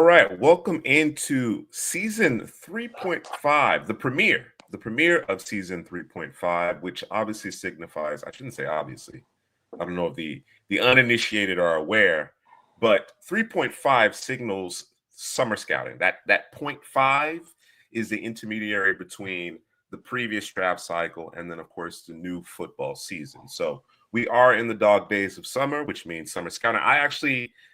All right, welcome into season 3.5, the premiere of season 3.5, which obviously signifies, I shouldn't say obviously, I don't know if the uninitiated are aware, but 3.5 signals summer scouting. That point 5 is the intermediary between the previous draft cycle and then, of course, the new football season. So we are in the dog days of summer, which means summer scouting.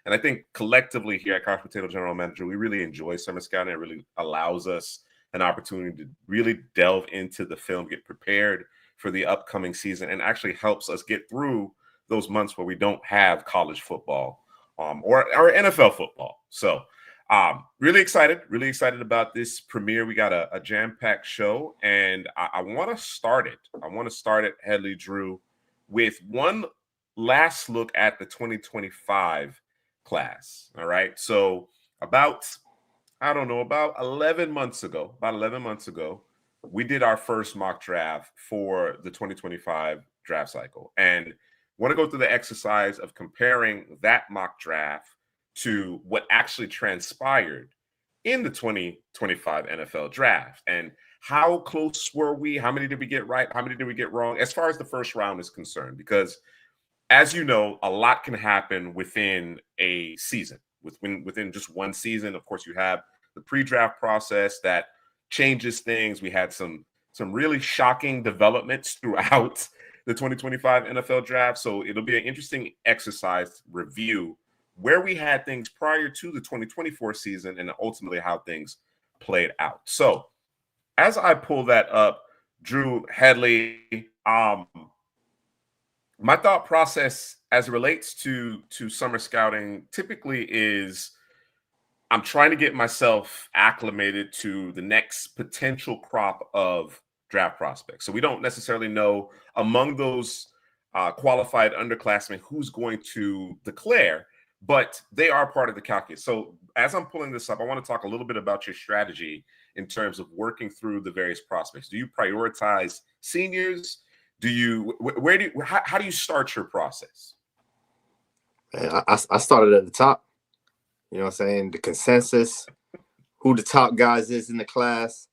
And I think collectively here at Couch Potato General Manager, we really enjoy summer scouting. It really allows us an opportunity to really delve into the film, get prepared for the upcoming season, and actually helps us get through those months where we don't have college football or NFL football. So really excited about this premiere. We got a jam-packed show, and I want to start it. Headley, Drew, with one last look at the 2025 class. All right. So about 11 months ago, we did our first mock draft for the 2025 draft cycle. And want to go through the exercise of comparing that mock draft to what actually transpired in the 2025 NFL draft. And how close were we? How many did we get right? How many did we get wrong as far as the first round is concerned? Because as you know, a lot can happen within a season. Within just one season, of course, you have the pre-draft process that changes things. We had some really shocking developments throughout the 2025 NFL draft. So it'll be an interesting exercise to review where we had things prior to the 2024 season and ultimately how things played out. So as I pull that up, Drew, Headley, my thought process as it relates to summer scouting typically is I'm trying to get myself acclimated to the next potential crop of draft prospects. So we don't necessarily know among those qualified underclassmen who's going to declare, but they are part of the calculus. So as I'm pulling this up, I want to talk a little bit about your strategy in terms of working through the various prospects. Do you prioritize seniors? How do you start your process? I started at the top. You know what I'm saying? The consensus, who the top guys is in the class.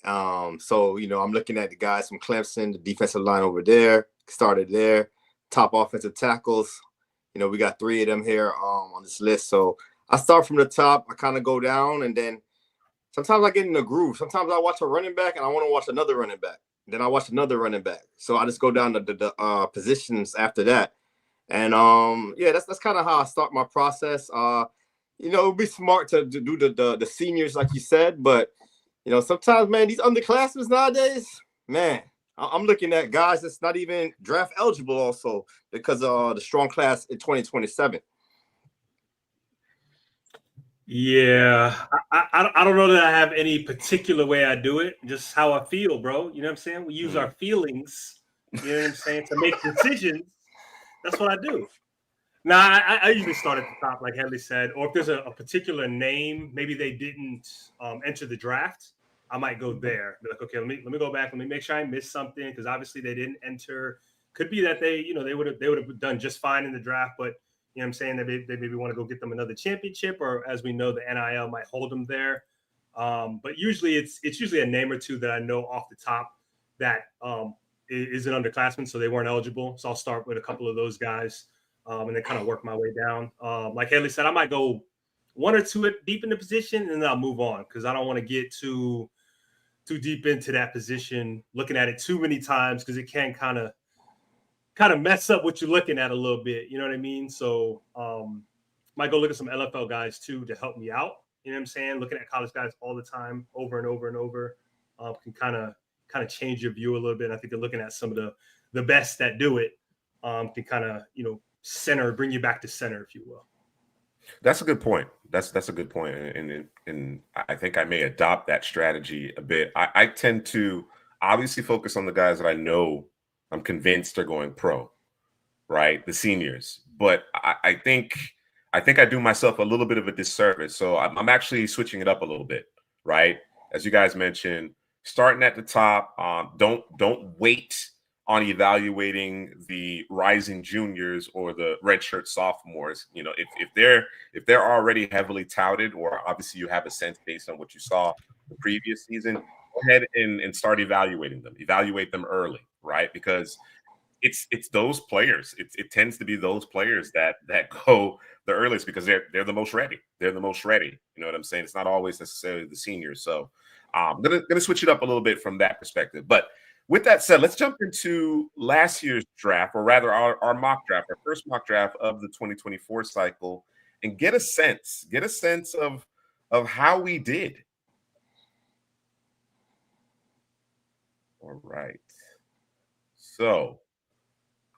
So, I'm looking at the guys from Clemson, the defensive line over there, started there, top offensive tackles. We got 3 of them here on this list. So I start from the top. I kind of go down, and then sometimes I get in the groove. Sometimes I watch a running back, and I want to watch another running back. Then I watch another running back. So I just go down to the positions after that. And, that's kind of how I start my process. It would be smart to do the seniors, like you said. But, sometimes, man, these underclassmen nowadays, man, I'm looking at guys that's not even draft eligible also because of the strong class in 2027. Yeah, I don't know that I have any particular way I do it, just how I feel, bro. You know what I'm saying? We use our feelings, you know what I'm saying, to make decisions. That's what I do. Now, I usually start at the top, like Headley said, or if there's a particular name, maybe they didn't enter the draft, I might go there. Be like, okay, let me go back. Let me make sure I missed something because obviously they didn't enter. Could be that they would have done just fine in the draft, but you know what I'm saying, they maybe want to go get them another championship, or as we know, the NIL might hold them there. But usually it's usually a name or two that I know off the top that is an underclassman, so they weren't eligible. So I'll start with a couple of those guys and then kind of work my way down. Like Headley said, I might go 1 or 2 deep in the position, and then I'll move on because I don't want to get too deep into that position, looking at it too many times because it can kind of mess up what you're looking at a little bit. You know what I mean? So might go look at some NFL guys too to help me out. You know what I'm saying? Looking at college guys all the time, over and over and over, can kind of change your view a little bit. I think they're looking at some of the best that do it can kind of bring you back to center, if you will. That's a good point. That's a good point, and I think I may adopt that strategy a bit. I tend to obviously focus on the guys that I know I'm convinced are going pro, right? The seniors, but I think I do myself a little bit of a disservice. So I'm actually switching it up a little bit, right? As you guys mentioned, starting at the top. Don't wait on evaluating the rising juniors or the redshirt sophomores. You know, if they're already heavily touted, or obviously you have a sense based on what you saw the previous season, go ahead and start evaluating them. Evaluate them early, right? Because it's those players. It tends to be those players that go the earliest because they're the most ready. They're the most ready. You know what I'm saying? It's not always necessarily the seniors. So I'm gonna switch it up a little bit from that perspective. But with that said, let's jump into last year's draft, or rather our mock draft, our first mock draft of the 2024 cycle, and get a sense of how we did. All right. So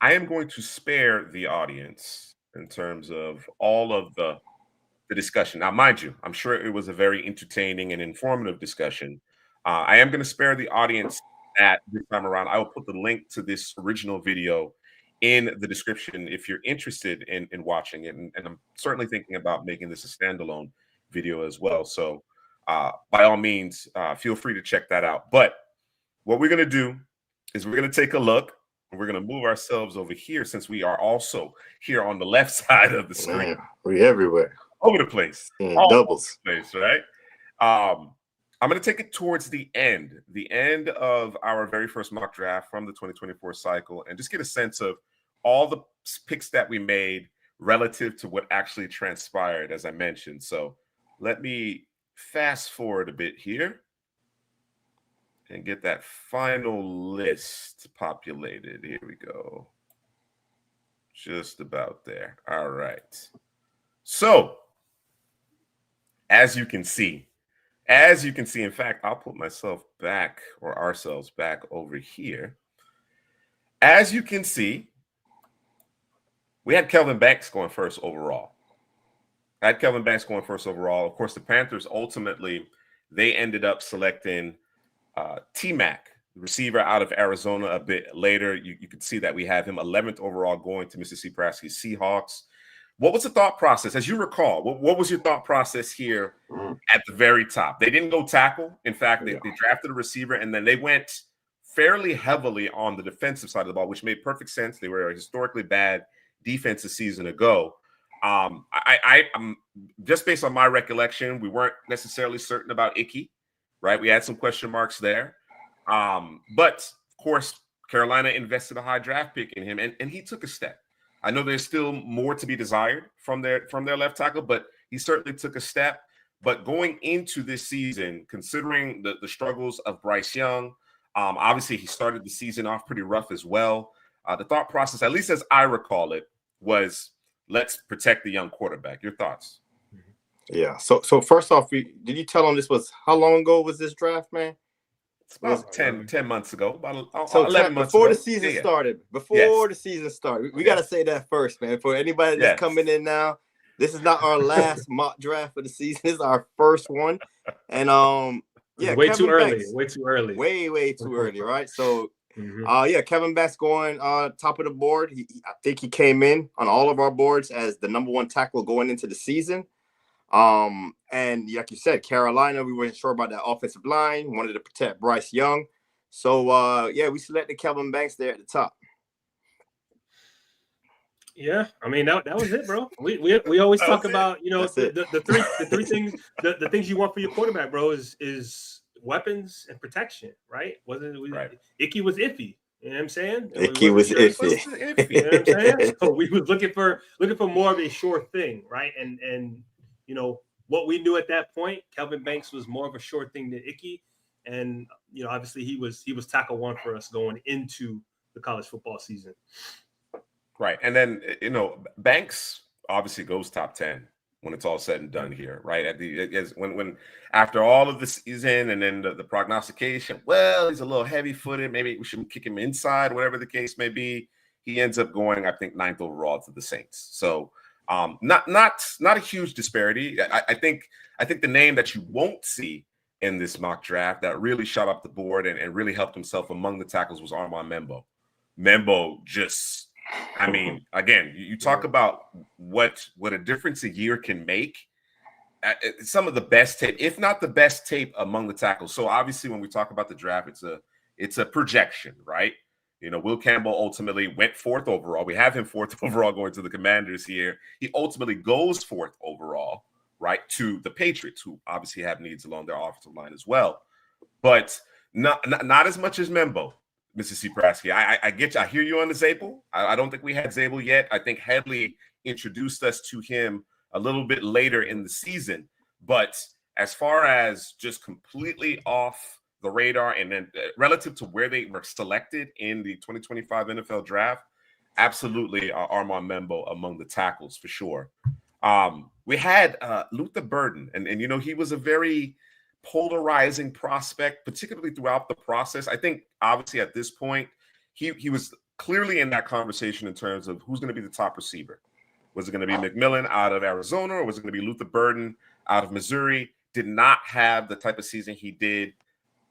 I am going to spare the audience in terms of all of the discussion. Now, mind you, I'm sure it was a very entertaining and informative discussion. I am going to spare the audience that this time around. I will put the link to this original video in the description if you're interested in watching it. And I'm certainly thinking about making this a standalone video as well. So by all means, feel free to check that out. But what we're going to do is we're going to take a look. We're going to move ourselves over here since we are also here on the left side of the screen. Man, we everywhere. Over the place. Doubles. Over the place, right? I'm going to take it towards the end of our very first mock draft from the 2024 cycle, and just get a sense of all the picks that we made relative to what actually transpired, as I mentioned. So let me fast forward a bit here and get that final list populated. Here we go. Just about there. All right. So, as you can see, in fact, I'll put myself back, or ourselves back over here. As you can see, we had Kelvin Banks going first overall. Of course, the Panthers ultimately, they ended up selecting T-Mac, the receiver out of Arizona, a bit later. You can see that we have him 11th overall going to MrCPrasky Seahawks. What was the thought process? As you recall, what was your thought process here at the very top? They didn't go tackle. In fact, they drafted a receiver, and then they went fairly heavily on the defensive side of the ball, which made perfect sense. They were a historically bad defense a season ago. I'm just based on my recollection, we weren't necessarily certain about Icky. Right, we had some question marks there, but of course, Carolina invested a high draft pick in him, and he took a step. I know there's still more to be desired from their left tackle, but he certainly took a step. But going into this season, considering the struggles of Bryce Young, obviously he started the season off pretty rough as well. The thought process, at least as I recall it, was let's protect the young quarterback. Your thoughts? Yeah. So first off, did you tell them this was how long ago was this draft, man? It's about 10 months ago. About so 11 months before ago. The season started. Before the season started. We got to say that first, man. For anybody that's coming in now, this is not our last mock draft of the season. This is our first one. And way Kevin too early. Banks, Way too early. Way too early, right? So Kevin Banks going top of the board. I think he came in on all of our boards as the number one tackle going into the season. And like you said, Carolina, we weren't sure about that offensive line, wanted to protect Bryce Young. So we selected Kelvin Banks there at the top. Yeah, I mean that was it, bro. We always talk about, the three things, the things you want for your quarterback, bro, is weapons and protection, right? Icky was iffy. You know what I'm saying? Icky was iffy. You know what I'm saying? So we was looking for more of a sure thing, right? And what we knew at that point, Kelvin Banks was more of a sure thing than Icky. And, obviously he was tackle one for us going into the college football season. Right. And then, Banks obviously goes top 10 when it's all said and done here, right? When after all of the season and then the prognostication, well, he's a little heavy footed. Maybe we should kick him inside, whatever the case may be. He ends up going, I think, 9th overall to the Saints. So, not a huge disparity. I think the name that you won't see in this mock draft that really shot up the board and really helped himself among the tackles was Armand Membo. Membo just, I mean, again, you talk about what a difference a year can make. Some of the best tape, if not the best tape among the tackles. So obviously when we talk about the draft, it's a projection, right? You know, Will Campbell ultimately went 4th overall. We have him 4th overall going to the Commanders here. He ultimately goes 4th overall, right, to the Patriots, who obviously have needs along their offensive line as well. But not as much as Membo, MrCPrasky. I get you. I hear you on the Zabel. I don't think we had Zabel yet. I think Headley introduced us to him a little bit later in the season. But as far as just completely off the radar and then relative to where they were selected in the 2025 NFL draft, absolutely Armand Membo among the tackles for sure. We had Luther Burden, and you know, he was a very polarizing prospect, particularly throughout the process. I think obviously at this point, he was clearly in that conversation in terms of who's going to be the top receiver. Was it going to be McMillan out of Arizona, or was it going to be Luther Burden out of Missouri? Did not have the type of season he did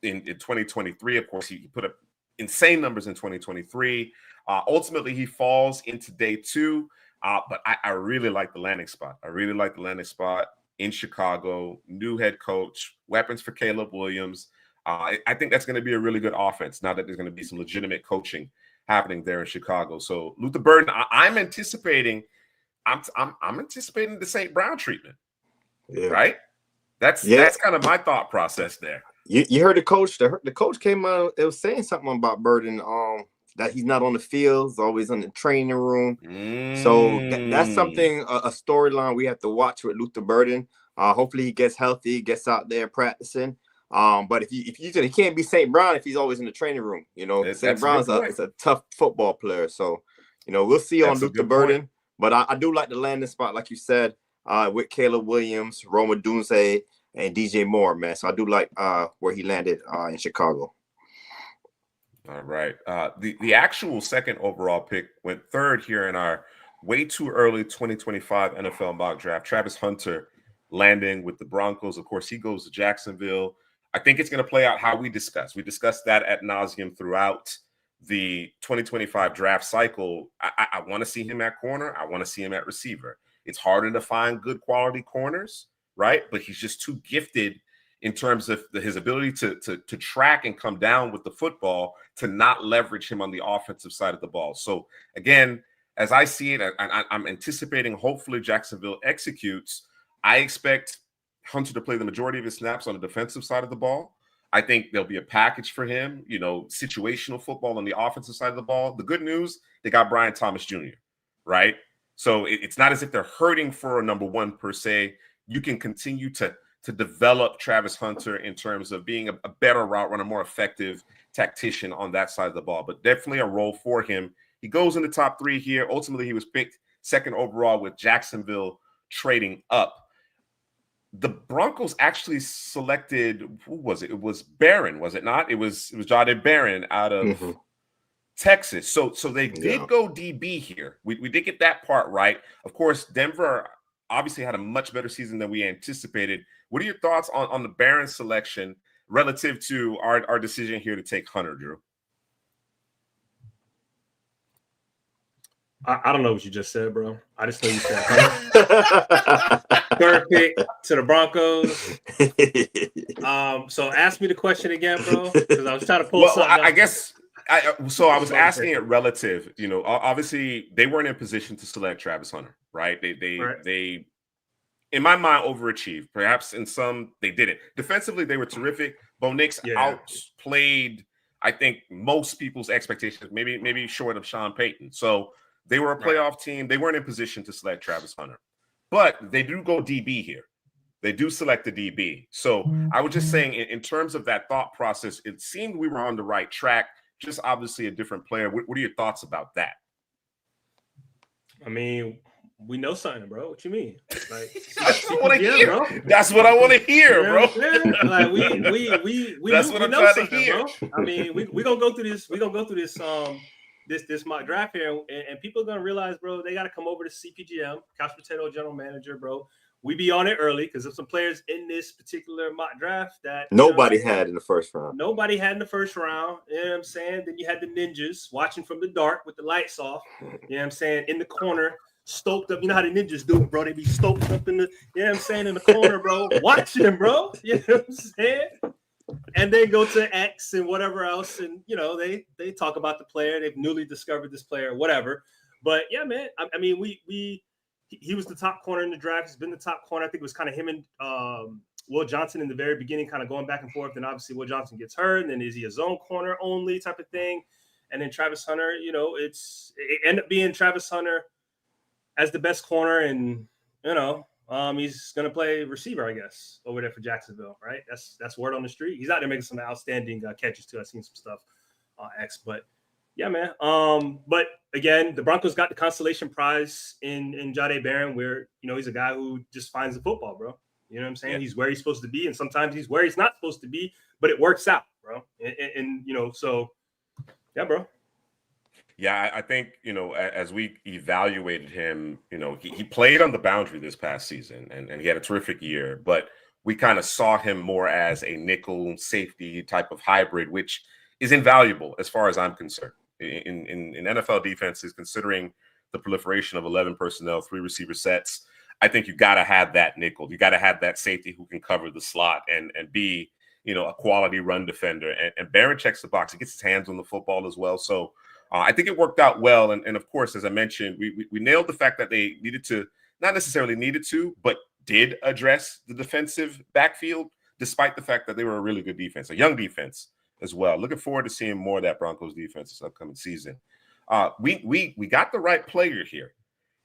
in 2023. Of course, he put up insane numbers in 2023. Ultimately, he falls into day 2. But I really like the landing spot. I really like the landing spot in Chicago. New head coach, weapons for Caleb Williams. I think that's going to be a really good offense now that there's going to be some legitimate coaching happening there in Chicago. So Luther Burden, I'm anticipating. I'm anticipating the St. Brown treatment. Yeah. Right. That's kind of my thought process there. You heard the coach. The coach came out. It was saying something about Burden. That he's not on the field. He's always in the training room. So that's something, a storyline we have to watch with Luther Burden. Hopefully he gets healthy, gets out there practicing. But if you he can't be St. Brown if he's always in the training room. You know, St. Brown's is a tough football player. So, you know, we'll see on Luther Burden. Point. But I do like the landing spot, like you said, with Caleb Williams, Roma Dunze, and DJ Moore, man. So I do like where he landed in Chicago. All right. The actual second overall pick went 3rd here in our way too early 2025 NFL mock draft. Travis Hunter landing with the Broncos. Of course, he goes to Jacksonville. I think it's going to play out how we discussed. We discussed that ad nauseum throughout the 2025 draft cycle. I want to see him at corner. I want to see him at receiver. It's harder to find good quality corners, right? But he's just too gifted in terms of his ability to track and come down with the football, to not leverage him on the offensive side of the ball. So again, as I see it, I'm anticipating hopefully Jacksonville executes. I expect Hunter to play the majority of his snaps on the defensive side of the ball. I think there'll be a package for him, you know, situational football on the offensive side of the ball. The good news, they got Brian Thomas Jr., right? So it's not as if they're hurting for a number 1 per se. You can continue to develop Travis Hunter in terms of being a better route runner, more effective tactician on that side of the ball, but definitely a role for him. He goes in the top 3 here. Ultimately, he was picked 2nd overall with Jacksonville trading up. The Broncos actually selected, who was it? It was Barron, was it not? It was Jahdae Barron out of Texas. So they did go DB here. We did get that part right. Of course, Denver obviously had a much better season than we anticipated. What are your thoughts on the Barron selection relative to our decision here to take Hunter, Drew? I don't know what you just said, bro. I just know you said Hunter. 3rd pick to the Broncos. So ask me the question again, bro, because I was trying to pull something I guess I was asking it relative. You know, obviously they weren't in position to select Travis Hunter, right? They in my mind overachieved. Perhaps in some they didn't. Defensively, they were terrific. Bo Nix outplayed, I think, most people's expectations, maybe short of Sean Payton. So they were a playoff team. They weren't in position to select Travis Hunter. But they do go DB here. They do select the DB. So I was just saying, in terms of that thought process, it seemed we were on the right track. Just obviously a different player. What are your thoughts about that? I mean, we know something, bro. What you mean? Like, that's what I want to hear, bro. That's what I want to hear, bro. Like we that's what I'm trying to hear, bro. I mean, we gonna go through this. We gonna go through this mock draft here, and people are gonna realize, bro, they got to come over to CPGM, Couch Potato General Manager, bro. We be on it early because there's some players in this particular mock draft that nobody had in the first round. Nobody had in the first round. You know what I'm saying? Then you had the ninjas watching from the dark with the lights off. You know what I'm saying? In the corner, stoked up. You know how the ninjas do it, bro? They be stoked up in the, you know what I'm saying, in the corner, bro. Watching, bro. You know what I'm saying? and then go to X and whatever else, and they talk about the player. They've newly discovered this player, whatever. But yeah, man, I mean, he was the top corner in the draft. He's been the top corner. I think it was kind of him and Will Johnson in the very beginning, kind of going back and forth. And obviously, Will Johnson gets hurt, and then is he a zone corner only type of thing? And then Travis Hunter, it ended up being Travis Hunter as the best corner, and he's going to play receiver, I guess, over there for Jacksonville, right? That's word on the street. He's out there making some outstanding catches too. I've seen some stuff on X, but yeah, man. But again, the Broncos got the consolation prize in Jahdae Barron, where he's a guy who just finds the football, bro. You know what I'm saying? Yeah. He's where he's supposed to be, and sometimes he's where he's not supposed to be, but it works out, bro. And so yeah, bro. Yeah, I think, as we evaluated him, he played on the boundary this past season and he had a terrific year, but we kind of saw him more as a nickel safety type of hybrid, which is invaluable as far as I'm concerned. In NFL defenses, considering the proliferation of 11 personnel, 3 receiver sets, I think you got to have that nickel. You got to have that safety who can cover the slot and be, a quality run defender. And Barron checks the box. He gets his hands on the football as well. So I think it worked out well. And of course, as I mentioned, we nailed the fact that they needed to, not necessarily needed to, but did address the defensive backfield, despite the fact that they were a really good defense, a young defense as well. Looking forward to seeing more of that Broncos defense this upcoming season. We got the right player here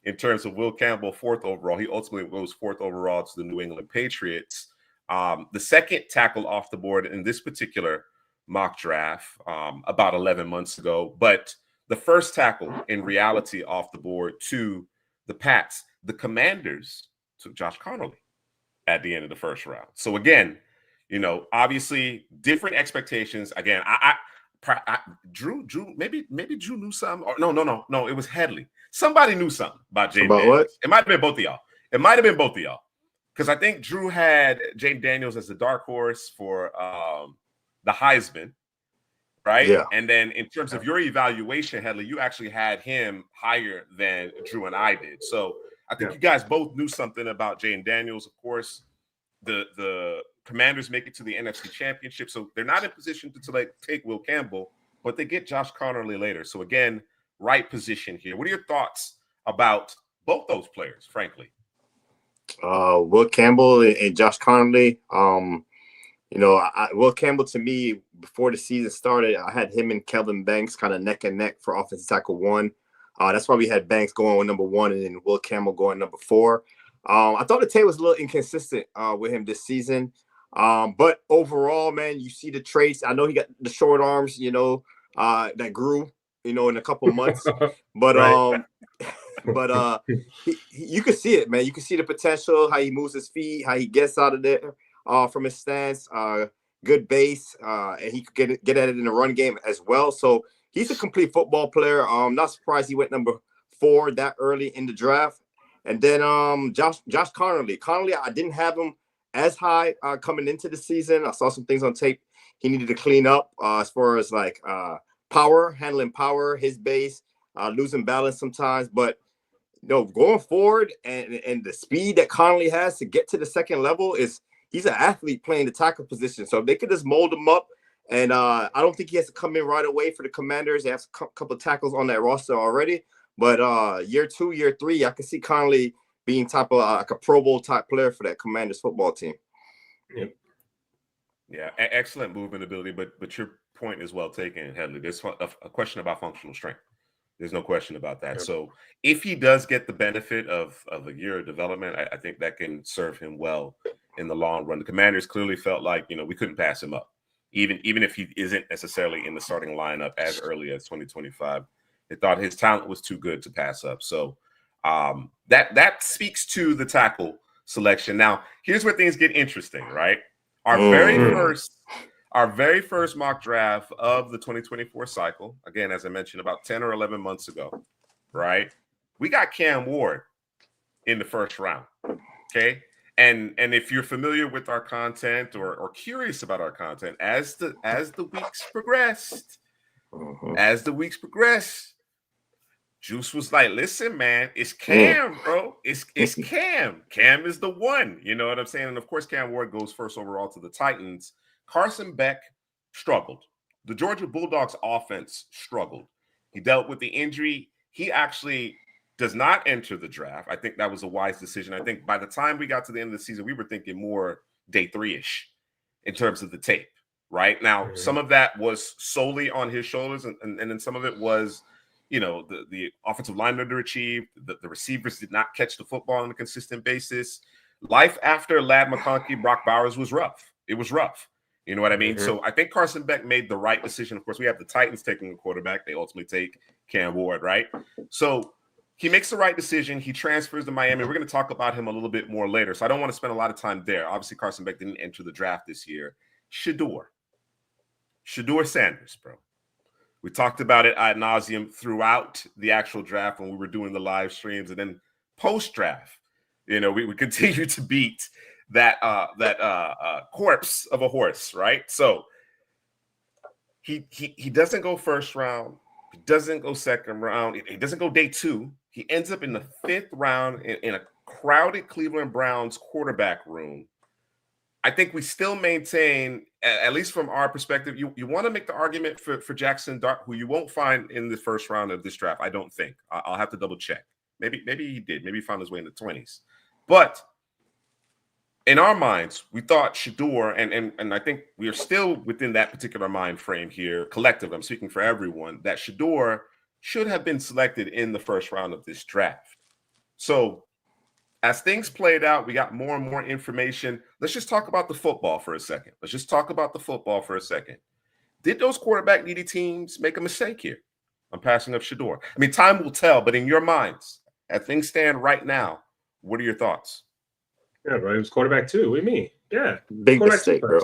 in terms of Will Campbell, 4th overall. He ultimately goes 4th overall to the New England Patriots. The second tackle off the board in this particular mock draft about 11 months ago, but the first tackle in reality off the board to the Pats. The Commanders took Josh Connolly at the end of the first round. So again, obviously different expectations. Again, Drew, maybe Drew knew something. Or no, it was Headley. Somebody knew something about Jaden Daniels. What? It might have been both of y'all. Because I think Drew had Jaden Daniels as the dark horse for the Heisman, right? Yeah. And then in terms of your evaluation, Headley, you actually had him higher than Drew and I did. So I think you guys both knew something about Jaden Daniels. Of course, the Commanders make it to the NFC Championship, so they're not in position to take Will Campbell, but they get Josh Connolly later. So again, right position here. What are your thoughts about both those players, frankly? Will Campbell and Josh Connolly. Will Campbell, to me, before the season started, I had him and Kelvin Banks kind of neck and neck for offensive tackle 1. That's why we had Banks going with number 1 and then Will Campbell going number 4. I thought the tape was a little inconsistent with him this season. But overall, man, you see the traits. I know he got the short arms, that grew, in a couple of months. But right. You can see it, man. You can see the potential, how he moves his feet, how he gets out of there from his stance. Good base, and he could get at it in the run game as well. So he's a complete football player. Not surprised he went number 4 that early in the draft. And then Josh Connolly. I didn't have him as high coming into the season. I saw some things on tape he needed to clean up as far as handling power, his base, losing balance sometimes. But going forward and the speed that Connolly has to get to the second level he's an athlete playing the tackle position. So if they could just mold him up, and I don't think he has to come in right away for the Commanders. They have a couple of tackles on that roster already. But year 2, year 3, I can see Connolly being type of like a Pro Bowl type player for that Commanders football team. Yeah, excellent movement ability. But your point is well taken, Headley. There's a question about functional strength. There's no question about that. Sure. So if he does get the benefit of a year of development, I think that can serve him well in the long run. The Commanders clearly felt like, we couldn't pass him up, even if he isn't necessarily in the starting lineup as early as 2025. They thought his talent was too good to pass up. So that speaks to the tackle selection. Now, here's where things get interesting, right? Our very first mock draft of the 2024 cycle, again, as I mentioned, about 10 or 11 months ago, right? We got Cam Ward in the first round, okay? And if you're familiar with our content or curious about our content, as the weeks progressed, Juice was like, listen, man, it's Cam, bro. It's Cam. Cam is the one. You know what I'm saying? And of course, Cam Ward goes first overall to the Titans. Carson Beck struggled. The Georgia Bulldogs offense struggled. He dealt with the injury. He actually does not enter the draft. I think that was a wise decision. I think by the time we got to the end of the season, we were thinking more day 3-ish in terms of the tape, right? Now, some of that was solely on his shoulders, and then some of it was, the offensive line underachieved. The receivers did not catch the football on a consistent basis. Life after Ladd McConkey, Brock Bowers was rough. It was rough. You know what I mean? So I think Carson Beck made the right decision. Of course, we have the Titans taking a quarterback. They ultimately take Cam Ward, right? So he makes the right decision. He transfers to Miami. We're going to talk about him a little bit more later. So I don't want to spend a lot of time there. Obviously, Carson Beck didn't enter the draft this year. Shedeur Sanders, bro. We talked about it ad nauseum throughout the actual draft when we were doing the live streams, and then post-draft, we continue to beat that corpse of a horse, right? So he doesn't go first round. He doesn't go second round. He doesn't go day 2. He ends up in the 5th round in a crowded Cleveland Browns quarterback room. I think we still maintain, at least from our perspective, you want to make the argument for Jackson Dart, who you won't find in the first round of this draft. I don't think. I'll have to double check. Maybe he did. Maybe he found his way in the 20s. But in our minds, we thought Shedeur, and I think we are still within that particular mind frame here, collective. I'm speaking for everyone, that Shedeur should have been selected in the first round of this draft. So as things played out, we got more and more information. Let's just talk about the football for a second. Did those quarterback needy teams make a mistake here on passing up Shedeur? I mean, time will tell, but in your minds, as things stand right now, what are your thoughts? Yeah, bro. He was quarterback too. What do you mean? Yeah. Big mistake, bro.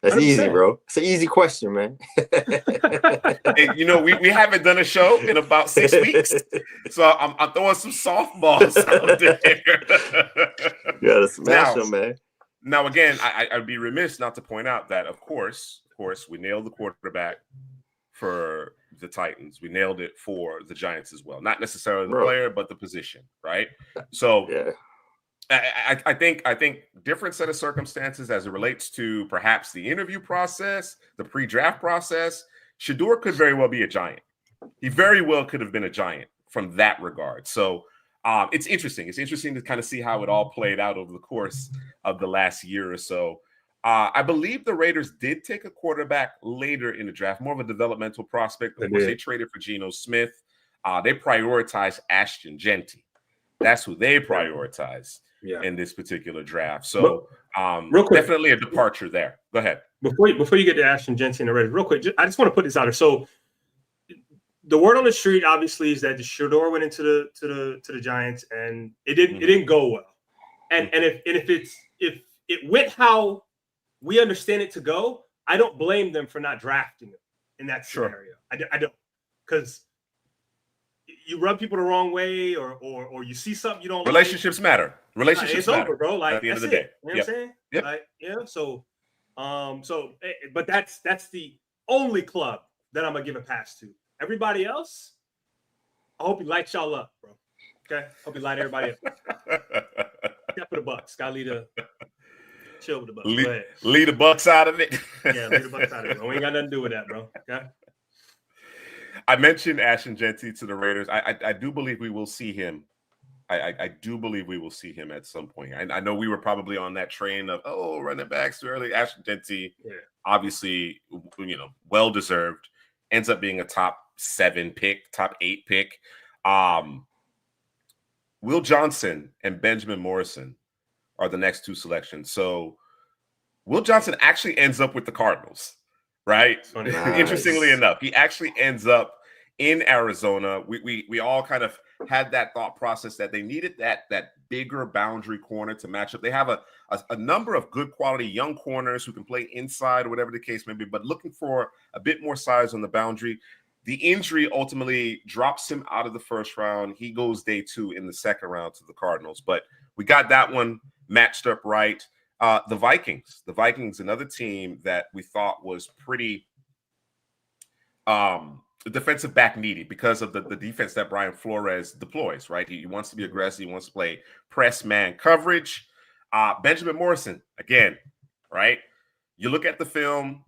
That's 100%. Easy, bro. It's an easy question, man. Hey, we haven't done a show in about 6 weeks, so I'm throwing some softballs out there. You gotta smash them, man. Now, again, I'd be remiss not to point out that, of course, we nailed the quarterback for the Titans. We nailed it for the Giants as well. Not necessarily the player, but the position, right? So, yeah. I think different set of circumstances as it relates to perhaps the interview process, the pre-draft process. Shedeur could very well be a Giant. He very well could have been a Giant from that regard. So it's interesting. It's interesting to kind of see how it all played out over the course of the last year or so. I believe the Raiders did take a quarterback later in the draft, more of a developmental prospect. Of course, they traded for Geno Smith. They prioritized Ashton Jeanty. That's who they prioritized. In this particular draft. So real quick, definitely a departure there. Go ahead. Before you get to Ashton Jeanty and the Raiders, real quick, I just want to put this out there. So the word on the street obviously is that the Shedeur went into the Giants and it didn't go well. And if it went how we understand it to go, I don't blame them for not drafting him in that scenario. I don't, because you rub people the wrong way or you see something you don't relationships matter. Relationships it's matter, over, bro. Like at the end of the day. You know what I'm saying? Yep. Like, so but that's the only club that I'm gonna give a pass to. Everybody else, I hope he lights y'all up, bro. Okay? Hope he light everybody up. Except for the Bucks. Gotta chill with the Bucks. Lead the Bucks out of it. Yeah, lead the Bucks out of it. We ain't got nothing to do with that, bro. Okay. I mentioned Ashton Jeanty to the Raiders. I do believe we will see him. I do believe we will see him at some point. I know we were probably on that train of, running backs too early. Ashton Jeanty, obviously, well deserved. Ends up being a top 7 pick, top 8 pick. Will Johnson and Benjamin Morrison are the next 2 selections. So Will Johnson actually ends up with the Cardinals. Right. Nice. Interestingly enough, he actually ends up in Arizona. We all kind of had that thought process that they needed that bigger boundary corner to match up. They have a number of good quality young corners who can play inside or whatever the case may be, but looking for a bit more size on the boundary. The injury ultimately drops him out of the first round. He goes day 2 in the second round to the Cardinals, but we got that one matched up right. The Vikings, another team that we thought was pretty defensive back needy because of the defense that Brian Flores deploys, right? He wants to be aggressive. He wants to play press man coverage. Benjamin Morrison, again, right? You look at the film.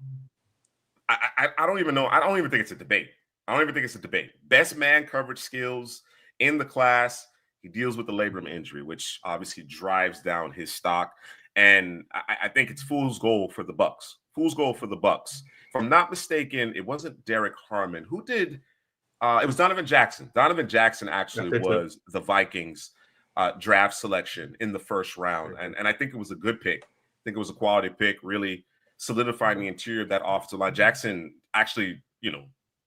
I don't even know. I don't even think it's a debate. I don't even think it's a debate. Best man coverage skills in the class. He deals with the labrum injury, which obviously drives down his stock. And I think it's fool's gold for the Bucks. Fool's gold for the Bucks. If I'm not mistaken, it wasn't Derek Harmon. Who did? It was Donovan Jackson. Donovan Jackson actually was the Vikings draft selection in the first round. And I think it was a good pick. I think it was a quality pick, really solidifying the interior of that offensive line. Jackson actually,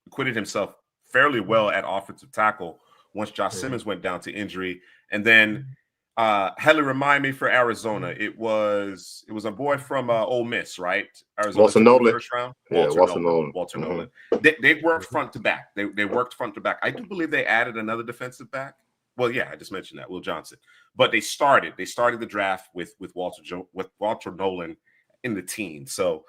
acquitted himself fairly well at offensive tackle once Josh Simmons went down to injury. And then Headley, remind me, for Arizona, it was a boy from Ole Miss, right? Arizona, Walter Nolan. First round. Walter Nolan. Walter Nolan. They worked front to back. They worked front to back. I do believe they added another defensive back. Well, yeah, I just mentioned that, Will Johnson. But they started the draft with Walter Nolan in the teens. So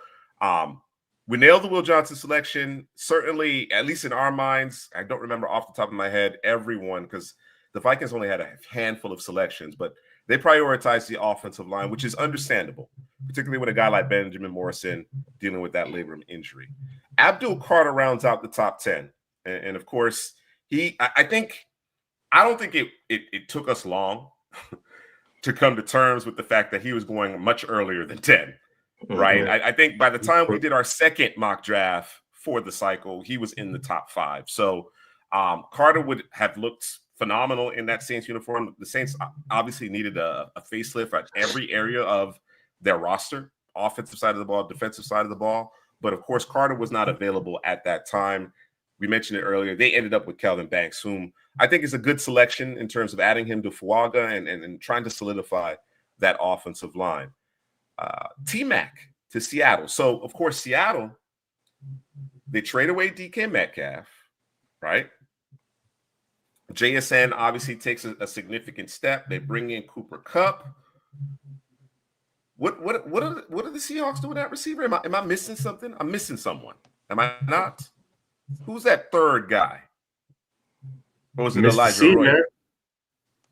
we nailed the Will Johnson selection. Certainly, at least in our minds, I don't remember off the top of my head everyone, because the Vikings only had a handful of selections, but they prioritized the offensive line, which is understandable, particularly with a guy like Benjamin Morrison dealing with that labrum injury. Abdul Carter rounds out the top 10. And of course, I don't think it took us long to come to terms with the fact that he was going much earlier than 10, right? I think by the time we did our second mock draft for the cycle, he was in the top 5. So Carter would have looked phenomenal in that Saints uniform. The Saints obviously needed a facelift at every area of their roster, offensive side of the ball, defensive side of the ball. But of course, Carter was not available at that time. We mentioned it earlier. They ended up with Kelvin Banks, whom I think is a good selection in terms of adding him to Fuaga and trying to solidify that offensive line. T-Mac to Seattle. So, of course, Seattle, they trade away DK Metcalf, right? JSN obviously takes a significant step. They bring in Cooper Kupp. What are the Seahawks doing at receiver? Am I missing something? I'm missing someone. Am I not? Who's that third guy? Or was it Elijah Arroyo? Man.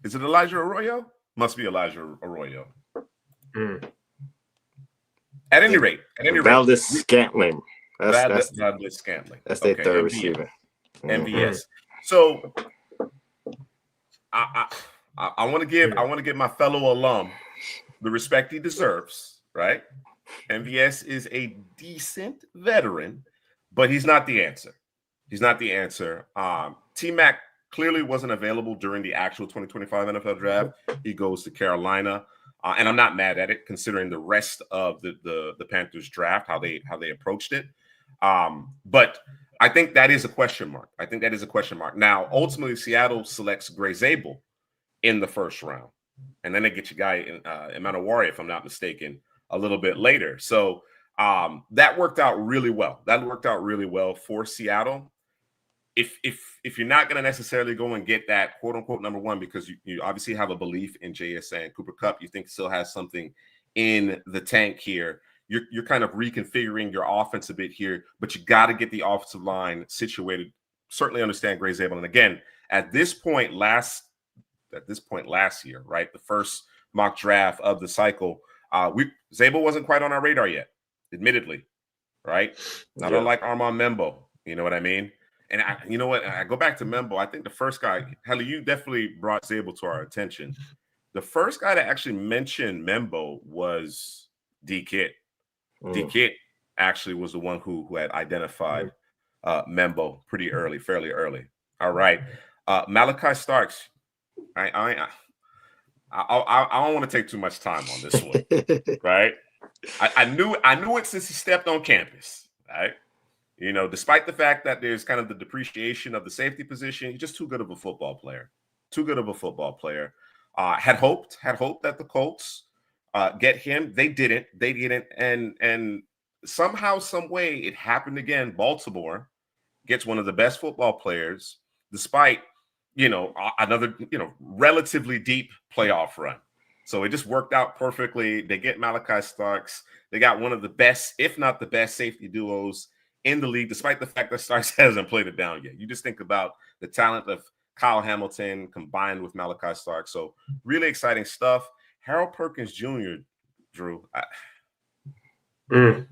Is it Elijah Arroyo? Must be Elijah Arroyo. At any rate, Valdez Scantling. Valdez Scantling. That's their third receiver. MVS. So I want to give my fellow alum the respect he deserves, right? MVS is a decent veteran, but he's not the answer. He's not the answer. T-Mac clearly wasn't available during the actual 2025 NFL draft. He goes to Carolina, and I'm not mad at it, considering the rest of the Panthers draft, how they approached it. But I think that is a question mark. Now, ultimately, Seattle selects Gray Zabel in the first round, and then they get your guy in Manawari, if I'm not mistaken, a little bit later. So that worked out really well. For Seattle. If you're not going to necessarily go and get that quote unquote number one, because you obviously have a belief in JSN, Cooper Kupp, you think still has something in the tank here. You're kind of reconfiguring your offense a bit here, but you got to get the offensive line situated. Certainly understand Gray Zabel. And again, at this point last year, right, the first mock draft of the cycle, Zabel wasn't quite on our radar yet, admittedly, right? Not unlike Armand Membo, you know what I mean? And you know what? I go back to Membo. I think the first guy, Headley, you definitely brought Zabel to our attention. The first guy to actually mention Membo was D-Kit. D-Kit actually was the one who had identified Membo fairly early. All right. Malachi Starks. I don't want to take too much time on this one, right? I knew it since he stepped on campus, right? You know, despite the fact that there's kind of the depreciation of the safety position, he's just too good of a football player. Had hoped that the Colts get him. They didn't. And somehow, some way, it happened again. Baltimore gets one of the best football players, despite another relatively deep playoff run. So it just worked out perfectly. They get Malachi Starks. They got one of the best, if not the best, safety duos in the league, despite the fact that Starks hasn't played it down yet. You just think about the talent of Kyle Hamilton combined with Malachi Starks. So really exciting stuff. Harold Perkins Jr., Drew, Mm.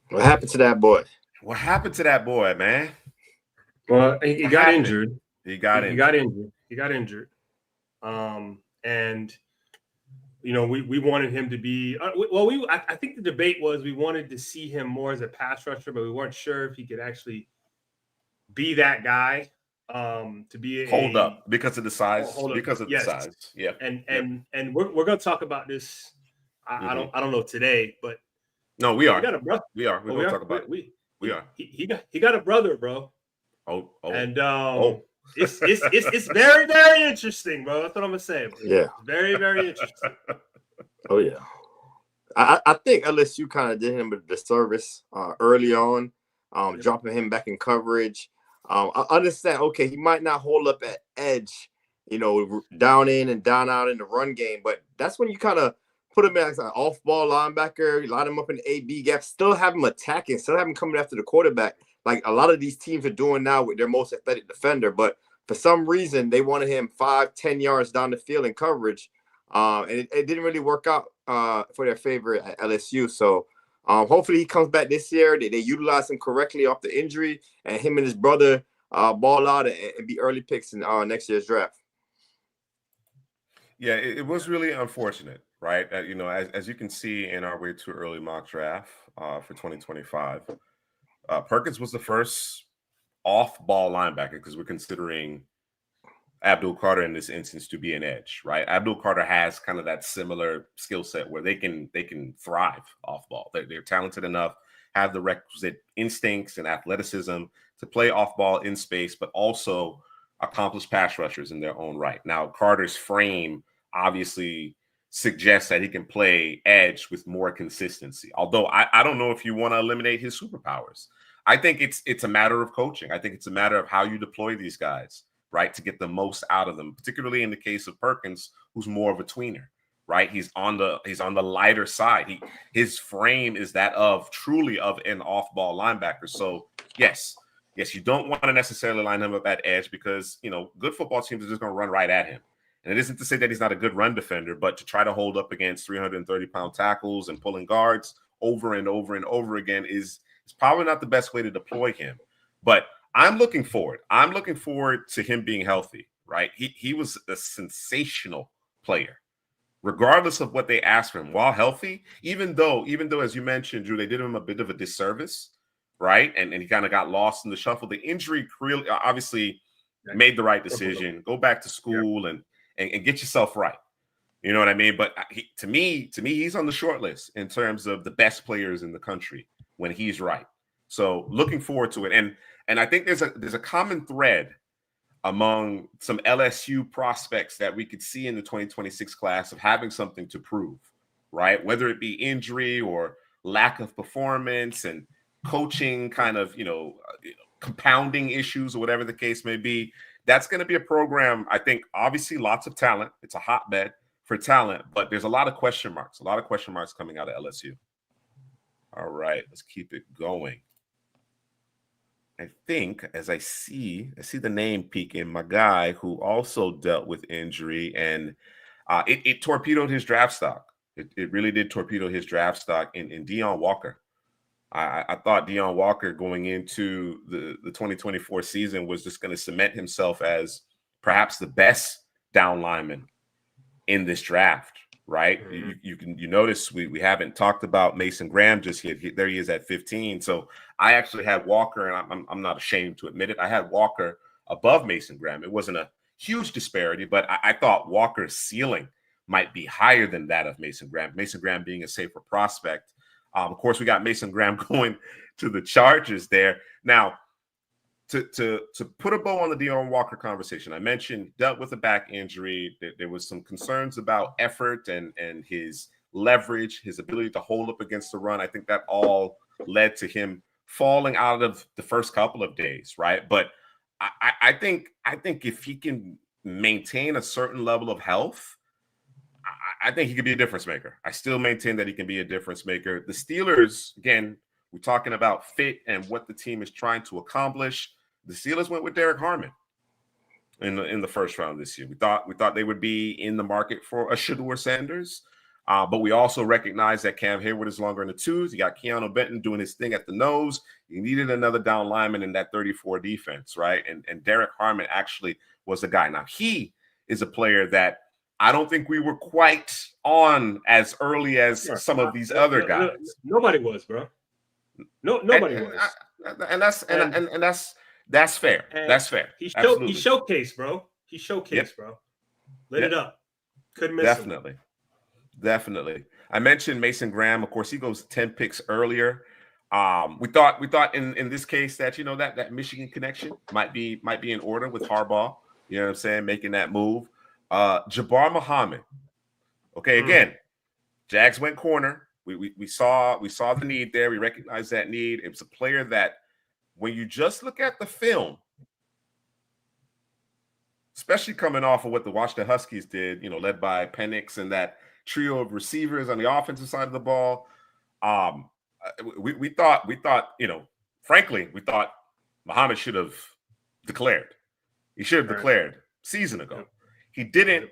What happened to that boy? What happened to that boy, man? Well, he What got happened? injured. He got He injured. got injured. He got injured. And you know, we wanted him to be I think the debate was we wanted to see him more as a pass rusher, but we weren't sure if he could actually be that guy. To be Hold up because of the size. Hold up. Because of Yes. the size. Yeah. And we're gonna talk about this. I don't know today, but no, we are. He got a brother. We are. We're gonna talk about it. We are. He got a brother, bro. Oh. And it's very, very interesting, bro. That's what I'm gonna say. Bro. Yeah. Very, very interesting. Oh yeah. I think LSU kind of did him a disservice early on, dropping him back in coverage. I understand. Okay, he might not hold up at edge, you know, down in and down out in the run game, but that's when you kind of put him as an off-ball linebacker, line him up in the A/B gap, still have him attacking, still have him coming after the quarterback, like a lot of these teams are doing now with their most athletic defender. But for some reason, they wanted him 5-10 yards down the field in coverage, and it didn't really work out for their favor at LSU. So hopefully he comes back this year. They utilize him correctly off the injury, and him and his brother ball out and be early picks in next year's draft. Yeah, it was really unfortunate, right? You know, as you can see in our way too early mock draft for 2025, Perkins was the first off-ball linebacker because we're considering Abdul Carter in this instance to be an edge, right? Abdul Carter has kind of that similar skill set where they can thrive off ball. They're talented enough, have the requisite instincts and athleticism to play off ball in space, but also accomplished pass rushers in their own right. Now, Carter's frame obviously suggests that he can play edge with more consistency. Although I don't know if you want to eliminate his superpowers. I think it's a matter of coaching. I think it's a matter of how you deploy these guys, right, to get the most out of them, particularly in the case of Perkins, who's more of a tweener, right? He's on the lighter side. His frame is that of truly of an off-ball linebacker. So yes, you don't want to necessarily line him up at edge because, you know, good football teams are just going to run right at him. And it isn't to say that he's not a good run defender, but to try to hold up against 330-pound tackles and pulling guards over and over and over again is probably not the best way to deploy him. But I'm looking forward. I'm looking forward to him being healthy, right? He was a sensational player, regardless of what they asked for him while healthy, even though, as you mentioned, Drew, they did him a bit of a disservice, right? And he kind of got lost in the shuffle. The injury really obviously made the right decision. Go back to school and get yourself right. You know what I mean? But to me, he's on the short list in terms of the best players in the country when he's right. So looking forward to it. And I think there's a common thread among some LSU prospects that we could see in the 2026 class of having something to prove, right? Whether it be injury or lack of performance and coaching kind of, compounding issues or whatever the case may be. That's going to be a program, I think, obviously lots of talent. It's a hotbed for talent, but there's a lot of question marks coming out of LSU. All right, let's keep it going. I think as I see the name peeking, my guy who also dealt with injury, and it torpedoed his draft stock. It really did torpedo his draft stock in Deon Walker. I thought Deon Walker going into the 2024 season was just going to cement himself as perhaps the best down lineman in this draft, right? Mm-hmm. You notice we haven't talked about Mason Graham just yet. There he is at 15. So I actually had Walker, and I'm not ashamed to admit it, I had Walker above Mason Graham. It wasn't a huge disparity, but I thought Walker's ceiling might be higher than that of Mason Graham. Mason Graham being a safer prospect. Of course, we got Mason Graham going to the Chargers there. Now, to put a bow on the Deon Walker conversation, I mentioned dealt with a back injury. There was some concerns about effort and his leverage, his ability to hold up against the run. I think that all led to him falling out of the first couple of days, right? But I think if he can maintain a certain level of health, I think he could be a difference maker. I still maintain that he can be a difference maker. The Steelers, again, we're talking about fit and what the team is trying to accomplish. The Steelers went with Derek Harmon in the first round this year. We thought they would be in the market for a Shedeur Sanders. But we also recognize that Cam Hayward is longer in the twos. You got Keanu Benton doing his thing at the nose. You needed another down lineman in that 34 defense, right? And Derek Harmon actually was the guy. Now, he is a player that I don't think we were quite on as early as some of these other guys. Nobody was, bro. Nobody was. That's fair. That's fair. He showcased, bro. He showcased, bro. Lit it up. Couldn't miss him. Definitely. I mentioned Mason Graham. Of course, he goes 10 picks earlier. We thought in this case that that Michigan connection might be in order with Harbaugh. You know what I'm saying? Making that move. Jabbar Muhammad. Okay, again, Jags went corner. We saw the need there. We recognized that need. It was a player that when you just look at the film, especially coming off of what the Washington Huskies did, led by Penix and that trio of receivers on the offensive side of the ball, we thought, frankly, we thought Muhammad should have declared. He should have declared season ago. He didn't.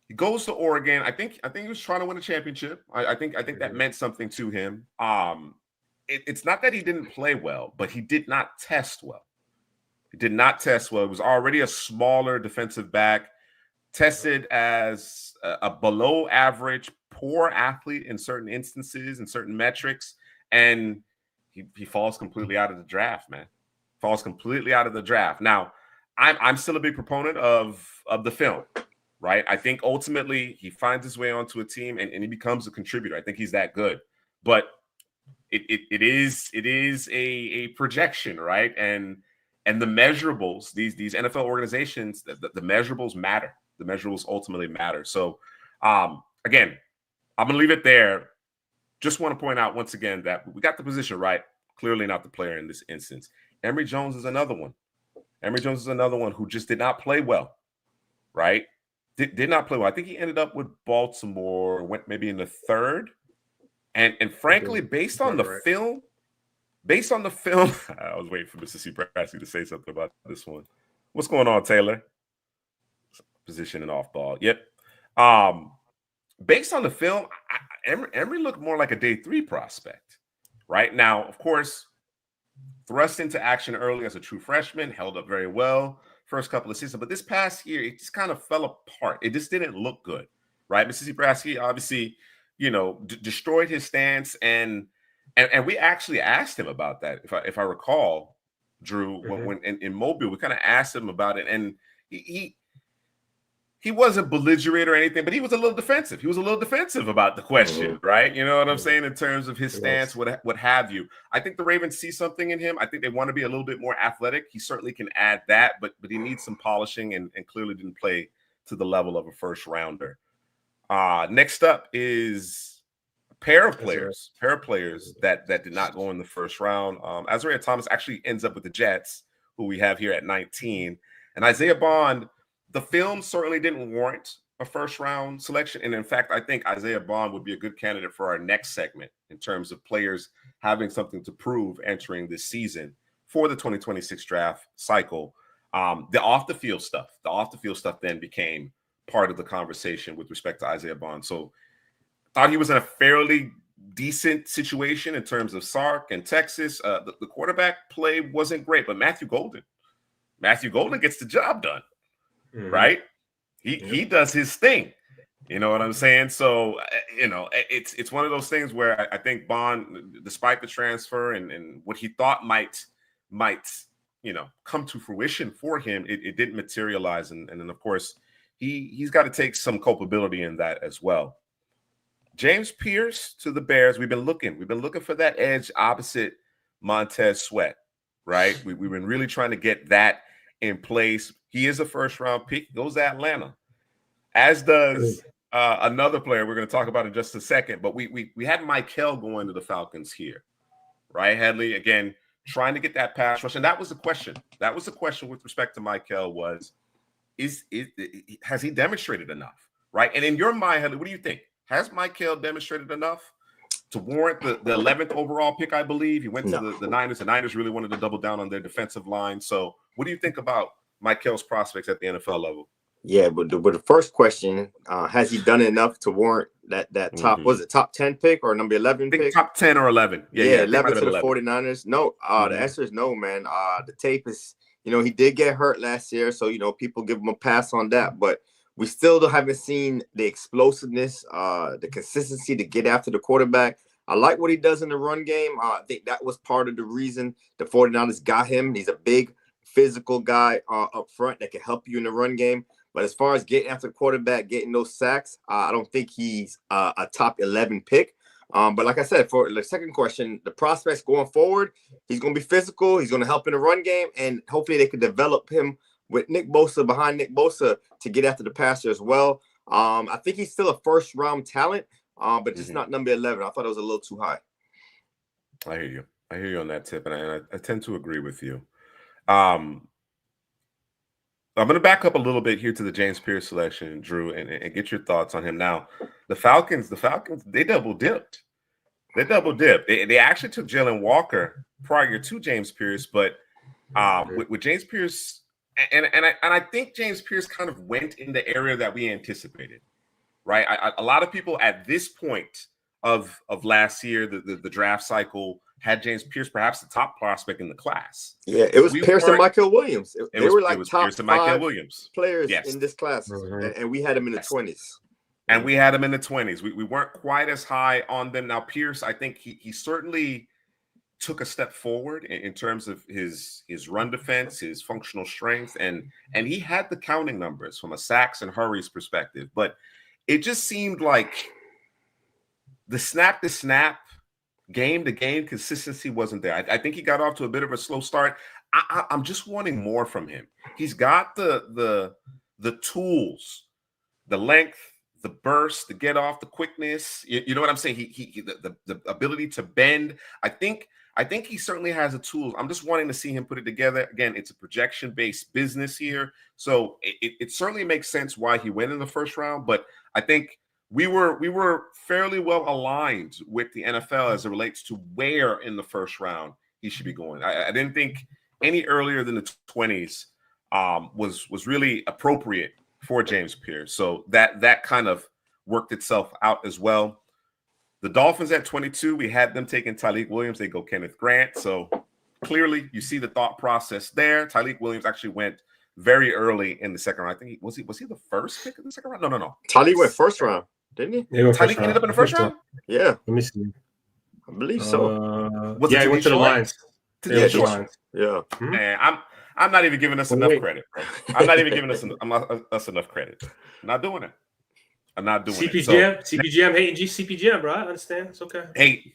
He goes to Oregon. I think he was trying to win a championship. I think that meant something to him. It's not that he didn't play well, but he did not test well. He did not test well. It was already a smaller defensive back, tested as a below average, poor athlete in certain instances and certain metrics, and he falls completely out of the draft, man. Falls completely out of the draft. Now, I'm still a big proponent of the film. Right. I think ultimately he finds his way onto a team and he becomes a contributor. I think he's that good. But it is a projection, right? And the measurables, these NFL organizations, the measurables matter. The measurables ultimately matter. So again, I'm gonna leave it there. Just want to point out once again that we got the position right. Clearly not the player in this instance. Emory Jones is another one. Emory Jones is another one who just did not play well, right? Did not play well. I think he ended up with Baltimore, went maybe in the third. And frankly, based on the film, I was waiting for MrCPrasky to say something about this one. What's going on, Taylor? Position and off ball. Yep. Based on the film, Emory looked more like a day 3 prospect. Right now, of course, thrust into action early as a true freshman, held up very well first couple of seasons, but this past year it just kind of fell apart. It just didn't look good, right? MrCPrasky obviously, destroyed his stance, and we actually asked him about that. If I recall, Drew, when in Mobile, we kind of asked him about it, and he wasn't belligerent or anything, but he was a little defensive. He was a little defensive about the question, right? You know what I'm saying? In terms of his stance, what have you. I think the Ravens see something in him. I think they want to be a little bit more athletic. He certainly can add that, but he needs some polishing and clearly didn't play to the level of a first rounder. Next up is a pair of players that did not go in the first round. Isaiah Thomas actually ends up with the Jets, who we have here at 19. And Isaiah Bond, the film certainly didn't warrant a first-round selection. And in fact, I think Isaiah Bond would be a good candidate for our next segment in terms of players having something to prove entering this season for the 2026 draft cycle. The off-the-field stuff then became part of the conversation with respect to Isaiah Bond. So I thought he was in a fairly decent situation in terms of Sark and Texas. The quarterback play wasn't great, but Matthew Golden gets the job done. Right? He does his thing. You know what I'm saying? So, it's one of those things where I think Bond, despite the transfer and what he thought might come to fruition for him, it didn't materialize. And then, of course, he's got to take some culpability in that as well. James Pierce to the Bears. We've been looking for that edge opposite Montez Sweat, right? We've been really trying to get that in place. He is a first-round pick, goes to Atlanta, as does another player we're going to talk about in just a second. But we had Michael going to the Falcons here, right? Headley, again, trying to get that pass rush. And that was the question. That was the question with respect to Michael was, has he demonstrated enough, right? And in your mind, Headley, what do you think? Has Michael demonstrated enough to warrant the 11th overall pick, I believe? He went to the Niners. The Niners really wanted to double down on their defensive line. So what do you think about Michael's prospects at the NFL level? Yeah, but the first question, has he done enough to warrant that top was it top 10 pick or number 11 pick? Top 10 or 11. Yeah, 11 to the 49ers. No, the answer is no, man. The tape is, he did get hurt last year, so people give him a pass on that, but we still haven't seen the explosiveness, the consistency to get after the quarterback. I like what he does in the run game. I think that was part of the reason the 49ers got him. He's a big physical guy up front that can help you in the run game. But as far as getting after the quarterback, getting those sacks, I don't think he's a top 11 pick. But like I said, for the second question, the prospects going forward, he's going to be physical. He's going to help in the run game. And hopefully they can develop him with Nick Bosa to get after the passer as well. I think he's still a first-round talent, but just not number 11. I thought it was a little too high. I hear you. I hear you on that tip, and I tend to agree with you. I'm going to back up a little bit here to the James Pierce selection, Drew, and get your thoughts on him. Now, the Falcons, they double dipped. They actually took Jalen Walker prior to James Pierce, but with James Pierce, and I think James Pierce kind of went in the area that we anticipated, right? A lot of people at this point of last year, the draft cycle, had James Pierce perhaps the top prospect in the class. Yeah, it was Pierce and Michael Williams. They were like top Pierce and Michael Williams players in this class, and we had him in the 20s. And we had him in the 20s. We weren't quite as high on them. Now, Pierce, I think he certainly took a step forward in terms of his run defense, his functional strength, and he had the counting numbers from a sacks and hurries perspective. But it just seemed like the snap-to-snap, game-to-game consistency wasn't there. I think he got off to a bit of a slow start. I'm just wanting more from him. He's got the tools, the length, the burst, the get off, the quickness. You know what I'm saying? The ability to bend. I think he certainly has the tools. I'm just wanting to see him put it together. Again, it's a projection-based business here, so it certainly makes sense why he went in the first round. But I think we were fairly well aligned with the NFL as it relates to where in the first round he should be going. I didn't think any earlier than the 20s was really appropriate for James Pierce. So that kind of worked itself out as well. The Dolphins at 22, we had them taking Tyleik Williams. They go Kenneth Grant. So clearly you see the thought process there. Tyleik Williams actually went very early in the second round. I think was he the first pick of the second round? No. Tyleik went first round, didn't he? Tyleik ended up in the first round? Yeah. Let me see. I believe so. He went to the Lions. Yeah. Man, I'm not even giving us enough credit, bro. I'm not even giving us enough credit. I'm not doing it. I'm not doing CPGM, it. CPGM hating CPGM, bro. I understand. It's okay. Hating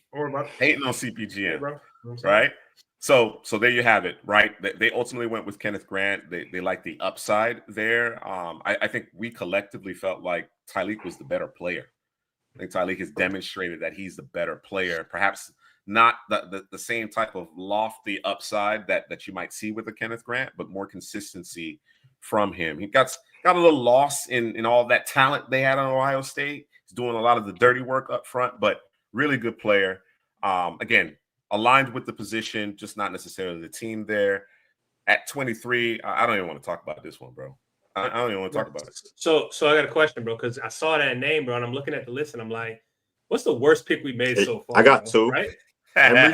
on CPGM, bro. Right? So there you have it, right? They ultimately went with Kenneth Grant. They like the upside there. I think we collectively felt like Tyleik was the better player. I think Tyleik has demonstrated that he's the better player. Perhaps not the same type of lofty upside that you might see with a Kenneth Grant, but more consistency from him. He got a little lost in all that talent they had on Ohio State. He's doing a lot of the dirty work up front, but really good player. Again, aligned with the position, just not necessarily the team there. At 23, I don't even want to talk about this one, bro. I don't even want to talk about it. So I got a question, bro, because I saw that name, bro, and I'm looking at the list, and I'm like, what's the worst pick we made so far? I got two. Right? Emory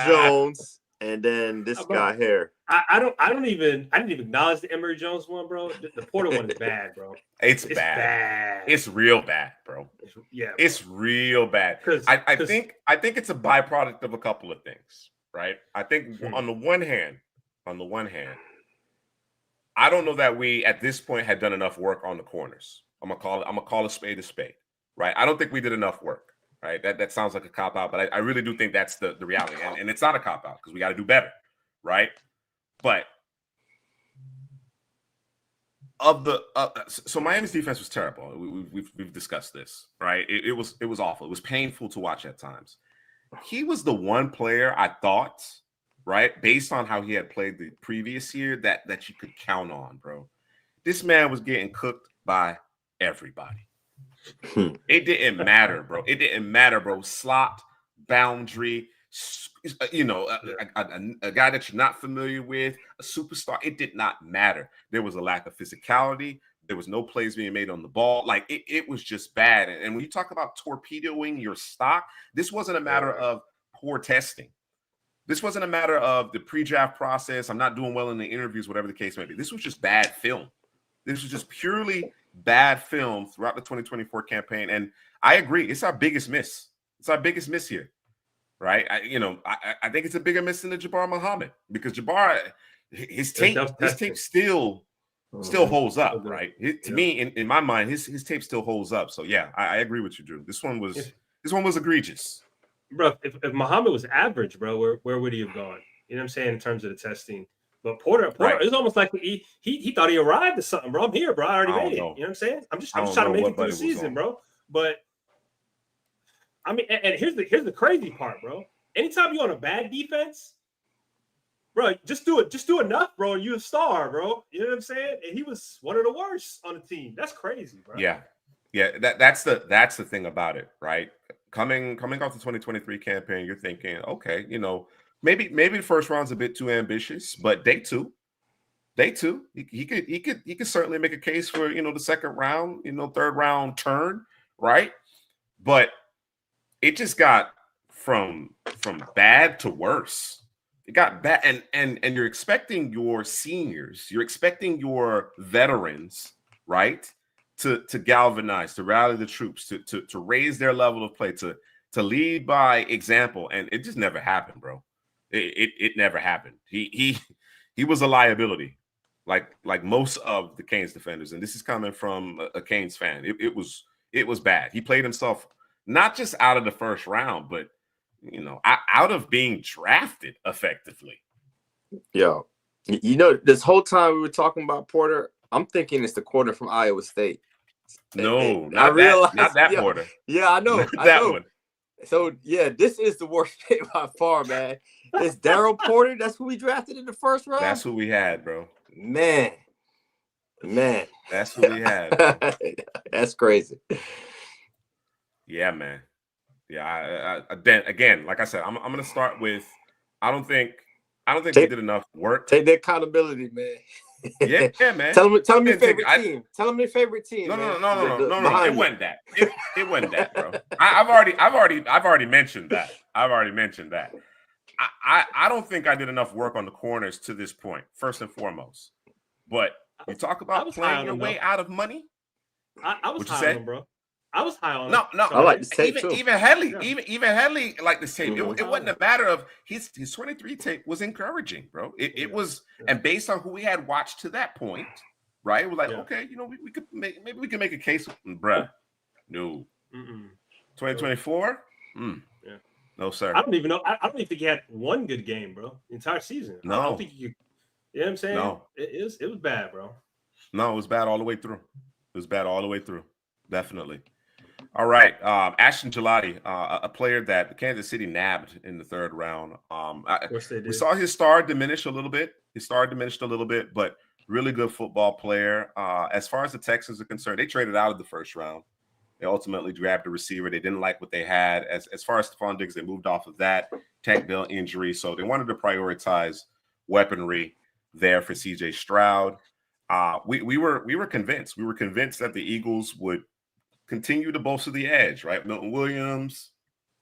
Jones, and then this guy here. I didn't even acknowledge the Emory Jones one, bro. The Porter one is bad, bro. It's bad. It's real bad, bro. It's real bad. I think it's a byproduct of a couple of things, right? I think on the one hand, I don't know that we at this point had done enough work on the corners. I'm gonna call a spade, right? I don't think we did enough work. Right, that sounds like a cop out, but I really do think that's the reality, and it's not a cop out because we got to do better, right? But so Miami's defense was terrible. We've discussed this, right? It was awful. It was painful to watch at times. He was the one player I thought, right, based on how he had played the previous year, that you could count on, bro. This man was getting cooked by everybody. It didn't matter, bro. Slot, boundary, a guy that you're not familiar with, a superstar. It did not matter. There was a lack of physicality. There was no plays being made on the ball. Like it was just bad. And when you talk about torpedoing your stock, this wasn't a matter of poor testing. This wasn't a matter of the pre-draft process. I'm not doing well in the interviews, whatever the case may be. This was just bad film. This was just purely bad film throughout the 2024 campaign. And I agree. It's our biggest miss. It's our biggest miss here, right? I think it's a bigger miss than the Jabbar Muhammad, because Jabbar, his tape still holds up, right? To me, in my mind, his tape still holds up. So yeah, I agree with you, Drew. This one was egregious. Bro, if Muhammad was average, bro, where would he have gone? You know what I'm saying, in terms of the testing. But Porter, it's almost like he thought he arrived at something, bro. I'm here, bro. I already made it. You know what I'm saying? I'm just trying to make it through the season, bro. But I mean, and here's the crazy part, bro. Anytime you're on a bad defense, bro, just do it. Just do enough, bro, and you're a star, bro. You know what I'm saying? And he was one of the worst on the team. That's crazy, bro. Yeah. That's the thing about it, right? Coming off the 2023 campaign, you're thinking, okay, maybe the first round's a bit too ambitious, but day two, he could certainly make a case for the second round, third round turn, right? But it just got from bad to worse. It got bad, and you're expecting your seniors, you're expecting your veterans, right, to galvanize, to rally the troops, to raise their level of play, to lead by example, and it just never happened, bro. It never happened. He was a liability, like most of the Canes defenders, and this is coming from a Canes fan. It was bad. He played himself not just out of the first round, but out of being drafted effectively. Yeah, this whole time we were talking about Porter, I'm thinking it's the corner from Iowa State. No, not that Porter. Yeah, I know. That one. So yeah, this is the worst pick by far, man. It's Daryl Porter. That's who we drafted in the first round. That's who we had, bro. Man. That's who we had. That's crazy. Yeah, man. Yeah. Then again, like I said, I'm gonna start with. I don't think we did enough work. Take the accountability, man. Yeah, man. Tell them your favorite team. Tell them your favorite team. No. It wasn't that. It wasn't that, bro. I've already mentioned that. I don't think I did enough work on the corners to this point, first and foremost. But you talk about playing your way out of money. I was high on him, bro. I was high on him. No. I like this tape too. Even Headley, even Headley liked this tape. It wasn't a matter of his 23 tape was encouraging, bro. It was, and based on who we had watched to that point, right? It was like, okay, we could maybe we can make a case, bruh. No. 2024? Yeah. No, sir. I don't even know. I don't even think he had one good game, bro. The entire season. No. I don't think you know what I'm saying? No. It was bad, bro. No, it was bad all the way through. Definitely. All right. Ashton Gelati, a player that Kansas City nabbed in the third round. Of course they did. We saw his star diminish a little bit. But really good football player. As far as the Texans are concerned, they traded out of the first round. They ultimately grabbed a receiver. They didn't like what they had. As far as Stephon Diggs, they moved off of that. Tank Dell injury. So they wanted to prioritize weaponry there for CJ Stroud. We were convinced. We were convinced that the Eagles would continue to bolster the edge, right? Milton Williams,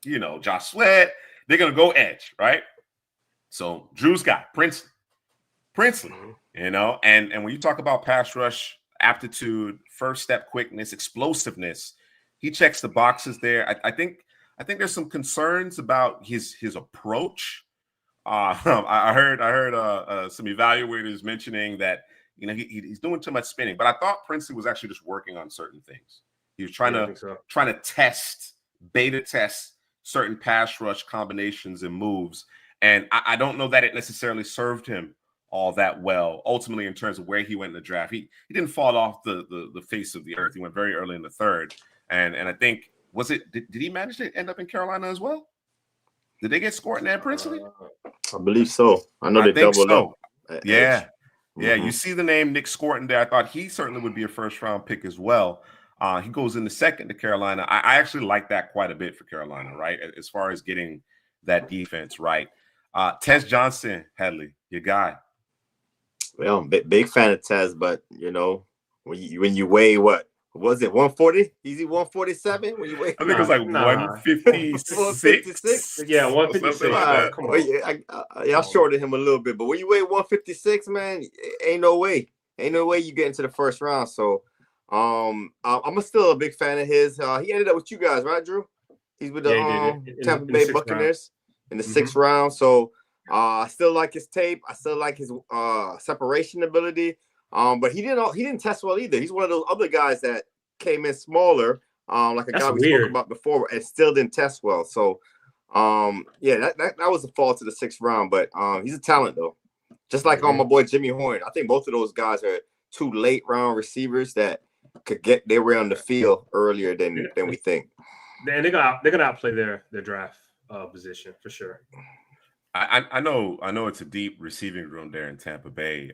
Josh Sweat. They're going to go edge, right? So Drew's got Princely, and when you talk about pass rush aptitude, first step quickness, explosiveness, he checks the boxes there. I think there's some concerns about his approach. I heard some evaluators mentioning that he's doing too much spinning, but I thought Princely was actually just working on certain things. He was trying to beta test certain pass rush combinations and moves, and I don't know that it necessarily served him all that well. Ultimately, in terms of where he went in the draft, he didn't fall off the face of the earth. He went very early in the third, and I think did he manage to end up in Carolina as well? Did they get Scourton and Princely? I believe so. I know they doubled up. Yeah. Yeah, you see the name Nick Scourton there. I thought he certainly would be a first-round pick as well. He goes in the second to Carolina. I actually like that quite a bit for Carolina, right? As far as getting that defense right. Tez Johnson, Headley, your guy. Well, I'm big fan of Tez, but when you weigh what was it 140? Easy 147 when you weigh. I think it was like 156. 156. Yeah, or something 156. like that. Come on. Well, yeah, y'all shorted him a little bit, but when you weigh 156, man, ain't no way you get into the first round. So, I'm still a big fan of his. He ended up with you guys, right, Drew? He's with the Tampa Bay Buccaneers in the sixth round. So, I still like his tape. I still like his separation ability. But he didn't test well either. He's one of those other guys that came in smaller, like a guy we spoke about before, and still didn't test well. So, yeah, that was the fall to the sixth round. But he's a talent though, just like my boy Jimmy Horn. I think both of those guys are two late round receivers that could get their way on the field earlier than we think. And they're gonna outplay their draft position for sure. I know it's a deep receiving room there in Tampa Bay.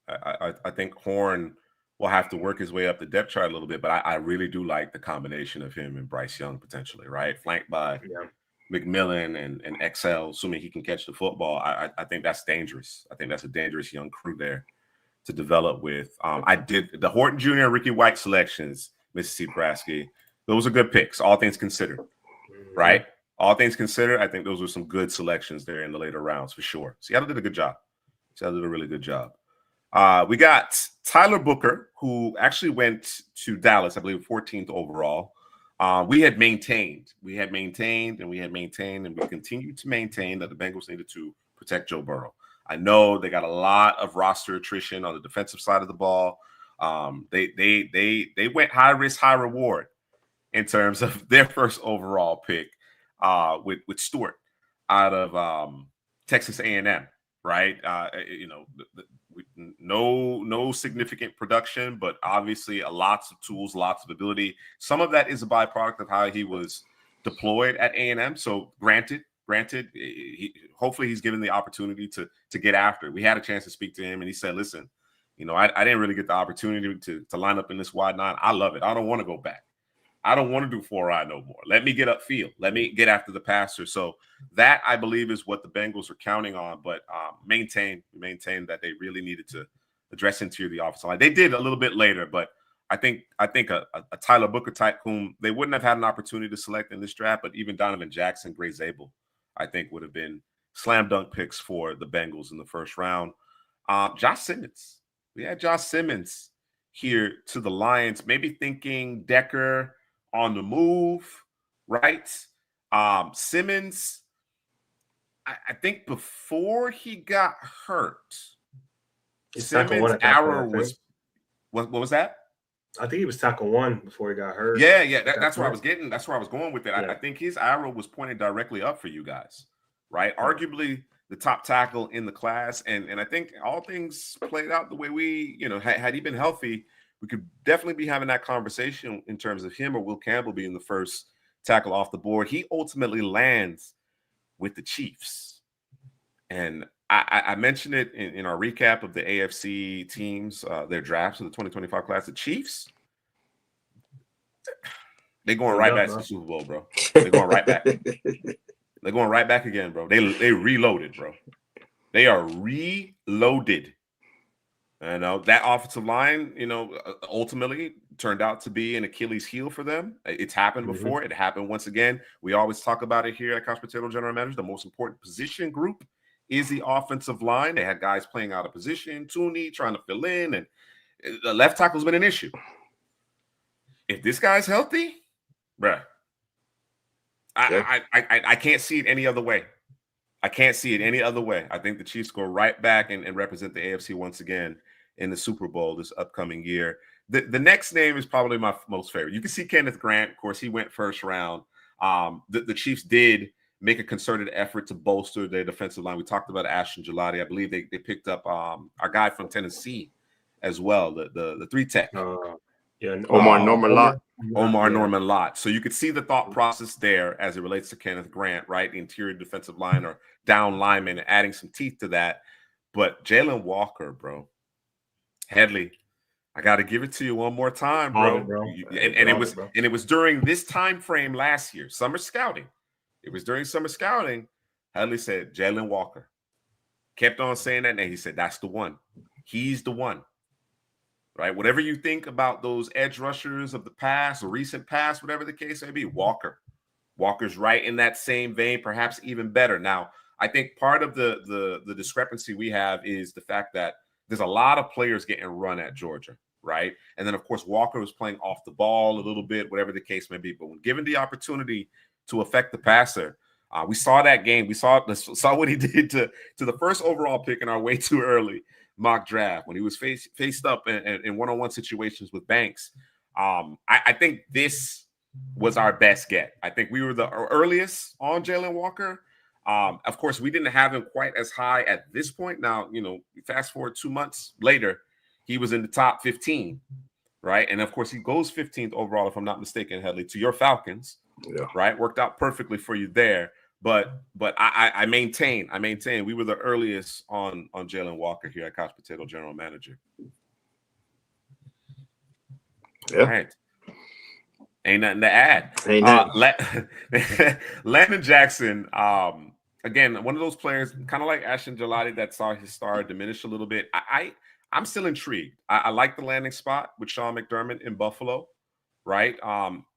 I think Horn will have to work his way up the depth chart a little bit, but I really do like the combination of him and Bryce Young potentially, right? Flanked by McMillan and XL, assuming he can catch the football. I think that's dangerous. I think that's a dangerous young crew there to develop with. I did the Horton Jr. and Ricky White selections, MrCPrasky. Those are good picks, all things considered, right? All things considered, I think those were some good selections there in the later rounds for sure. Seattle did a good job. Seattle did a really good job. We got Tyler Booker, who actually went to Dallas, I believe, 14th overall. We had maintained, and we continue to maintain that the Bengals needed to protect Joe Burrow. I know they got a lot of roster attrition on the defensive side of the ball. They went high risk, high reward in terms of their first overall pick with Stewart out of Texas A&M, right? No significant production, but obviously lots of tools, lots of ability. Some of that is a byproduct of how he was deployed at A&M. So granted, hopefully he's given the opportunity to get after it. We had a chance to speak to him, and he said, "Listen, I didn't really get the opportunity to line up in this wide nine. I love it. I don't want to go back. I don't want to do 4-eye no more. Let me get upfield. Let me get after the passer." So that, I believe, is what the Bengals are counting on. But maintain that they really needed to address interior the offensive line. They did a little bit later, but I think a Tyler Booker type whom they wouldn't have had an opportunity to select in this draft, but even Donovan Jackson, Gray Zabel, I think would have been slam dunk picks for the Bengals in the first round. Josh Simmons. We had Josh Simmons here to the Lions, maybe thinking Decker on the move, right? Simmons, I think before he got hurt, Simmons' arrow was what was that? I think he was tackle 1 before he got hurt. Yeah. That's where I was getting. That's where I was going with it. Yeah. I think his arrow was pointed directly up for you guys, right? Arguably the top tackle in the class, and I think all things played out the way we, had he been healthy, we could definitely be having that conversation in terms of him or Will Campbell being the first tackle off the board. He ultimately lands with the Chiefs. And I mentioned it in our recap of the AFC teams, their drafts of the 2025 class. The Chiefs, they're going right back to the Super Bowl, bro. They're going right back. They're going right back again, bro. They reloaded, bro. They are reloaded. That offensive line, ultimately turned out to be an Achilles heel for them. It's happened before. It happened once again. We always talk about it here at Couch Potato General Managers. The most important position group is the offensive line. They had guys playing out of position, Tooney trying to fill in, and the left tackle's been an issue. If this guy's healthy, bruh, I can't see it any other way. I can't see it any other way. I think the Chiefs go right back and represent the AFC once again in the Super Bowl this upcoming year. The next name is probably my most favorite. You can see Kenneth Grant. Of course, he went first round. The Chiefs did make a concerted effort to bolster their defensive line. We talked about Ashton Gelati. I believe they picked up our guy from Tennessee as well, the 3-tech. Omar Norman Lott. So you could see the thought process there as it relates to Kenneth Grant, right? The interior defensive line or down lineman, adding some teeth to that. But Jalen Walker, bro, Headley, I got to give it to you one more time, bro. It was during this time frame last year, summer scouting. It was during summer scouting. Headley said Jalen Walker. Kept on saying that name. He said, "That's the one. He's the one." right? Whatever you think about those edge rushers of the past or recent past, whatever the case may be, Walker's right in that same vein, perhaps even better. Now, I think part of the discrepancy we have is the fact that there's a lot of players getting run at Georgia, right? And then, of course, Walker was playing off the ball a little bit, whatever the case may be. But when given the opportunity to affect the passer, we saw that game. We saw what he did to the first overall pick in our way too early mock draft when he was faced up in one-on-one situations with Banks. I think this was our best get. I think we were the earliest on Jalen Walker. Of course, we didn't have him quite as high at this point. Now, fast forward 2 months later, he was in the top 15, right? And of course, he goes 15th overall, if I'm not mistaken, Headley, to your Falcons, right? Worked out perfectly for you there. But I maintain we were the earliest on Jalen Walker here at Couch Potato General Manager. Yeah. All right. Ain't nothing to add. Landon Jackson, again, one of those players, kind of like Ashton Gelati, that saw his star diminish a little bit. I'm still intrigued. I like the landing spot with Sean McDermott in Buffalo, right?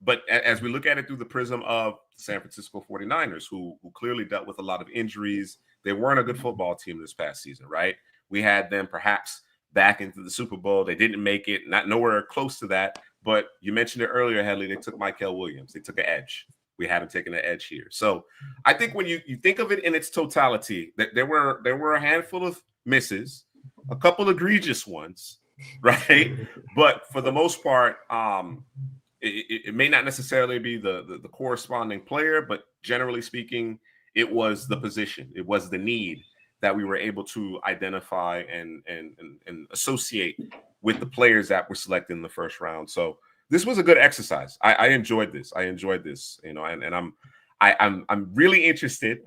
But as we look at it through the prism of the San Francisco 49ers, who clearly dealt with a lot of injuries, they weren't a good football team this past season, right? We had them perhaps back into the Super Bowl. They didn't make it, nowhere close to that. But you mentioned it earlier, Headley, they took Mykel Williams. They took an edge. We haven't taken an edge here. So I think when you think of it in its totality, that there were a handful of misses, a couple egregious ones, right? But for the most part, it may not necessarily be the corresponding player, but generally speaking, it was the position. It was the need that we were able to identify and associate with the players that were selected in the first round. So this was a good exercise. I enjoyed this. And I'm really interested.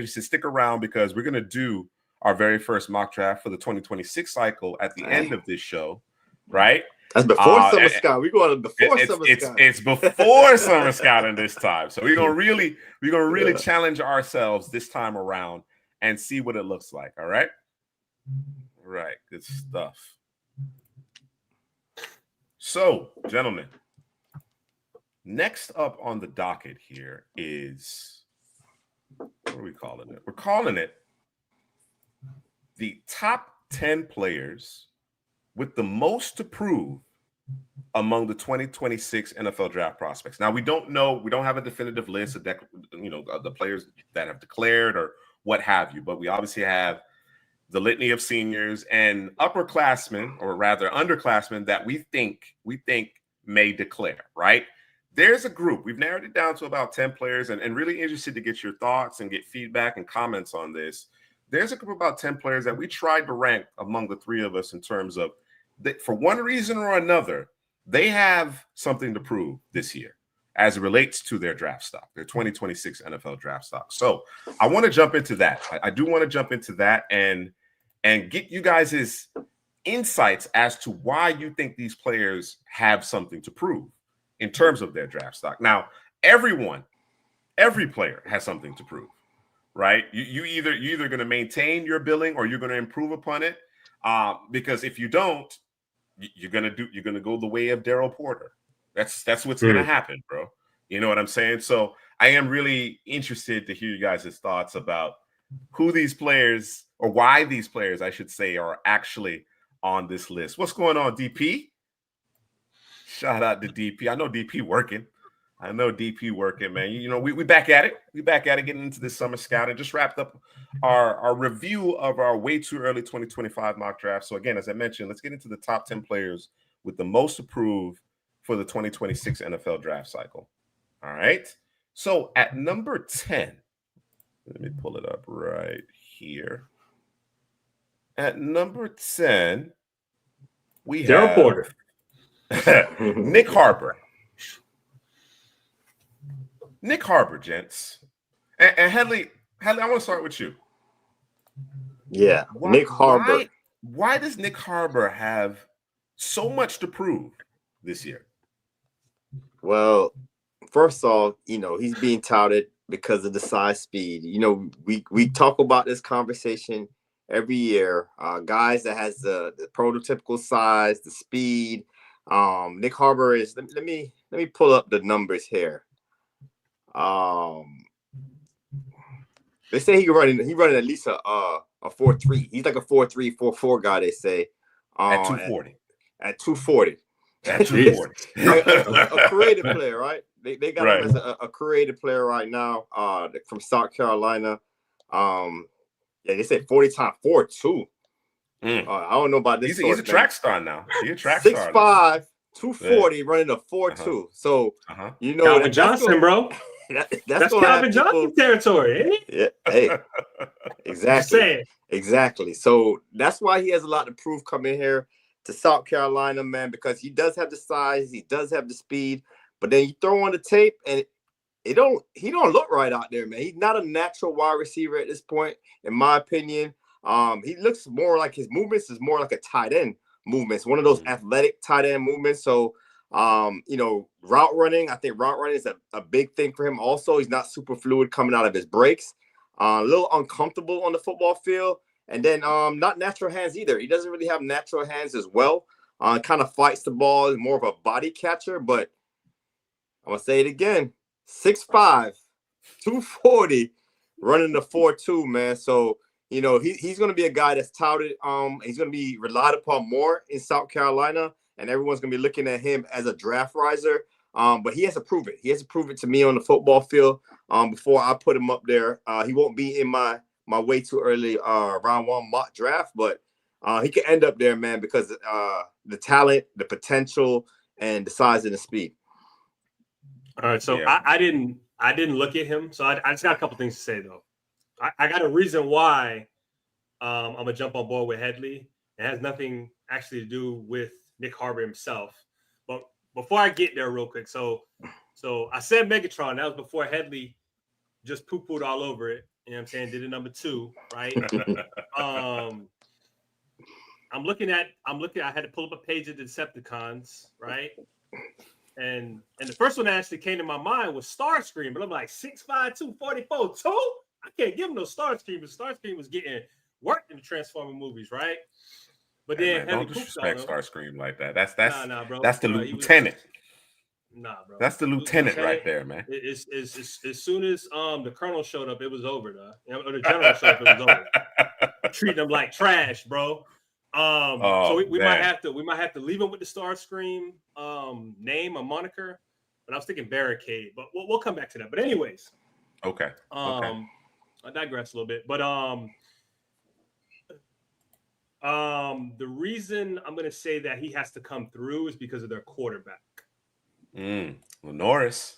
Stick around because we're going to do our very first mock draft for the 2026 cycle at the end of this show, right? That's before Summer Scout. We're going before Summer Scout. It's before Summer Scouting this time. So we're gonna really challenge ourselves this time around and see what it looks like. All right. Right. Good stuff. So, gentlemen, next up on the docket here is, what are we calling it? We're calling it the top 10 players with the most to prove among the 2026 NFL draft prospects. Now, we don't know. We don't have a definitive list of the players that have declared or what have you, but we obviously have the litany of seniors and upperclassmen, or rather underclassmen, that we think may declare, right? There's a group. We've narrowed it down to about 10 players, and really interested to get your thoughts and get feedback and comments on this. There's a group of about 10 players that we tried to rank among the three of us in terms of that, for one reason or another, they have something to prove this year as it relates to their draft stock, their 2026 NFL draft stock. So I want to jump into that. I do want to jump into that and get you guys' insights as to why you think these players have something to prove in terms of their draft stock. Now, every player has something to prove, right? You either going to maintain your billing or you're going to improve upon it. Because if you don't, you're gonna go the way of Daryl Porter. That's what's gonna happen, bro. You know what I'm saying? So I am really interested to hear you guys' thoughts about who these players, or why these players, I should say, are actually on this list. What's going on, DP? Shout out to DP. I know DP working. Man. You know, we back at it. We back at it, getting into this summer scout, and just wrapped up our review of our way too early 2025 mock draft. So again, as I mentioned, let's get into the top 10 players with the most approved for the 2026 NFL draft cycle. All right. So at number 10, let me pull it up right here. At number 10, we have Daryl Porter. Nick Harper. Nick Harper, gents. And Headley, I want to start with you. Yeah, Nick Harper. Why does Nick Harper have so much to prove this year? Well, first off, he's being touted because of the size, speed. We talk about this conversation every year. Guys that has the prototypical size, the speed. Nick Harbor is. Let me pull up the numbers here. They say he running at least a 4.3. He's like a 4.3, 4.4 guy. They say at 240. At 240. At 240. a creative player, right? They got right. him as a creative player right now. From South Carolina. Yeah, they said 40 times 4.2. I don't know about this. He's a track star now. He's a track 6'5", 240, running a 4.2. So you know Calvin Johnson, bro. That's Calvin Johnson territory, ain't it? Yeah, hey, exactly. So that's why he has a lot to prove coming here to South Carolina, man, because he does have the size, he does have the speed, but then you throw on the tape and he don't look right out there, man. He's not a natural wide receiver at this point, in my opinion. He looks more like his movements is more like a tight end movements, one of those athletic tight end movements. So route running, I think route running is a big thing for him. Also, he's not super fluid coming out of his breaks. A little uncomfortable on the football field. And then not natural hands either. He doesn't really have natural hands as well. Kind of fights the ball, more of a body catcher. But I'm going to say it again. 6'5", 240, running the 4.2, man. So, he's going to be a guy that's touted. He's going to be relied upon more in South Carolina. And everyone's going to be looking at him as a draft riser. But he has to prove it. He has to prove it to me on the football field before I put him up there. He won't be in my way too early round one mock draft, but he could end up there, man, because the talent, the potential, and the size and the speed. All right, so I didn't look at him, so I just got a couple things to say though. I got a reason why I'm gonna jump on board with Headley. It has nothing actually to do with Nick Harbor himself. But before I get there real quick, so I said Megatron. That was before Headley just poo-pooed all over it. You know what I'm saying? Did it number 2, right? I'm looking, I had to pull up a page of the Decepticons, right? And the first one that actually came to my mind was Starscream, but I'm like 6'5", 244, 2? I can't give him no Starscream, but Starscream was getting worked in the Transformer movies, right? But then don't disrespect Starscream like that. That's bro. That's the lieutenant. Nah, bro. That's the lieutenant right there, man. As soon as the colonel showed up, it was over, though. Or the general showed up, it was over. Treating them like trash, bro. So we might have to leave him with the Starscream name or moniker. But I was thinking Barricade, but we'll come back to that. But anyways, okay. I digress a little bit, but the reason I'm going to say that he has to come through is because of their quarterback. Lenoris.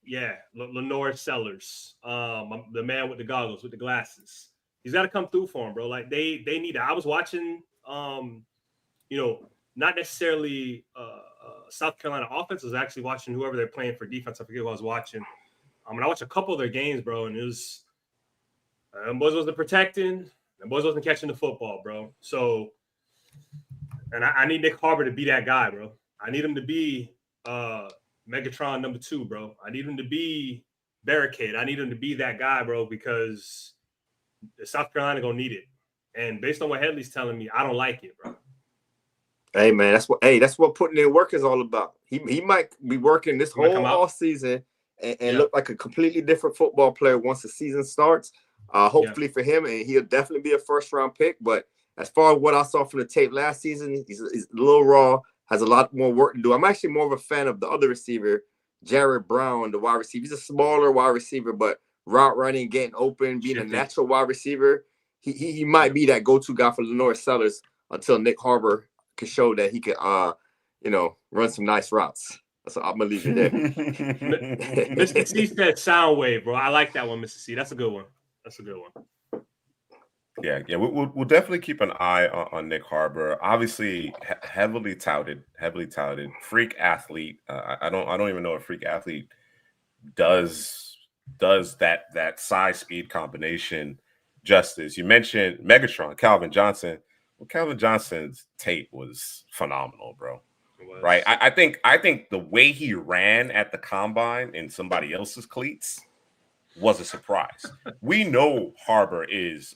Yeah, Lenoris Sellers. The man with the goggles, with the glasses. He's got to come through for him, bro. Like they need it. I was watching, not necessarily South Carolina offense. I was actually watching whoever they're playing for defense. I forget who I was watching. I watched a couple of their games, bro, and it was boys wasn't protecting. The boys wasn't catching the football, bro. So, and I need Nick Harbor to be that guy, bro. I need him to be Megatron number 2, bro. I need him to be Barricade. I need him to be that guy, bro, because South Carolina gonna need it. And based on what Headley's telling me, I don't like it, bro. Hey, man, that's what putting in work is all about. He might be working this whole off season and look like a completely different football player once the season starts. Hopefully for him, and he'll definitely be a first-round pick. But as far as what I saw from the tape last season, he's a little raw, has a lot more work to do. I'm actually more of a fan of the other receiver, Jared Brown, the wide receiver. He's a smaller wide receiver, but route running, getting open, being a natural wide receiver. He might be that go-to guy for Lenoir Sellers until Nick Harbor can show that he can, run some nice routes. So I'm gonna leave it there. Mr. C said Soundwave, bro. I like that one, Mr. C. That's a good one. Yeah. We'll definitely keep an eye on Nick Harbor. Obviously, heavily touted, freak athlete. I don't even know if freak athlete does that size speed combination justice. You mentioned Megatron, Calvin Johnson. Well, Calvin Johnson's tape was phenomenal, bro. Right? I think the way he ran at the combine in somebody else's cleats was a surprise. We know Harbor is,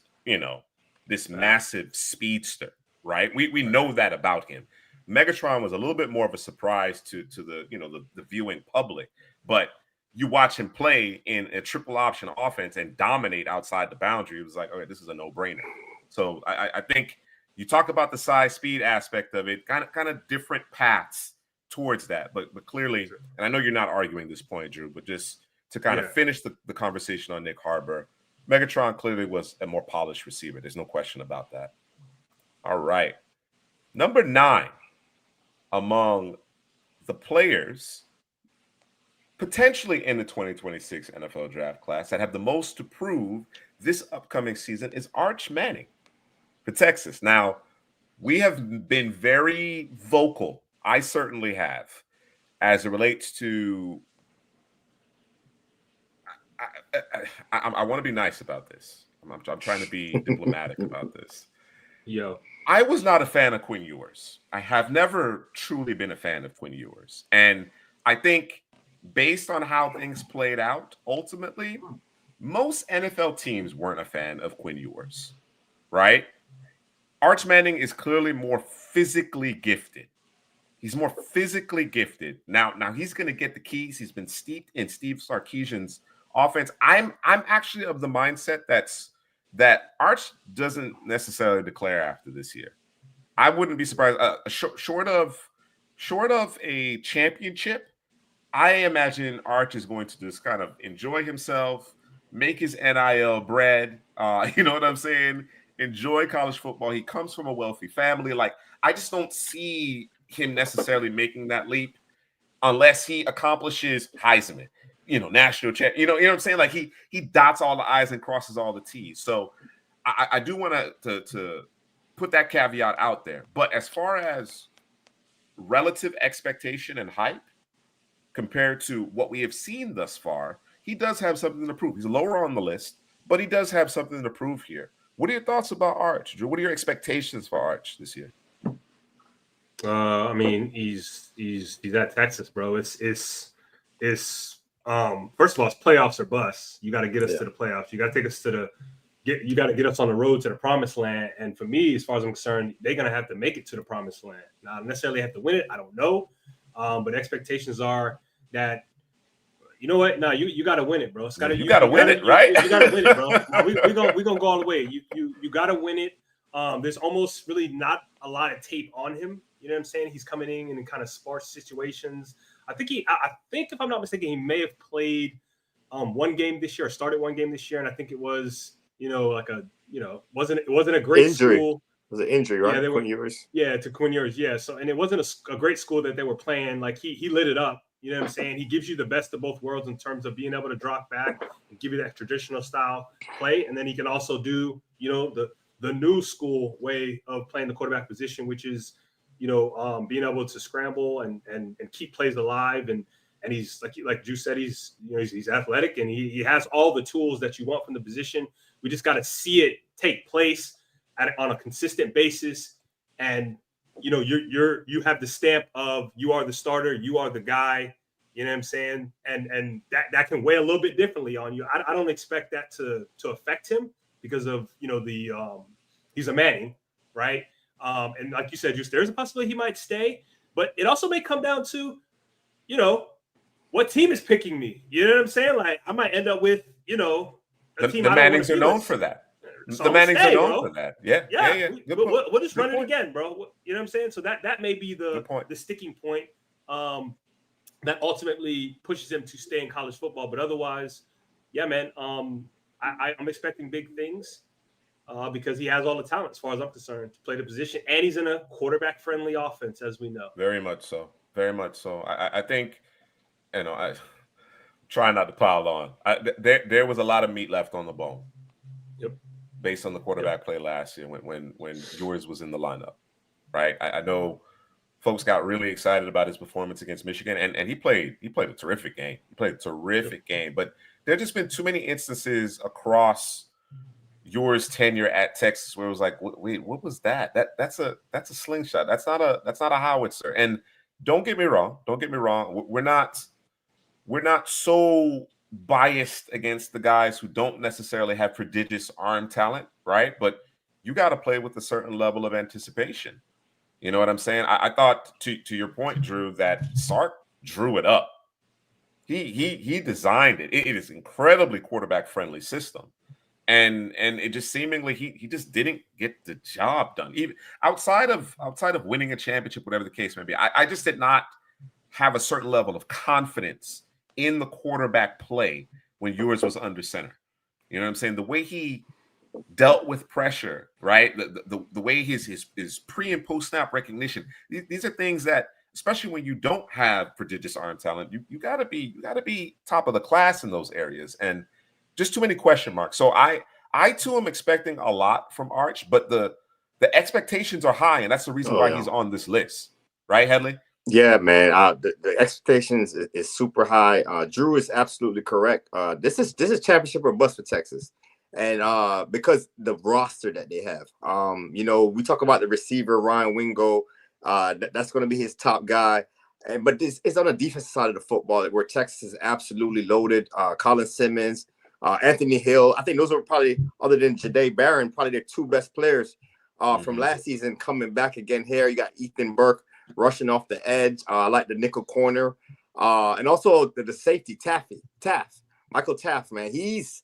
this massive speedster, right? We know that about him. Megatron was a little bit more of a surprise to the the viewing public, but you watch him play in a triple option offense and dominate outside the boundary. It was like, okay, this is a no-brainer. So I think you talk about the size speed aspect of it, kind of different paths towards that, but clearly, and I know you're not arguing this point, Drew, but just to kind of finish the conversation on Nick Harbor, Megatron clearly was a more polished receiver. There's no question about that. All right. Number 9 among the players potentially in the 2026 NFL draft class that have the most to prove this upcoming season is Arch Manning for Texas. Now, we have been very vocal. I certainly have, as it relates to I want to be nice about this. I'm trying to be diplomatic about this. Yo, I was not a fan of Quinn Ewers. I have never truly been a fan of Quinn Ewers. And I think based on how things played out, ultimately, most NFL teams weren't a fan of Quinn Ewers, right? Arch Manning is clearly more physically gifted. He's more physically gifted. Now he's going to get the keys. He's been steeped in Steve Sarkisian's offense. I'm actually of the mindset that Arch doesn't necessarily declare after this year. I wouldn't be surprised. Short of a championship, I imagine Arch is going to just kind of enjoy himself, make his NIL bread. You know what I'm saying? Enjoy college football. He comes from a wealthy family. Like, I just don't see him necessarily making that leap unless he accomplishes Heisman, national champ. You know what I'm saying? Like he dots all the I's and crosses all the T's. So I do want to put that caveat out there. But as far as relative expectation and hype compared to what we have seen thus far, he does have something to prove. He's lower on the list, but he does have something to prove here. What are your thoughts about Arch, Drew? What are your expectations for Arch this year? I mean, he's at Texas, bro. It's first of all, it's playoffs or bust. You got to get us to the playoffs. You got to take us to you got to get us on the road to the promised land. And for me, as far as I'm concerned, they're gonna have to make it to the promised land. Not necessarily have to win it. I don't know, but expectations are that. You know what? No, you got to win it, bro. It's gotta, you got to win it, right? You got to win it, bro. No, we gonna go all the way. You got to win it. There's almost really not a lot of tape on him. You know what I'm saying? He's coming in kind of sparse situations. I think if I'm not mistaken, he may have played one game this year or started one game this year, and I think it was wasn't a great injury. School. It was an injury, right? Yeah, Quinn Ewers. Yeah, to Quinn Ewers. Yeah, so and it wasn't a great school that they were playing. Like he lit it up. You know what I'm saying? He gives you the best of both worlds in terms of being able to drop back and give you that traditional style play, and then he can also do the new school way of playing the quarterback position, which is being able to scramble and keep plays alive, and he's like Drew said, he's athletic and he has all the tools that you want from the position. We just got to see it take place on a consistent basis, and you have the stamp of you are the starter, you are the guy. You know what I'm saying? And that can weigh a little bit differently on you. I don't expect that to affect him because of he's a Manning, right? And like you said, there's a possibility he might stay, but it also may come down to, what team is picking me. You know what I'm saying? Like I might end up with, a team. The Mannings are known for that. The Mannings are known for that. Yeah. We'll just run it again, bro. You know what I'm saying? So that may be the sticking point that ultimately pushes him to stay in college football. But otherwise, yeah, man, I'm expecting big things. Because he has all the talent, as far as I'm concerned, to play the position, and he's in a quarterback-friendly offense, as we know. Very much so. Very much so. I think, I try not to pile on. There was a lot of meat left on the bone. Yep. Based on the quarterback play last year when Ewers was in the lineup, right? I know folks got really excited about his performance against Michigan, and he played a terrific game. He played a terrific game, but there have just been too many instances across Ewers' tenure at Texas where it was like, wait, what was that? That's a slingshot. That's not a howitzer. And don't get me wrong. We're not so biased against the guys who don't necessarily have prodigious arm talent, right? But you got to play with a certain level of anticipation. You know what I'm saying? I thought, to your point, Drew, that Sark drew it up. He designed it. It is incredibly quarterback friendly system, and it just seemingly he just didn't get the job done. Even outside of winning a championship, whatever the case may be, I just did not have a certain level of confidence in the quarterback play when Ewers was under center. You know what I'm saying? The way he dealt with pressure, right? The way his pre and post snap recognition. These are things that, especially when you don't have prodigious arm talent, you gotta be top of the class in those areas. And just too many question marks. So I too am expecting a lot from Arch, but the expectations are high, and that's the reason why he's on this list, right, Headley? Yeah, man. The expectations is super high. Drew is absolutely correct. This is championship or bust for Texas, and because the roster that they have. We talk about the receiver Ryan Wingo. That's going to be his top guy, but this is on the defensive side of the football where Texas is absolutely loaded. Colin Simmons, Anthony Hill. I think those are probably, other than Jahdae Barron, probably their two best players from last season coming back again here. You got Ethan Burke rushing off the edge. I like the nickel corner. And also the safety, Michael Taft, man. He's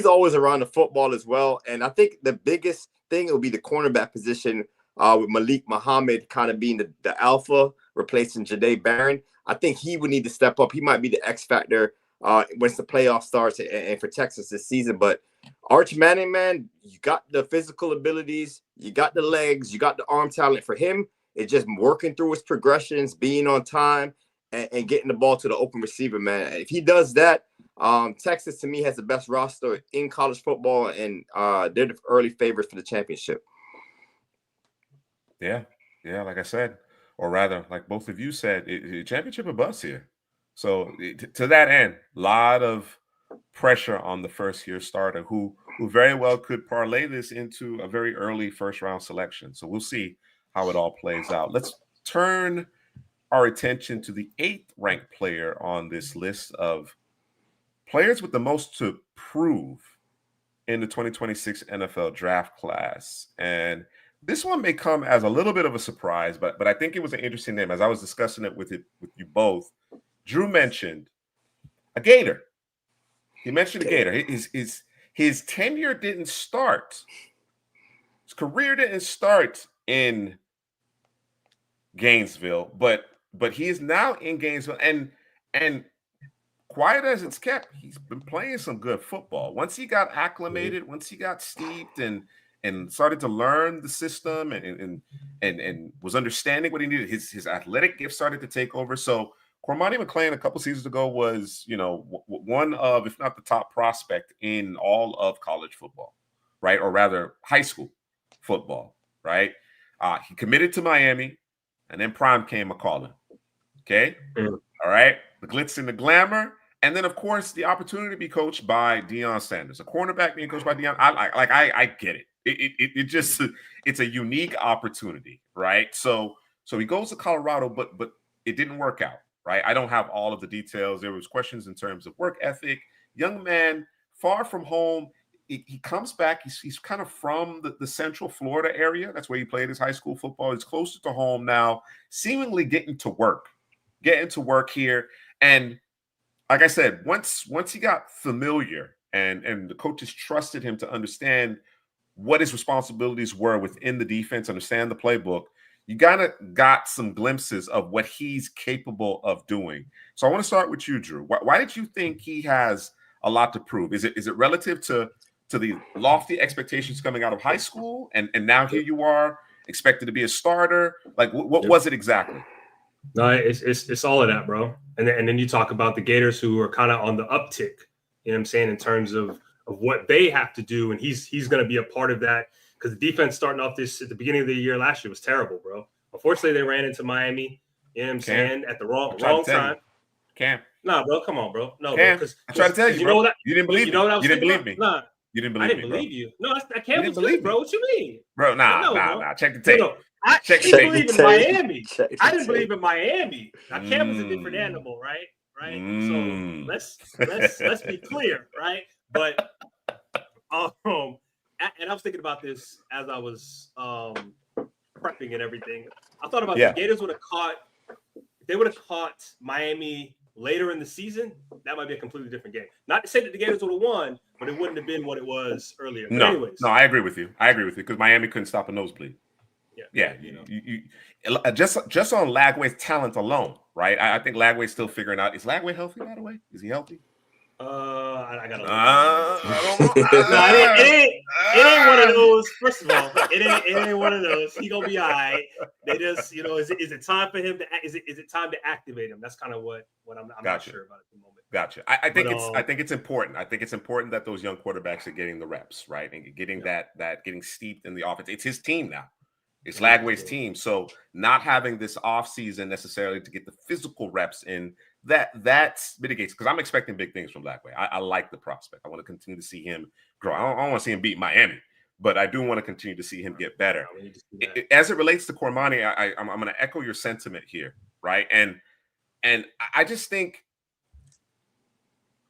always around the football as well. And I think the biggest thing will be the cornerback position with Malik Muhammad kind of being the alpha, replacing Jahdae Barron. I think he would need to step up. He might be the X factor once the playoff starts and for Texas this season. But Arch Manning, man, you got the physical abilities, you got the legs, you got the arm talent for him. It's just working through his progressions, being on time, and getting the ball to the open receiver, man. If he does that, Texas, to me, has the best roster in college football, and they're the early favorites for the championship. Yeah, like I said, or rather, like both of you said, championship or bust here. So to that end, a lot of pressure on the first-year starter who very well could parlay this into a very early first-round selection. So we'll see how it all plays out. Let's turn our attention to the 8th-ranked player on this list of players with the most to prove in the 2026 NFL draft class. And this one may come as a little bit of a surprise, but I think it was an interesting name. As I was discussing it with you both, Drew mentioned a Gator. He mentioned a Gator. His tenure didn't start. His career didn't start in Gainesville, but he is now in Gainesville, and quiet as it's kept, he's been playing some good football. Once he got acclimated, once he got steeped and started to learn the system and was understanding what he needed, his athletic gift started to take over. So Cormani McClain a couple seasons ago was, one of, if not the top prospect in all of college football, right? Or rather, high school football, right? He committed to Miami, and then Prime came a-calling. Okay? All right? The glitz and the glamour. And then, of course, the opportunity to be coached by Deion Sanders. A cornerback being coached by Deion, I get it. It just, it's a unique opportunity, right? So he goes to Colorado, but it didn't work out, right? I don't have all of the details. There was questions in terms of work ethic. Young man, far from home. He comes back. He's kind of from the Central Florida area. That's where he played his high school football. He's closer to home now, seemingly getting to work here. And like I said, once he got familiar and the coaches trusted him to understand what his responsibilities were within the defense, understand the playbook, you got some glimpses of what he's capable of doing. So I want to start with you, Drew. Why did you think he has a lot to prove? Is it relative to the lofty expectations coming out of high school, and now here you are expected to be a starter? Like, what was it exactly? No, it's all of that, bro. And then you talk about the Gators who are kind of on the uptick, you know what I'm saying, in terms of what they have to do, and he's going to be a part of that, because the defense starting off this at the beginning of the year last year was terrible, bro. Unfortunately, they ran into Miami, you know what I'm saying, at the wrong time. Cam. Nah, bro, come on, bro. No, Cam, bro, I tried to tell you, you bro. know what You didn't believe me. You didn't believe me. Nah. You didn't believe I didn't me, believe you. No, I can't believe believe, bro. What you mean? Bro, nah. Check the tape. No. I didn't believe in Miami. I didn't believe in Miami. Now, Cam was a different animal, right? So let's be clear, right? But and I was thinking about this as I was prepping and everything. I thought about Yeah. the Gators would have caught. If they would have caught Miami later in the season, that might be a completely different game. Not to say that the Gators would have won, but it wouldn't have been what it was earlier. But anyways. No, I agree with you. Because Miami couldn't stop a nosebleed. Yeah. You just on Lagway's talent alone, right? I think Lagway's still figuring out. Is Lagway healthy, by the way? Is he healthy? I gotta. I don't know. No, it ain't one of those. First of all, it ain't one of those. He gonna be all right. They just, is it time for him to? Is it time to activate him? That's kind of what I'm not sure about at the moment. Gotcha. I think it's important. I think it's important that those young quarterbacks are getting the reps, right, and getting that getting steeped in the offense. It's his team now. It's Lagway's team. So not having this offseason necessarily to get the physical reps in, that mitigates, because I'm expecting big things from Lagway. I like the prospect. I want to continue to see him grow. I don't want to see him beat Miami, but I do want to continue to see him get better. As it relates to Cormani, I'm going to echo your sentiment here, right? And I just think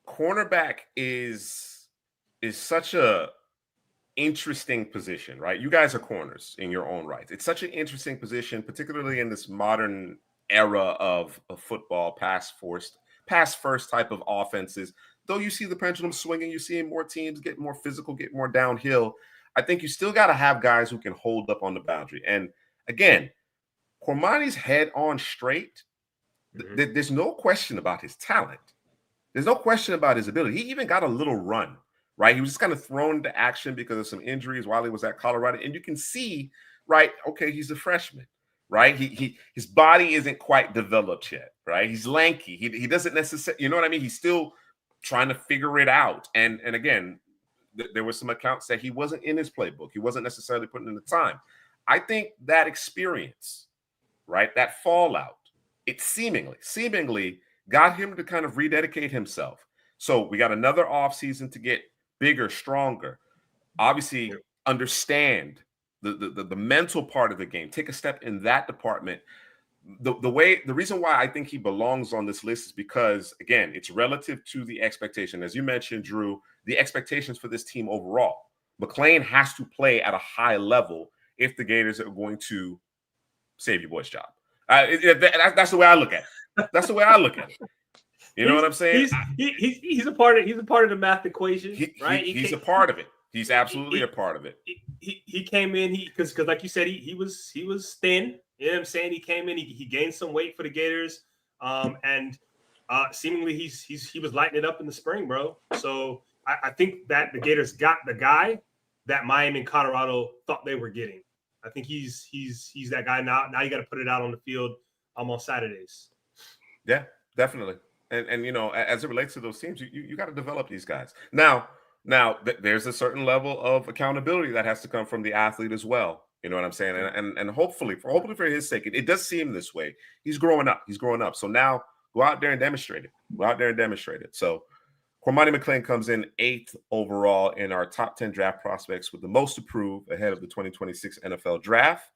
cornerback is such a interesting position, right? You guys are corners in your own right. It's such an interesting position, particularly in this modern era of football, pass first type of offenses. Though you see the pendulum swinging, you see more teams get more physical, get more downhill. I think you still got to have guys who can hold up on the boundary. And again, Cormani's head on straight. There's no question about his talent. There's no question about his ability. He even got a little run. Right, he was just kind of thrown into action because of some injuries while he was at Colorado, and you can see, right? Okay, he's a freshman, right? His body isn't quite developed yet, right? He's lanky. He doesn't necessarily, you know what I mean? He's still trying to figure it out. And again, there were some accounts that he wasn't in his playbook. He wasn't necessarily putting in the time. I think that experience, right, that fallout, it seemingly got him to kind of rededicate himself. So we got another offseason to get bigger, stronger, obviously understand the mental part of the game, take a step in that department. The reason why I think he belongs on this list is because, again, it's relative to the expectation. As you mentioned, Drew, the expectations for this team overall. McClain has to play at a high level if the Gators are going to save your boy's job. That's the way I look at it. That's the way I look at it. You know what I'm saying? He's a part of the math equation, right? He's a part of it. He's absolutely a part of it. He came in because like you said, he was thin. You know what I'm saying? He came in, he gained some weight for the Gators, and seemingly he was lighting it up in the spring, bro. So I think that the Gators got the guy that Miami and Colorado thought they were getting. I think he's that guy now. Now you got to put it out on the field on Saturdays. Yeah, definitely. And as it relates to those teams, you got to develop these guys. Now there's a certain level of accountability that has to come from the athlete as well. You know what I'm saying? And hopefully for his sake, it does seem this way. He's growing up. So now go out there and demonstrate it. So Cormani McClain comes in 8th overall in our top 10 draft prospects with the most approved ahead of the 2026 NFL draft.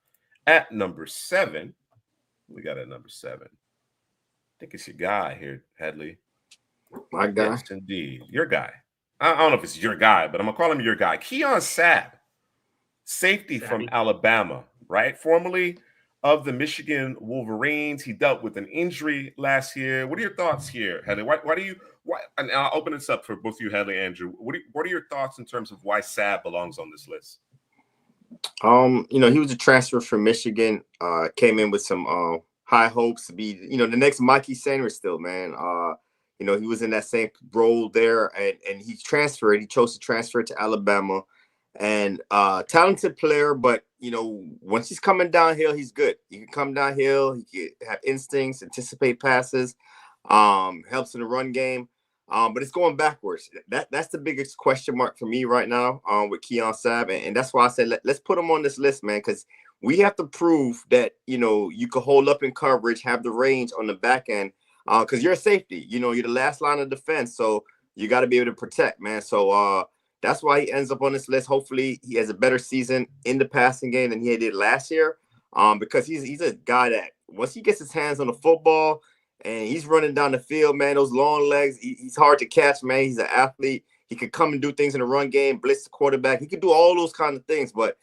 At number 7, we got at number 7. I think it's your guy here, Headley. My guy? Yes, indeed. Your guy. I don't know if it's your guy, but I'm going to call him your guy. Keon Sabb, safety from Alabama, right? Formerly of the Michigan Wolverines. He dealt with an injury last year. What are your thoughts here, Headley? Why and I'll open this up for both you, Headley and Andrew. What are your thoughts in terms of why Sabb belongs on this list? He was a transfer from Michigan, came in with some high hopes to be, the next Mikey Sanders still, man. He was in that same role there, and he transferred. He chose to transfer to Alabama, and talented player. But once he's coming downhill, he's good. He can come downhill. He can have instincts, anticipate passes, helps in the run game. But it's going backwards. That's the biggest question mark for me right now with Keon Sabb, and that's why I said let's put him on this list, man, because we have to prove that, you can hold up in coverage, have the range on the back end, because you're a safety. You're the last line of defense, so you got to be able to protect, man. So that's why he ends up on this list. Hopefully, he has a better season in the passing game than he did last year, because he's a guy that once he gets his hands on the football and he's running down the field, man, those long legs, he's hard to catch, man. He's an athlete. He could come and do things in the run game, blitz the quarterback. He could do all those kind of things. But,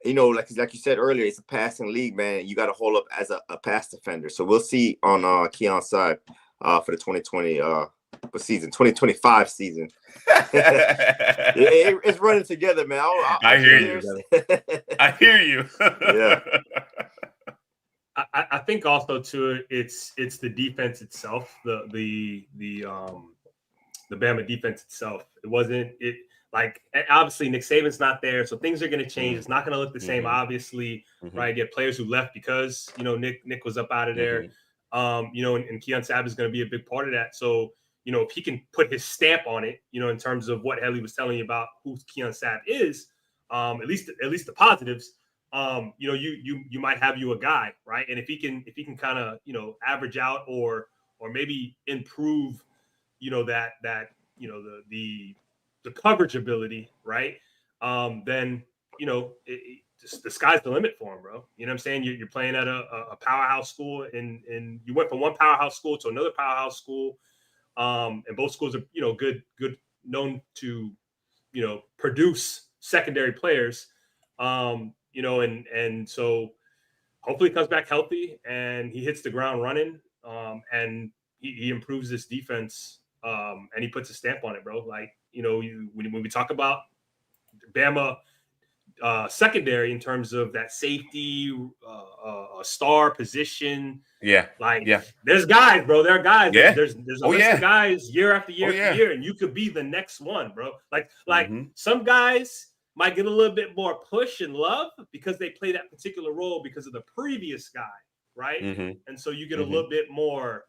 you know, like you said earlier, it's a passing league, man. You got to hold up as a pass defender. So we'll see on Keon's side for the 2025 season. It's running together, man. I hear you. I hear you. Yeah. I think also too, it's the defense itself, the Bama defense itself. It wasn't like, obviously Nick Saban's not there, so things are going to change. It's not going to look the same, obviously, right? You get players who left because, you know, Nick was up out of there, you know, and Keon Sabb is going to be a big part of that. So, you know, if he can put his stamp on it, you know, in terms of what Headley was telling you about who Keon Sabb is, at least the positives, you know, you might have you a guy, right? And if he can kind of, you know, average out or maybe improve, you know, that you know, the coverage ability, right? Then, you know, the sky's the limit for him, bro. You know what I'm saying? You're playing at a powerhouse school, and you went from one powerhouse school to another powerhouse school, and both schools are, you know, good, known to, you know, produce secondary players, you know, and so hopefully he comes back healthy and he hits the ground running, and he improves this defense, and he puts a stamp on it, bro. Like, you know, when we talk about Bama secondary in terms of that safety, star position, there's guys, bro. There are guys. Yeah. There's a list of guys year after year after year, and you could be the next one, bro. Like some guys might get a little bit more push and love because they play that particular role because of the previous guy, right? And so you get a little bit more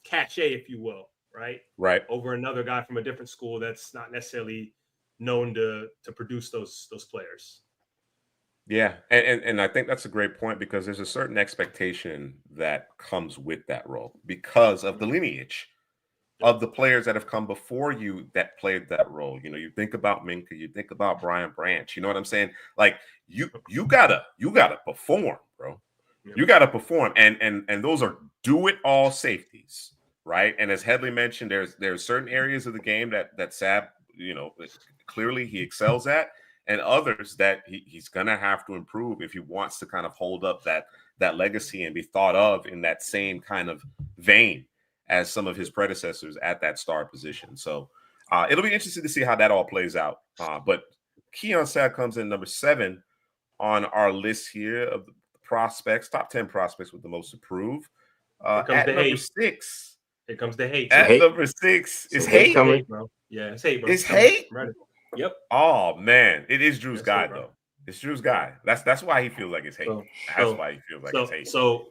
cachet, if you will, right, over another guy from a different school that's not necessarily known to produce those players. Yeah, and I think that's a great point, because there's a certain expectation that comes with that role because of the lineage of the players that have come before you that played that role. You know, you think about Minka, you think about Brian Branch. You know what I'm saying? Like you gotta perform, bro. You gotta perform, and those are do it all safeties, right? And as Headley mentioned, there's certain areas of the game that Sabb, you know, clearly he excels at, and others that he's gonna have to improve if he wants to kind of hold up that legacy and be thought of in that same kind of vein as some of his predecessors at that star position. So it'll be interesting to see how that all plays out. But Keon Sabb comes in number 7 on our list here of the prospects, top 10 prospects with the most approved. At number 6. Here comes the hate. At number 6 is hate. Hate, bro. Yeah, it's hate, bro. It's hate. Yep. Oh man, it is Drew's guy though. It's Drew's guy. That's why he feels like it's hate. That's why he feels like it's hate. So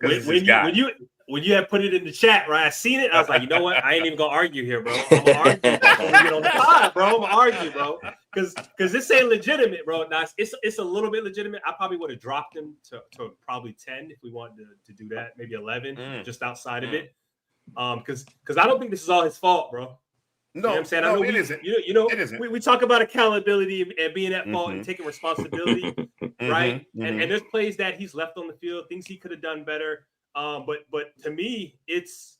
when you had put it in the chat, right? I seen it. I was like, you know what? I ain't even gonna argue here, bro. I'm gonna argue. I'm gonna get on the side, bro. I'm gonna argue, bro. Because this ain't legitimate, bro. Now it's a little bit legitimate. I probably would have dropped him to probably 10 if we wanted to do that. Maybe 11, just outside of it. Because I don't think this is all his fault, bro. No, you know what I'm saying? I know it isn't. You know, it isn't. We talk about accountability and being at fault and taking responsibility, right? And there's plays that he's left on the field, things he could have done better. But to me, it's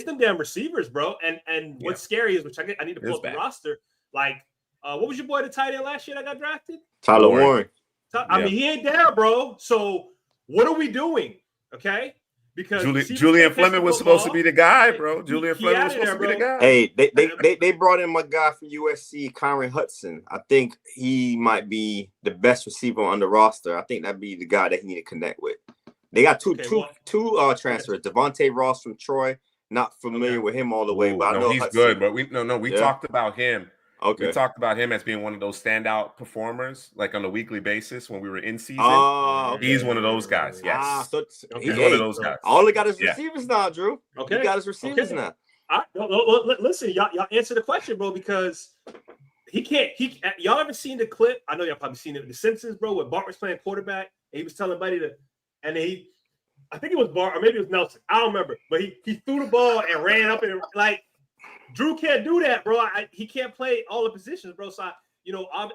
them damn receivers, bro. And what's scary is, which I need to pull up the roster. Like, what was your boy the tight end last year that got drafted? Tyler Warren. I mean, he ain't there, bro. So what are we doing? Okay. Because Julian Fleming was supposed to be the guy, bro. Julian Fleming was supposed to be the guy. Hey, they brought in my guy from USC, Kyron Hudson. I think he might be the best receiver on the roster. I think that'd be the guy that he need to connect with. They got two transfers. Devontae Ross from Troy. Not familiar with him all the way, but I know he's Hudson. good. But we talked about him. Okay. We talked about him as being one of those standout performers, like on a weekly basis when we were in season. He's one of those guys. Yes. He's one of those guys. All he got is receivers now, Drew. Okay. He got his receivers now. Listen, y'all answer the question, bro, because he can't. Y'all ever seen the clip? I know y'all probably seen it with The Simpsons, bro, where Bart was playing quarterback and he was telling Buddy I think it was Bart or maybe it was Nelson. I don't remember, but he threw the ball and ran up and like. Drew can't do that, bro. He can't play all the positions, bro. So,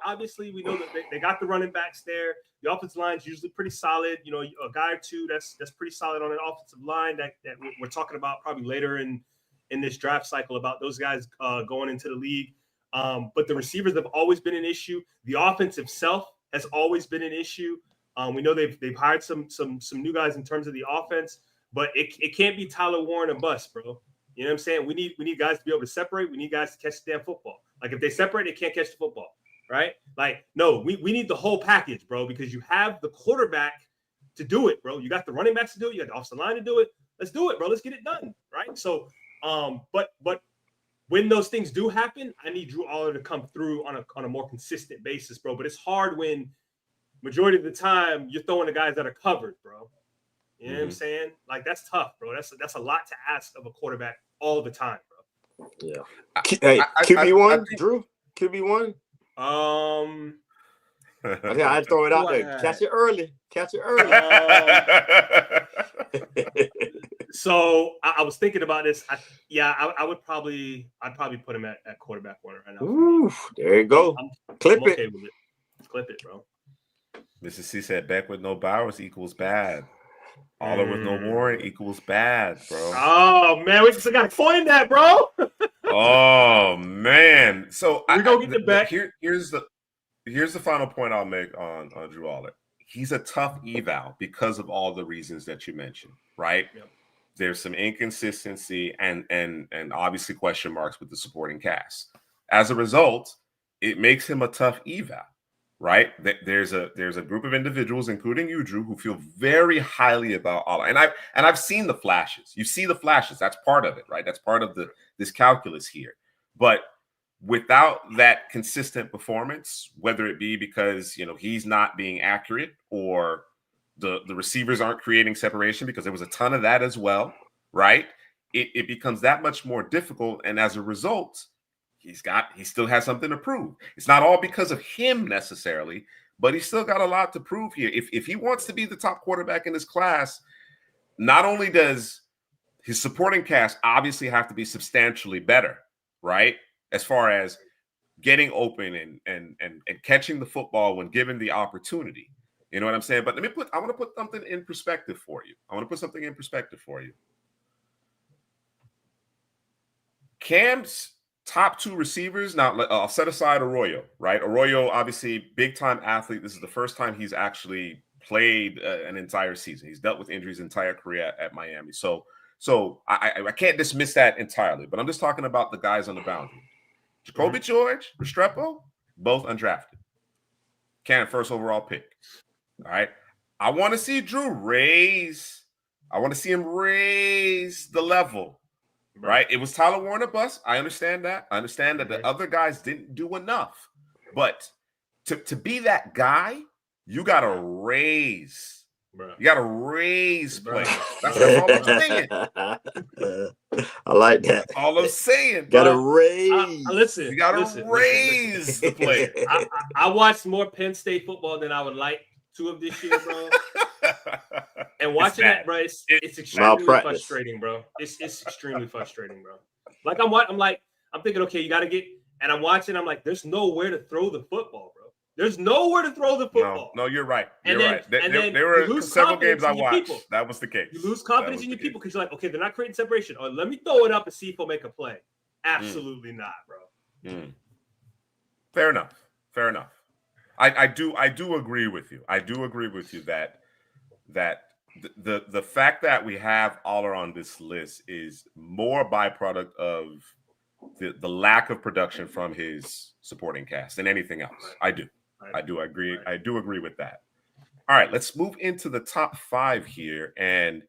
obviously we know that they got the running backs there. The offensive line is usually pretty solid. You know, a guy or two that's pretty solid on an offensive line that we're talking about probably later in in this draft cycle about those guys going into the league. But the receivers have always been an issue. The offense itself has always been an issue. We know they've hired some new guys in terms of the offense, but it can't be Tyler Warren and bust, bro. You know what I'm saying? We need guys to be able to separate. We need guys to catch the damn football. Like if they separate, they can't catch the football, right? Like no, we need the whole package, bro, because you have the quarterback to do it, bro. You got the running backs to do it. You got the offensive line to do it. Let's do it, bro. Let's get it done, right? So, but when those things do happen, I need Drew Aller to come through on a more consistent basis, bro. But it's hard when majority of the time you're throwing the guys that are covered, bro. You know what I'm saying? Like that's tough, bro. That's a lot to ask of a quarterback all the time, bro. Yeah. Hey, QB1, Drew? QB1? Okay, I'd throw it out there. Catch it early. So I was thinking about this. I'd probably put him at quarterback one right now. Ooh, there you go. Clip I'm it. okay with it. Clip it, bro. Mr. C said Beck with no Bowers equals bad. Aller with no Warren equals bad, bro. Oh man, we just gotta coin that, bro. Oh man. So we go get the Beck. Here's the final point I'll make on Drew Aller. He's a tough eval because of all the reasons that you mentioned, right? Yep. There's some inconsistency and obviously question marks with the supporting cast. As a result, it makes him a tough eval, right? There's a group of individuals, including you, Drew, who feel very highly about Aller. And I've seen the flashes. You see the flashes. That's part of it, right? That's part of this calculus here. But without that consistent performance, whether it be because he's not being accurate or the receivers aren't creating separation, because there was a ton of that as well, right? It becomes that much more difficult, and as a result, he still has something to prove. It's not all because of him necessarily, but he's still got a lot to prove here. If he wants to be the top quarterback in this class, not only does his supporting cast obviously have to be substantially better, right? As far as getting open and catching the football when given the opportunity. You know what I'm saying? But I want to put something in perspective for you. Cam's top two receivers, now I'll set aside Arroyo, right? Arroyo, obviously big-time athlete. This is the first time he's actually played an entire season. He's dealt with injuries entire career at Miami. So I can't dismiss that entirely, but I'm just talking about the guys on the boundary. Jacoby George, Restrepo, both undrafted. Cam, first overall pick. All right. I want to see Drew raise. I want to see him raise the level. Right. It was Tyler Warren a bust. I understand that. The other guys didn't do enough. But to be that guy, you got to raise. Bro. You got to raise play. That's all I'm saying. I like that. That's all I'm saying. Got to raise. Listen. You got to raise the play. I watched more Penn State football than I would like to of this year, bro. And watching that, bro, it's extremely frustrating, bro. It's extremely frustrating, bro. Like I'm thinking, okay, you got to get, and I'm watching. I'm like, there's nowhere to throw the football, bro. There's nowhere to throw the football. No, you're right. There were several games I watched. That was the case. You lose confidence in your people because you're like, okay, they're not creating separation. Or let me throw it up and see if they'll make a play. Absolutely not, bro. Fair enough. I do agree with you. I do agree with you that the fact that we have Aller on this list is more a byproduct of the lack of production from his supporting cast than anything else. I do agree. Right. I do agree with that. All right, let's move into the top 5 here. And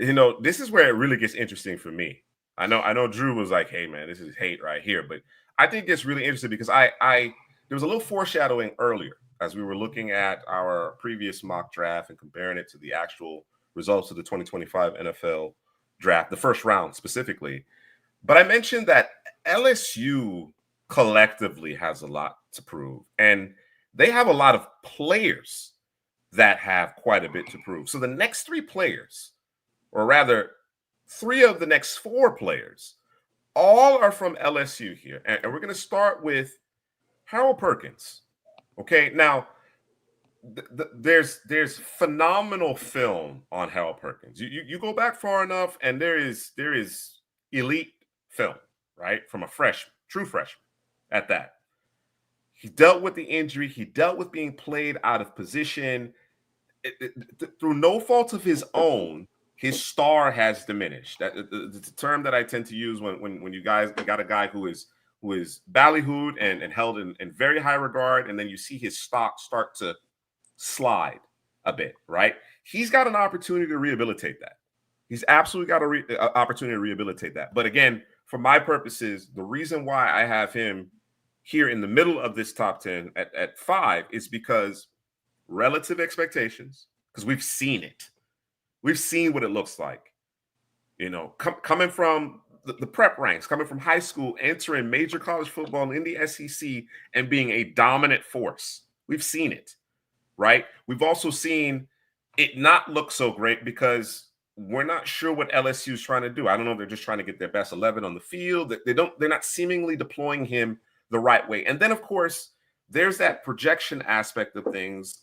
this is where it really gets interesting for me. I know Drew was like, hey man, this is hate right here. But I think it's really interesting because there was a little foreshadowing earlier as we were looking at our previous mock draft and comparing it to the actual results of the 2025 NFL draft, the first round specifically. But I mentioned that LSU collectively has a lot to prove, and they have a lot of players that have quite a bit to prove. So the next 3 players, or rather 3 of the next 4 players, all are from LSU here. And we're going to start with Harold Perkins. Okay, now there's phenomenal film on Harold Perkins. You go back far enough, and there is elite film, right? From a freshman, true freshman at that. He dealt with the injury. He dealt with being played out of position. Through no fault of his own, his star has diminished. It's a term that I tend to use when you guys got a guy who is ballyhooed and held in very high regard, and then you see his stock start to slide a bit, right? He's got an opportunity to rehabilitate that. He's absolutely got an opportunity to rehabilitate that. But again, for my purposes, the reason why I have him here in the middle of this top 10 at 5 is because relative expectations, because we've seen it. We've seen what it looks like. You know, coming from the prep ranks, coming from high school, entering major college football in the SEC and being a dominant force. We've seen it, right? We've also seen it not look so great because we're not sure what LSU is trying to do. I don't know if they're just trying to get their best 11 on the field. They're not seemingly deploying him the right way. And then, of course, there's that projection aspect of things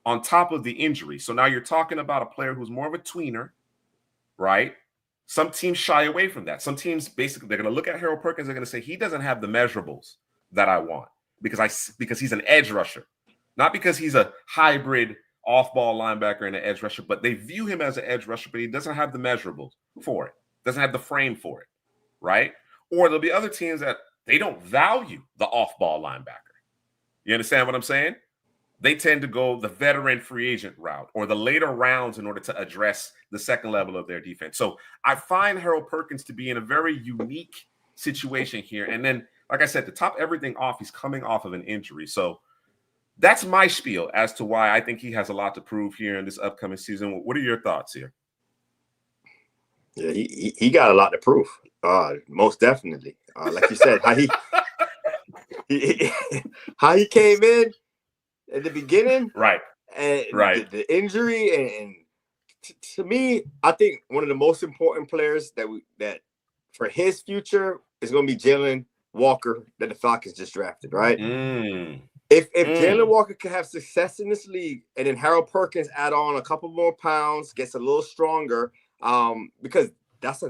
on top of the injury. So now you're talking about a player who's more of a tweener, right? Some teams shy away from that. Some teams, basically, they're going to look at Harold Perkins. They're going to say, he doesn't have the measurables that I want because he's an edge rusher, not because he's a hybrid off-ball linebacker and an edge rusher, but they view him as an edge rusher, but he doesn't have the measurables for it, doesn't have the frame for it, right? Or there'll be other teams that they don't value the off-ball linebacker. You understand what I'm saying? They tend to go the veteran free agent route or the later rounds in order to address the second level of their defense. So I find Harold Perkins to be in a very unique situation here. And then, like I said, to top everything off, he's coming off of an injury. So that's my spiel as to why I think he has a lot to prove here in this upcoming season. What are your thoughts here? Yeah, he got a lot to prove. Most definitely. Like you said, how he came in at the beginning, right? And right, the injury, and to me, I think one of the most important players that for his future is going to be Jalen Walker that the Falcons just drafted, right? If Jalen Walker can have success in this league, and then Harold Perkins add on a couple more pounds, gets a little stronger, because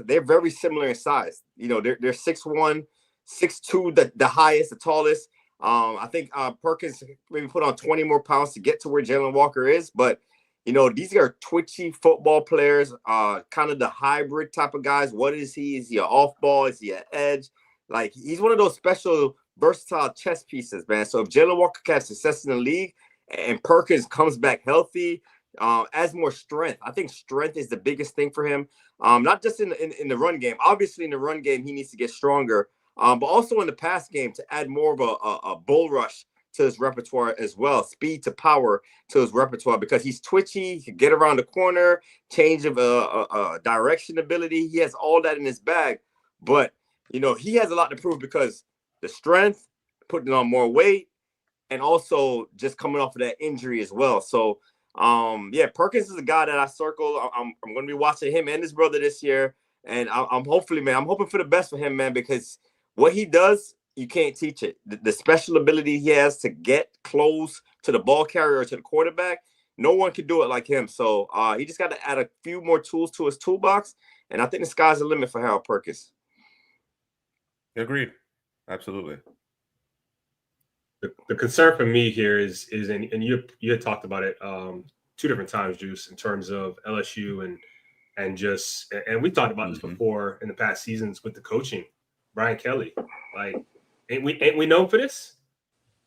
they're very similar in size. You know, they're 6'1", 6'2", the highest, the tallest. I think Perkins maybe put on 20 more pounds to get to where Jalen Walker is. But, you know, these are twitchy football players, kind of the hybrid type of guys. What is he? Is he an off ball? Is he an edge? Like, he's one of those special, versatile chess pieces, man. So if Jalen Walker can have success in the league and Perkins comes back healthy, adds more strength. I think strength is the biggest thing for him. Not just in the run game. Obviously, in the run game, he needs to get stronger. But also in the pass game to add more of a bull rush to his repertoire as well, speed to power to his repertoire, because he's twitchy, he can get around the corner, change of direction ability. He has all that in his bag. But, you know, he has a lot to prove because the strength, putting on more weight, and also just coming off of that injury as well. So, yeah, Perkins is a guy that I circle. I'm going to be watching him and his brother this year. And I'm hoping for the best for him, man, because what he does, you can't teach it. The special ability he has to get close to the ball carrier or to the quarterback, no one can do it like him. So he just got to add a few more tools to his toolbox, and I think the sky's the limit for Harold Perkins. Agreed. Absolutely. The concern for me here is and you had talked about it 2 different times, Juice, in terms of LSU and we talked about this before in the past seasons with the coaching. Brian Kelly, like, ain't we known for this?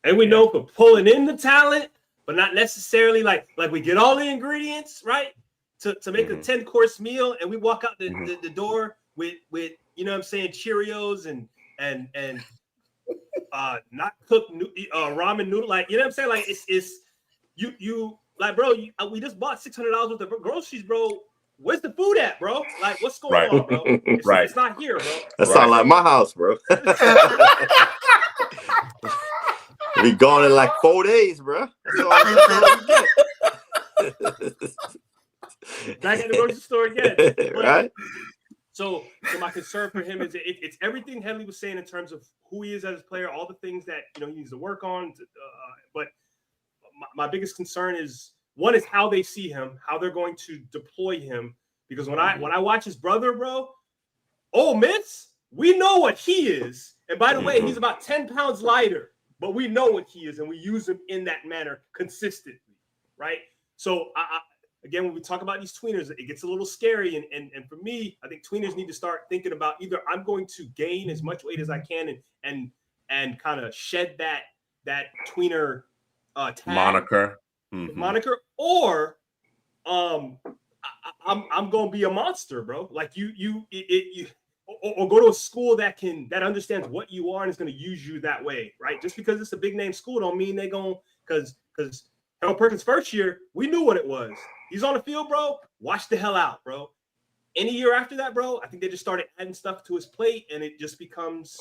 Ain't we known for pulling in the talent, but not necessarily like we get all the ingredients, right? To make a 10-course meal, and we walk out the door with you know what I'm saying, Cheerios and not cooked ramen noodle, like, you know what I'm saying? Like, it's you like, bro, we just bought $600 worth of groceries, bro. Where's the food at, bro? Like, what's going on, bro? It's not here, bro. That sounds like my house, bro. We gone in like 4 days, bro. Back at the grocery store again, right? So my concern for him is it's everything Headley was saying in terms of who he is as a player, all the things that, you know, he needs to work on. But my biggest concern is, one is how they see him, how they're going to deploy him. Because when I watch his brother, bro, Ole Miss, we know what he is. And by the way, he's about 10 pounds lighter, but we know what he is, and we use him in that manner consistently, right? So, again, when we talk about these tweeners, it gets a little scary. And for me, I think tweeners need to start thinking about either I'm going to gain as much weight as I can and kind of shed that tweener tag, moniker, or I'm gonna be a monster, bro. Like you or go to a school that understands what you are and is gonna use you that way, right? Just because it's a big name school don't mean they gonna because Harold Perkins' first year, we knew what it was. He's on the field, bro. Watch the hell out, bro. Any year after that, bro, I think they just started adding stuff to his plate, and it just becomes,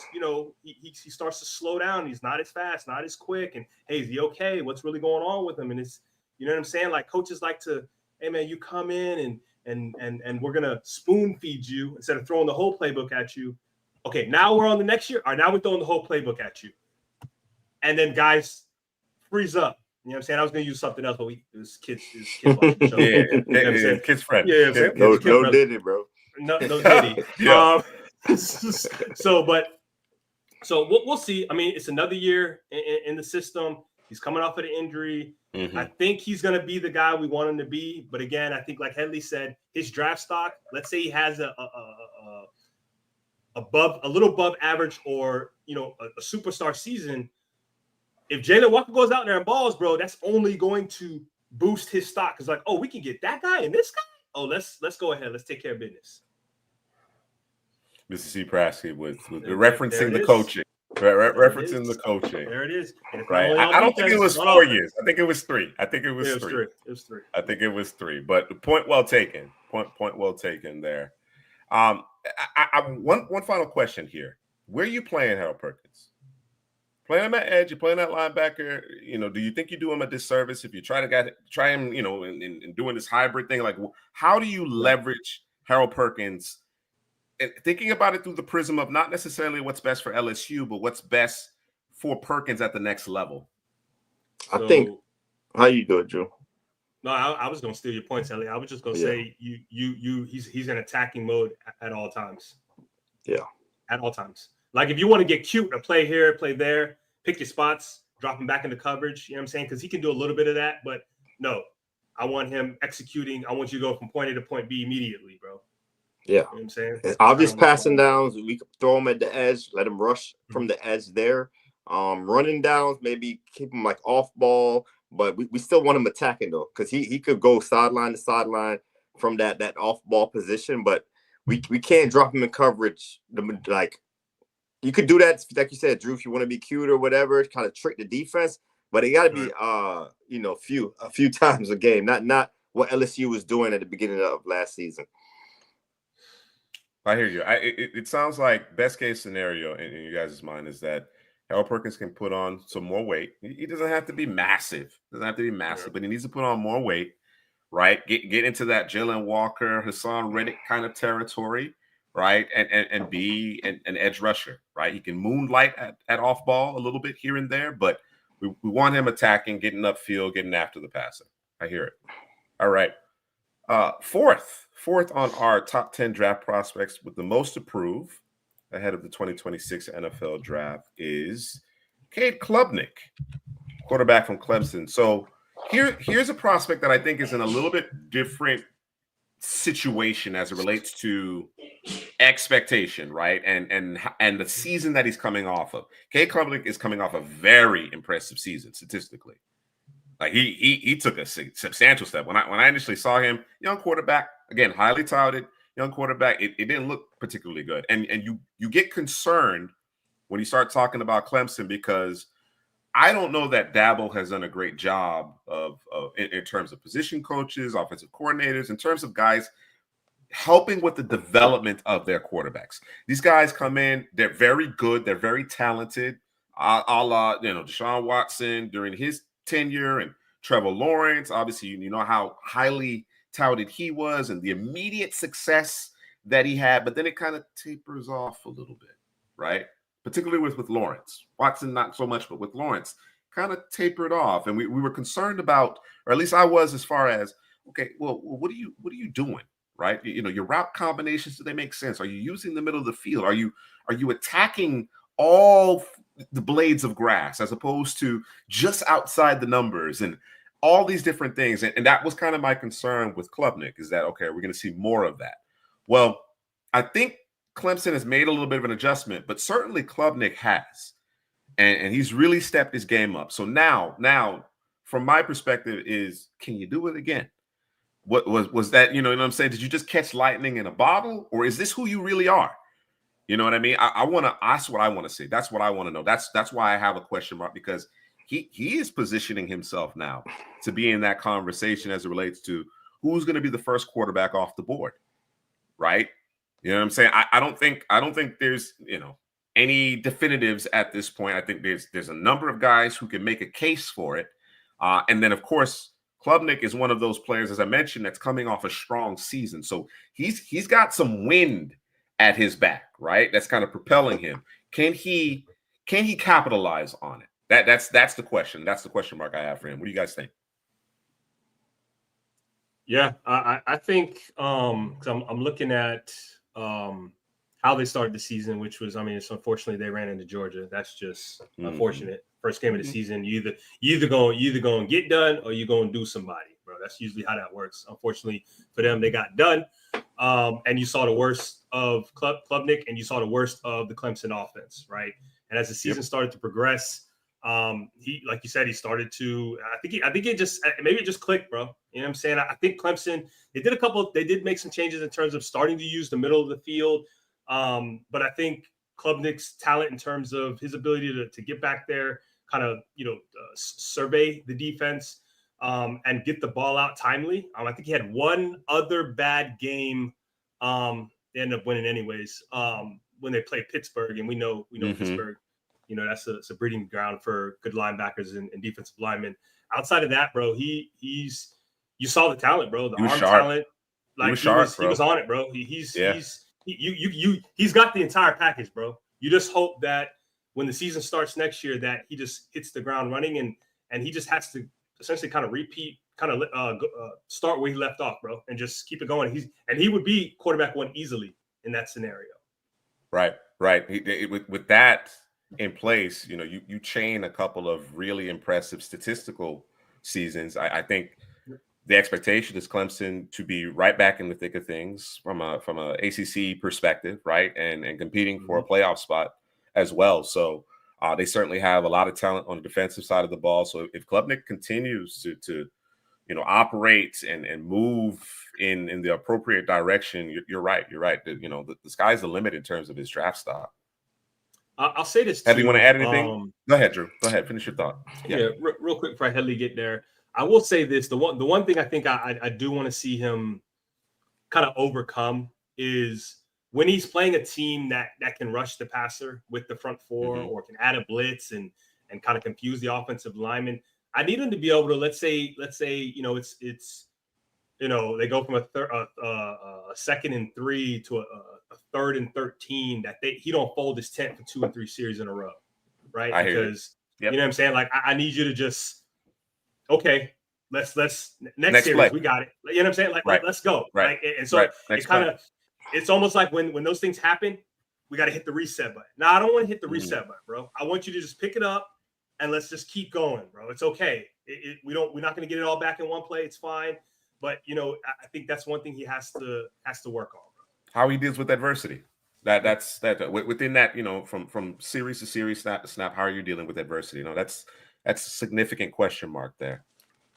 he starts to slow down. He's not as fast, not as quick. And hey, is he okay? What's really going on with him? And it's, you know what I'm saying? Like coaches like to, hey man, you come in and we're gonna spoon feed you instead of throwing the whole playbook at you. Okay, now we're on the next year. All right, now we're throwing the whole playbook at you, and then guys freeze up. You know what I'm saying? I was going to use something else, but this kids watching the show. Yeah, you know what I'm saying? Kids friend. Yeah, no Diddy, bro. No Diddy. Yeah. So we'll see. I mean, it's another year in the system. He's coming off of the injury. I think he's going to be the guy we want him to be. But again, I think like Headley said, his draft stock, let's say he has a little above average or, a superstar season. If Jalen Walker goes out there and balls, bro, that's only going to boost his stock. It's like, oh, we can get that guy and this guy. Oh, let's go ahead. Let's take care of business. MrCPrasky with referencing the coaching. Referencing the coaching. There it is. Right. I don't think it was 4 years. I think it was 3. I think it was 3. It was 3. I think it was 3. But the point well taken. Point well taken there. One final question here. Where are you playing Harold Perkins? Playing him at edge, you're playing that linebacker. Do you think you do him a disservice if you try him, in doing this hybrid thing? Like, how do you leverage Harold Perkins? And thinking about it through the prism of not necessarily what's best for LSU, but what's best for Perkins at the next level. I think. How you do it, Drew? No, I was gonna steal your points, Ellie. I was just gonna say he's in attacking mode at all times. Yeah, at all times. Like if you want to get cute and play here, play there, pick your spots, drop him back into coverage. You know what I'm saying? Because he can do a little bit of that, but no, I want him executing. I want you to go from point A to point B immediately, bro. Yeah, you know what I'm saying? It's obvious passing downs. We could throw him at the edge, let him rush from the edge there. Running downs, maybe keep him like off ball, but we still want him attacking though, because he could go sideline to sideline from that off ball position, but we can't drop him in coverage. Like you could do that, like you said, Drew, if you want to be cute or whatever, kind of trick the defense, but it got to be a few times a game, not what LSU was doing at the beginning of last season. I hear you. It sounds like best case scenario in you guys' mind is that Harold Perkins can put on some more weight. He doesn't have to be massive. But he needs to put on more weight, right? Get into that Jalen Walker, Hassan Reddick kind of territory, right? And be an edge rusher, right? He can moonlight at off ball a little bit here and there, but we want him attacking, getting upfield, getting after the passer. I hear it. All right. Fourth on our top 10 draft prospects with the most to prove ahead of the 2026 NFL draft is Cade Klubnik, quarterback from Clemson. So here's a prospect that I think is in a little bit different situation as it relates to expectation, right? And the season that he's coming off of. Cade Klubnik is coming off a very impressive season statistically. Like he took a substantial step. When I initially saw him, young quarterback, again, highly touted, young quarterback, it didn't look particularly good. And you get concerned when you start talking about Clemson because I don't know that Dabo has done a great job in terms of position coaches, offensive coordinators, in terms of guys helping with the development of their quarterbacks. These guys come in, they're very good, they're very talented, a la Deshaun Watson during his tenure and Trevor Lawrence. Obviously, you know how highly touted he was and the immediate success that he had, but then it kind of tapers off a little bit, right? Particularly with Lawrence. Watson, not so much, but with Lawrence, kind of tapered off. And we were concerned about, or at least I was, as far as, okay, well, what are you doing, right? You know, your route combinations, do they make sense? Are you using the middle of the field? Are you attacking all the blades of grass as opposed to just outside the numbers and all these different things? And that was kind of my concern with Klubnik, is that, okay, we're going to see more of that. Well, I think Clemson has made a little bit of an adjustment, but certainly Klubnik has. And he's really stepped his game up. So now, from my perspective, is, can you do it again? What was that? You know what I'm saying? Did you just catch lightning in a bottle, or is this who you really are? You know what I mean? I want to. That's what I want to see. That's what I want to know. That's why I have a question mark, because he is positioning himself now to be in that conversation as it relates to who's going to be the first quarterback off the board, right? You know what I'm saying? I don't think there's, you know, any definitives at this point. I think there's a number of guys who can make a case for it. And then, of course, Klubnik is one of those players, as I mentioned, that's coming off a strong season. So he's got some wind at his back, right? That's kind of propelling him. Can he capitalize on it? That's the question. That's the question mark I have for him. What do you guys think? Yeah, I think I'm looking at how they started the season, which was, I mean, it's unfortunately they ran into Georgia. That's just unfortunate. First game of the season, you either going to get done or you're going to do somebody, bro. That's usually how that works. Unfortunately for them, they got done. And you saw the worst of Klubnik, and you saw the worst of the Clemson offense, right? And as the season started to progress, he, like you said, he started to. I think it just maybe it just clicked, bro. You know what I'm saying? I think Clemson, they did make some changes in terms of starting to use the middle of the field. But I think Klubnik's talent in terms of his ability to get back there, kind of, survey the defense, and get the ball out timely. I think he had one other bad game. They ended up winning anyways. When they played Pittsburgh, and we know Pittsburgh, that's a breeding ground for good linebackers and defensive linemen. Outside of that, bro, you saw the talent, bro. The arm talent, like he was on it, bro. He's got the entire package, bro. You just hope that when the season starts next year, that he just hits the ground running, and he just has to essentially kind of repeat, start where he left off, bro, and just keep it going. He would be quarterback one easily in that scenario. Right. With that in place, you chain a couple of really impressive statistical seasons. I think the expectation is Clemson to be right back in the thick of things from a ACC perspective, right, and competing for a playoff spot as well. So they certainly have a lot of talent on the defensive side of the ball. So if Klubnik continues to operate and move in the appropriate direction, you're right. The sky's the limit in terms of his draft stock. I'll say this too. Headley, you want to add anything? Go ahead, Drew. Go ahead. Finish your thought. Yeah, real quick before Headley get there. I will say this. The one thing I think I do want to see him kind of overcome is when he's playing a team that can rush the passer with the front four or can add a blitz and kind of confuse the offensive lineman. I need him to be able to, let's say it's they go from a 2nd and 3 to a 3rd and 13, that he don't fold his tent for 2 and 3 series in a row, right? Because you know what I'm saying? Like I need you to just, okay, let's next series play. We got it. You know what I'm saying? Like let's go. Right. And so it's almost like when those things happen, we got to hit the reset button. Now I don't want to hit the reset button, bro. I want you to just pick it up and let's just keep going, bro. It's okay. We're not going to get it all back in one play. It's fine. But I think that's one thing he has to work on, bro. How he deals with adversity. That's within that, from series to series, snap to snap. How are you dealing with adversity? That's a significant question mark there.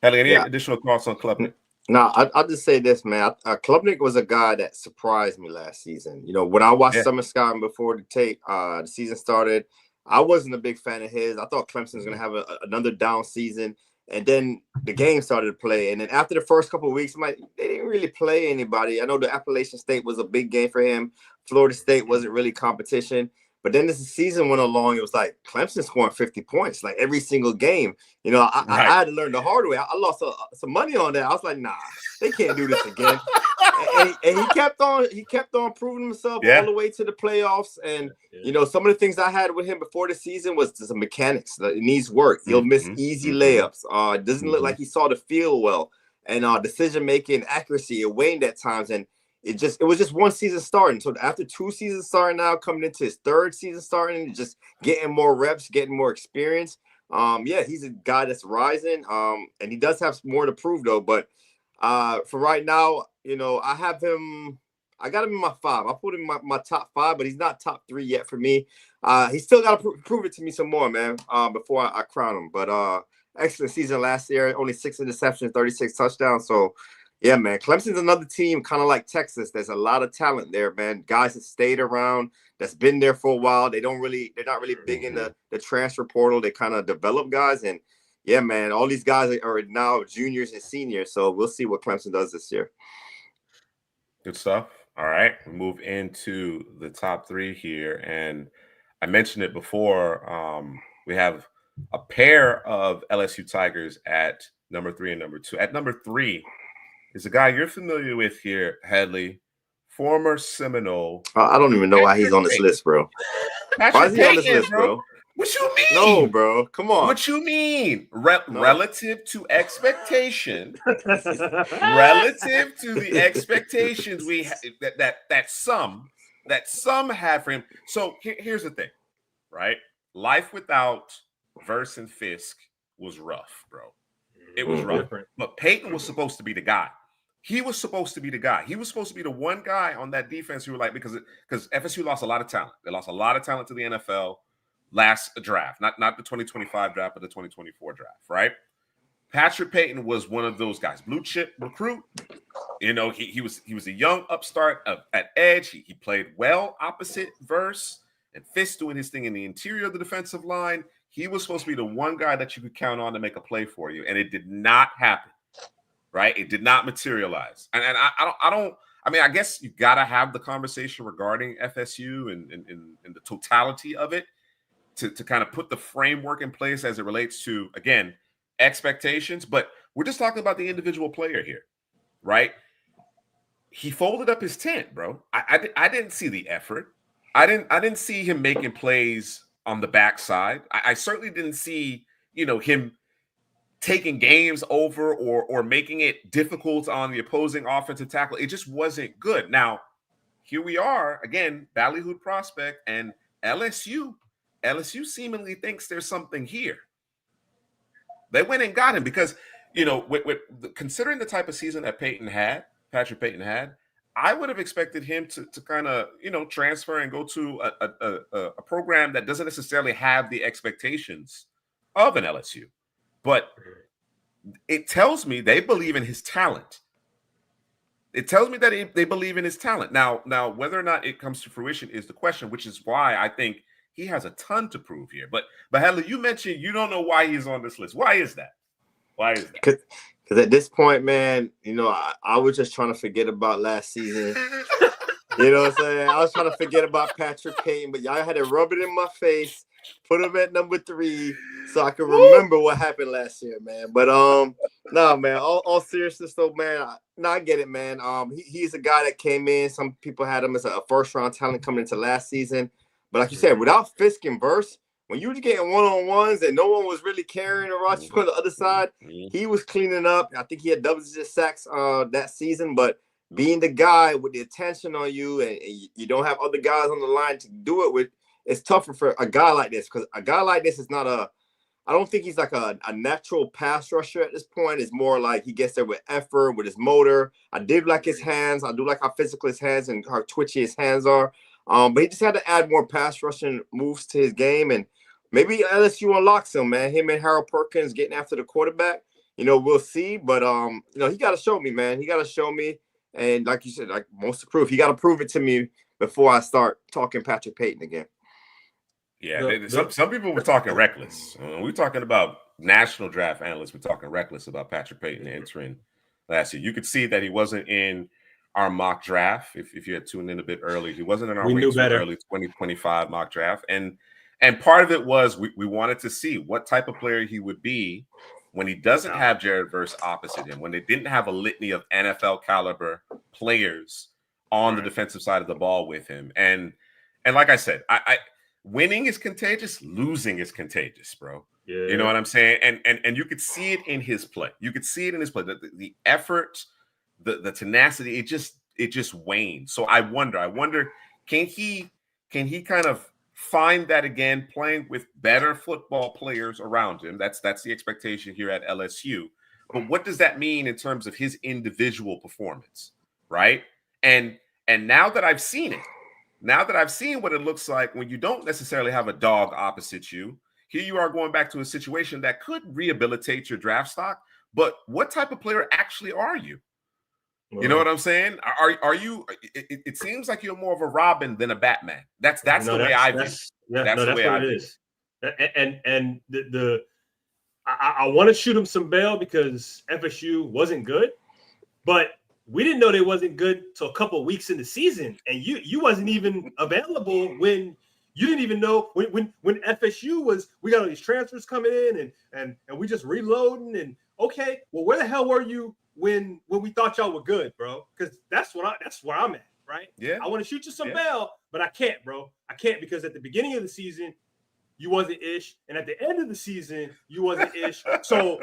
Headley, any additional thoughts on Klubnik? No, I'll just say this, man. Klubnik was a guy that surprised me last season. When I watched Summer Scouting before the season started, I wasn't a big fan of his. I thought Clemson was going to have another down season. And then the game started to play. And then after the first couple of weeks, they didn't really play anybody. I know the Appalachian State was a big game for him. Florida State wasn't really competition. But then as the season went along, it was like Clemson scoring 50 points, like every single game. I had to learn the hard way. I lost some money on that. I was like, nah, they can't do this again. and he kept on proving himself all the way to the playoffs. And, some of the things I had with him before the season was just the mechanics. It needs work. He'll miss easy layups. It doesn't look like he saw the field well. And decision-making, accuracy, it waned at times. And it was just one season starting. So after 2 seasons starting now, coming into his 3rd season starting, just getting more reps, getting more experience. Yeah, he's a guy that's rising. And he does have more to prove though. But for right now, I have him. I got him in my 5. I put him in my top 5, but he's not top 3 yet for me. He's still got to prove it to me some more, man. Before I crown him. But excellent season last year. Only 6 interceptions, 36 touchdowns. So. Yeah, man. Clemson's another team, kind of like Texas. There's a lot of talent there, man. Guys that stayed around, that's been there for a while. They're not really big in the transfer portal. They kind of develop guys. And yeah, man, all these guys are now juniors and seniors. So we'll see what Clemson does this year. Good stuff. All right. We move into the top 3 here. And I mentioned it before. We have a pair of LSU Tigers at number 3 and number 2. At number 3 is a guy you're familiar with here, Headley, former Seminole. I don't even know why he's on this list, bro. Why is he on this list, bro? What you mean? No, bro. Come on. What you mean? Relative to expectation, relative to the expectations we that some have for him. So here's the thing, right? Life without Verse and Fisk was rough, bro. It was rough. But Peyton was supposed to be the guy. He was supposed to be the guy. He was supposed to be the one guy on that defense who were like, because FSU lost a lot of talent. They lost a lot of talent to the NFL last draft. Not the 2025 draft, but the 2024 draft, right? Patrick Peyton was one of those guys. Blue chip recruit. He was a young upstart at edge. He played well opposite Verse and Fisk doing his thing in the interior of the defensive line. He was supposed to be the one guy that you could count on to make a play for you, and it did not happen. Right? It did not materialize. And I guess you got to have the conversation regarding FSU and the totality of it to kind of put the framework in place as it relates to, again, expectations. But we're just talking about the individual player here, right? He folded up his tent, bro. I didn't see the effort. I didn't see him making plays on the backside. I certainly didn't see, him taking games over or making it difficult on the opposing offensive tackle. It just wasn't good. Now, here we are, again, ballyhooed prospect, and LSU seemingly thinks there's something here. They went and got him because, considering the type of season that Patrick Peyton had, I would have expected him to kind of, transfer and go to a program that doesn't necessarily have the expectations of an LSU. But it tells me they believe in his talent. It tells me that they believe in his talent. Now, whether or not it comes to fruition is the question, which is why I think he has a ton to prove here. But Headley, you mentioned you don't know why he's on this list. Why is that? Because at this point, man, I was just trying to forget about last season. You know what I'm saying? I was trying to forget about Patrick Peyton, but y'all had to rub it in my face, put him at number 3 so I can remember what happened last year, man. But no, man, all seriousness though, man, I get it, man. He's a guy that came in. Some people had him as a first-round talent coming into last season. But like you said, without Fisk and Verse, when you were getting one-on-ones and no one was really carrying a rush on the other side, he was cleaning up. I think he had double-digit sacks that season, but being the guy with the attention on you and you don't have other guys on the line to do it with, it's tougher for a guy like this because a guy like this is not I don't think he's like a natural pass rusher at this point. It's more like he gets there with effort, with his motor. I did like his hands. I do like how physical his hands and how twitchy his hands are. But he just had to add more pass rushing moves to his game. And maybe LSU unlocks him, man. Him and Harold Perkins getting after the quarterback. We'll see. But, he got to show me, man. He got to show me. And like you said, like most of proof, he got to prove it to me before I start talking Patrick Peyton again. Yeah, some people were talking reckless. We're talking about national draft analysts. We're talking reckless about Patrick Peyton entering last year. You could see that he wasn't in our mock draft. If you had tuned in a bit early, he wasn't in our early 2025 mock draft. And part of it was we wanted to see what type of player he would be when he doesn't have Jared Verse opposite him, when they didn't have a litany of NFL caliber players on the defensive side of the ball with him. And like I said, I winning is contagious, losing is contagious, bro. Yeah. You know what I'm saying? And you could see it in his play. You could see it in his play. The effort, the tenacity, just waned. So I wonder, can he kind of find that again, playing with better football players around him? That's the expectation here at LSU. But what does that mean in terms of his individual performance, right? And now that I've seen it, now that I've seen what it looks like when you don't necessarily have a dog opposite you, here you are going back to a situation that could rehabilitate your draft stock. But what type of player actually are you? You know what I'm saying? Are you? It seems like you're more of a Robin than a Batman. That's the way I view. That's the way I view it. And I want to shoot him some bail because FSU wasn't good, but we didn't know they wasn't good till a couple of weeks in the season, and you wasn't even available when you didn't even know when FSU was. We got all these transfers coming in, and we just reloading. And okay, well, where the hell were you when we thought y'all were good, bro? Because that's where I'm at, right? Yeah, I want to shoot you some bail, but I can't, bro. I can't because at the beginning of the season you wasn't ish, and at the end of the season you wasn't ish. So.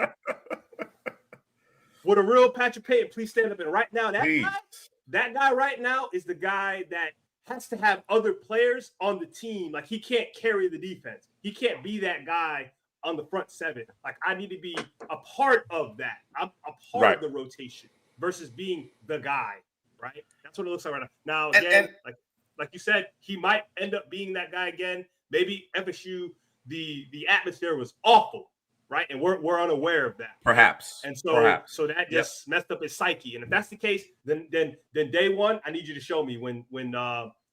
Would a real Patrick Payton please stand up? And right now, that guy right now is the guy that has to have other players on the team. Like, he can't carry the defense. He can't be that guy on the front seven. Like, I need to be a part of that. I'm a part of the rotation versus being the guy, right? That's what it looks like right now. Now, again, like you said, he might end up being that guy again. Maybe FSU, the atmosphere was awful. Right, and we're unaware of that. Perhaps, and so that just messed up his psyche. And if that's the case, then day one, I need you to show me when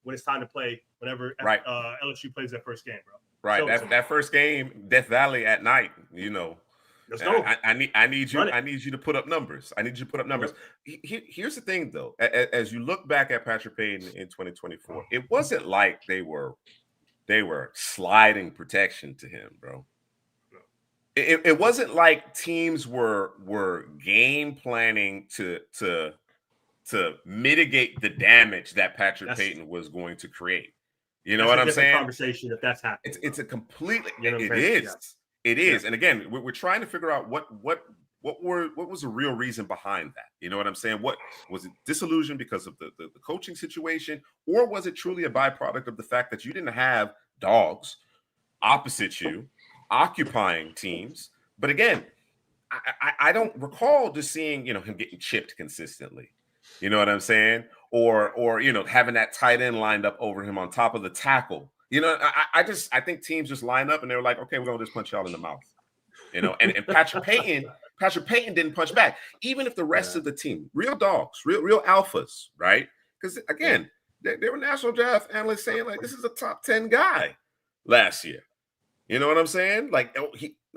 it's time to play. Whenever LSU plays that first game, bro. Right, that first game, Death Valley at night. You know, I need you to put up numbers. I need you to put up numbers. Here's the thing, though. As you look back at Patrick Payton in 2024, it wasn't like they were sliding protection to him, bro. It wasn't like teams were game planning to mitigate the damage that Patrick Payton was going to create. You know what I'm saying? Conversation if that's happening. It's a completely it is. And again, we're trying to figure out what was the real reason behind that. You know what I'm saying? What was it? Disillusion because of the coaching situation, or was it truly a byproduct of the fact that you didn't have dogs opposite you occupying teams? But again, I don't recall just seeing him getting chipped consistently. You know what I'm saying? Or having that tight end lined up over him on top of the tackle. I think teams just line up and they were like, okay, we're gonna just punch y'all in the mouth. And Patrick Payton didn't punch back, even if the rest of the team, real dogs, real alphas, right? Because again, they were national draft analysts saying like this is a top 10 guy last year. You know what I'm saying? Like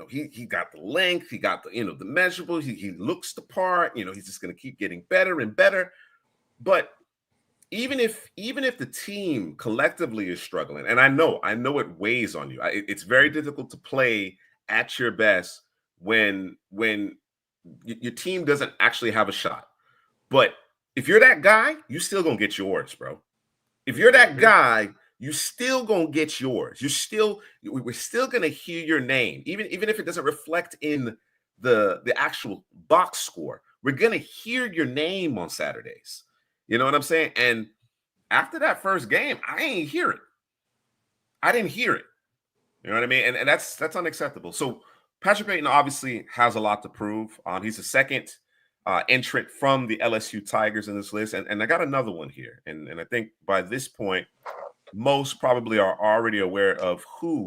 he got the length, he got the the measurables, he looks the part. He's just going to keep getting better and better. But even if the team collectively is struggling, and I know it weighs on you. It's very difficult to play at your best when your team doesn't actually have a shot. But if you're that guy, you still gonna get yours, bro. If you're that guy, you still gonna get yours. We're still gonna hear your name, even if it doesn't reflect in the actual box score. We're gonna hear your name on Saturdays. You know what I'm saying? And after that first game, I didn't hear it. You know what I mean? And that's unacceptable. So Patrick Payton obviously has a lot to prove. He's the second entrant from the LSU Tigers in this list, and I got another one here. And I think by this point, most probably are already aware of who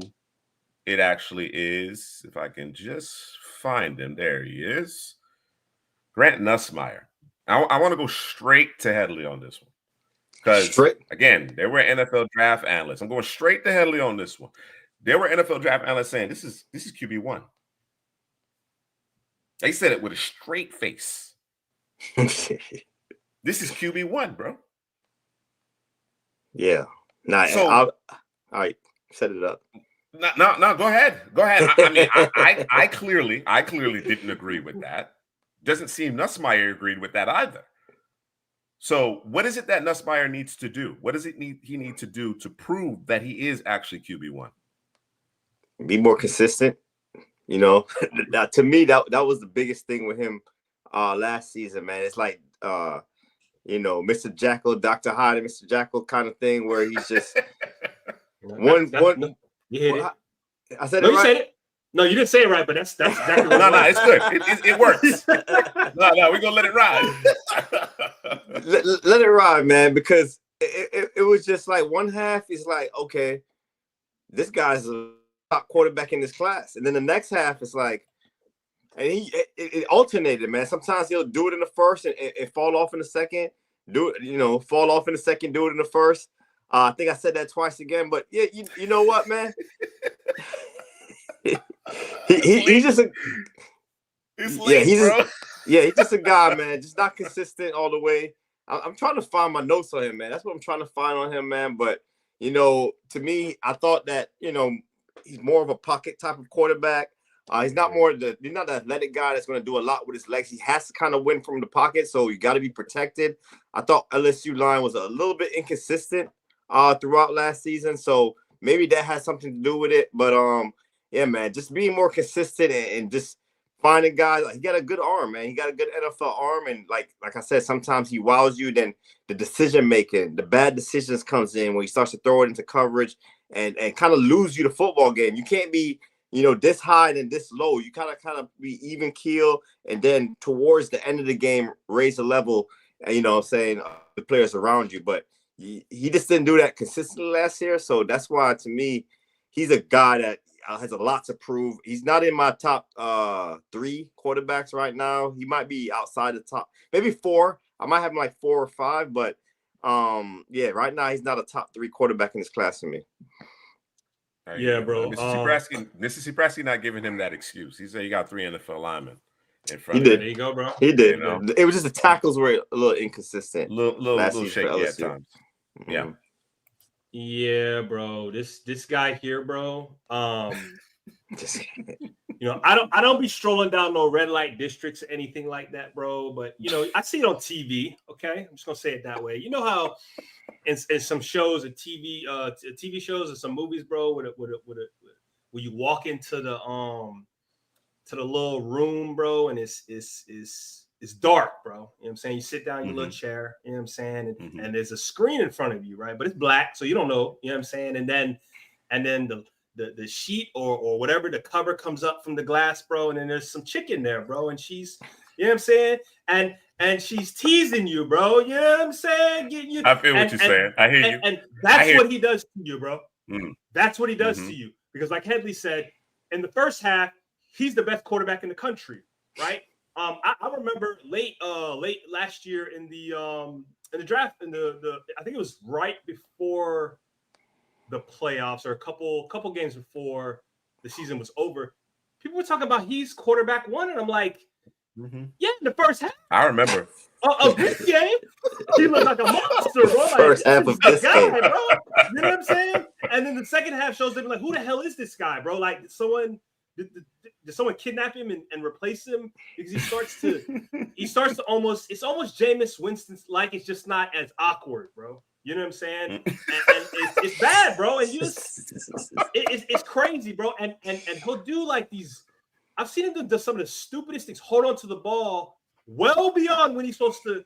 it actually is. If I can just find him. There he is. Grant Nussmeier. I want to go straight to Headley on this one. Because, again, there were NFL draft analysts. I'm going straight to Headley on this one. There were NFL draft analysts saying this is QB1. They said it with a straight face. This is QB1, bro. Yeah. All right, set it up. No, go ahead. I clearly didn't agree with that. Doesn't seem Nussmeier agreed with that either. So what is it that Nussmeier needs to do? What does he need to do to prove that he is actually QB1? Be more consistent. To me, that was the biggest thing with him last season, man. It's like Mr. Jackal, Dr. Hyde, and Mr. Jackal kind of thing, where he's just one. No, you hit it. I said no, it you right. said it. No, you didn't say it right, but that's exactly what No, it's good. It works. No, we're gonna let it ride. let it ride, man, because it was just like one half is like, okay, this guy's a top quarterback in this class, and then the next half is like, and it alternated, man. Sometimes he'll do it in the first and fall off in the second. Fall off in the second, do it in the first. I think I said that twice again, but yeah, you know what, man. He's just a he's just a guy, man, just not consistent all the way. I'm trying to find my notes on him, man. That's what I'm trying to find on him, man. But to me, I thought that he's more of a pocket type of quarterback. He's not he's not the athletic guy that's going to do a lot with his legs. He has to kind of win from the pocket, so you got to be protected. I thought LSU line was a little bit inconsistent throughout last season, so maybe that has something to do with it. But yeah, man, just being more consistent and just finding guys. He got a good arm, man. He got a good NFL arm, and like I said, sometimes he wows you. Then the decision making, the bad decisions comes in when he starts to throw it into coverage and kind of lose you the football game. You can't be this high and this low. You kind of be even keel, and then towards the end of the game, raise the level. The players around you, but he just didn't do that consistently last year. So that's why, to me, he's a guy that has a lot to prove. He's not in my top 3 quarterbacks right now. He might be outside the top, maybe 4. I might have him like 4 or 5, but right now he's not a top 3 quarterback in this class for me. Yeah, bro. MrCPrasky not giving him that excuse. He said he got 3 NFL linemen in front of him. There you go, bro. He did. It was just the tackles were a little inconsistent. Little shaky at times. Yeah. Yeah, bro. This guy here, bro. I don't be strolling down no red light districts or anything like that, bro. But I see it on TV. Okay, I'm just gonna say it that way. You know how in some shows, TV shows or some movies, bro, where you walk into the little room, bro, and it's dark, bro. You know what I'm saying? You sit down in your little chair, you know what I'm saying? And there's a screen in front of you, right? But it's black, so you don't know, you know what I'm saying? And then the sheet or whatever, the cover comes up from the glass, bro, and then there's some chick in there, bro, and she's, you know what I'm saying? And she's teasing you, bro. You know what I'm saying? I feel what you're saying. I hear you. And that's what he does to you, bro. That's what he does to you. Because like Headley said, in the first half, he's the best quarterback in the country, right? I remember late last year in the draft, I think it was right before the playoffs or a couple games before the season was over. People were talking about he's quarterback 1, and I'm like, yeah, in the first half. I remember of this game, he looked like a monster, bro. Like, first half of this guy, game, bro. You know what I'm saying? And then the second half shows them like, who the hell is this guy, bro? Like, did someone kidnap him and replace him? Because he starts to almost, it's almost Jameis Winston's like, it's just not as awkward, bro. You know what I'm saying? And it's bad, bro. And it's crazy, bro. And he'll do like these. I've seen him do some of the stupidest things. Hold on to the ball well beyond when he's supposed to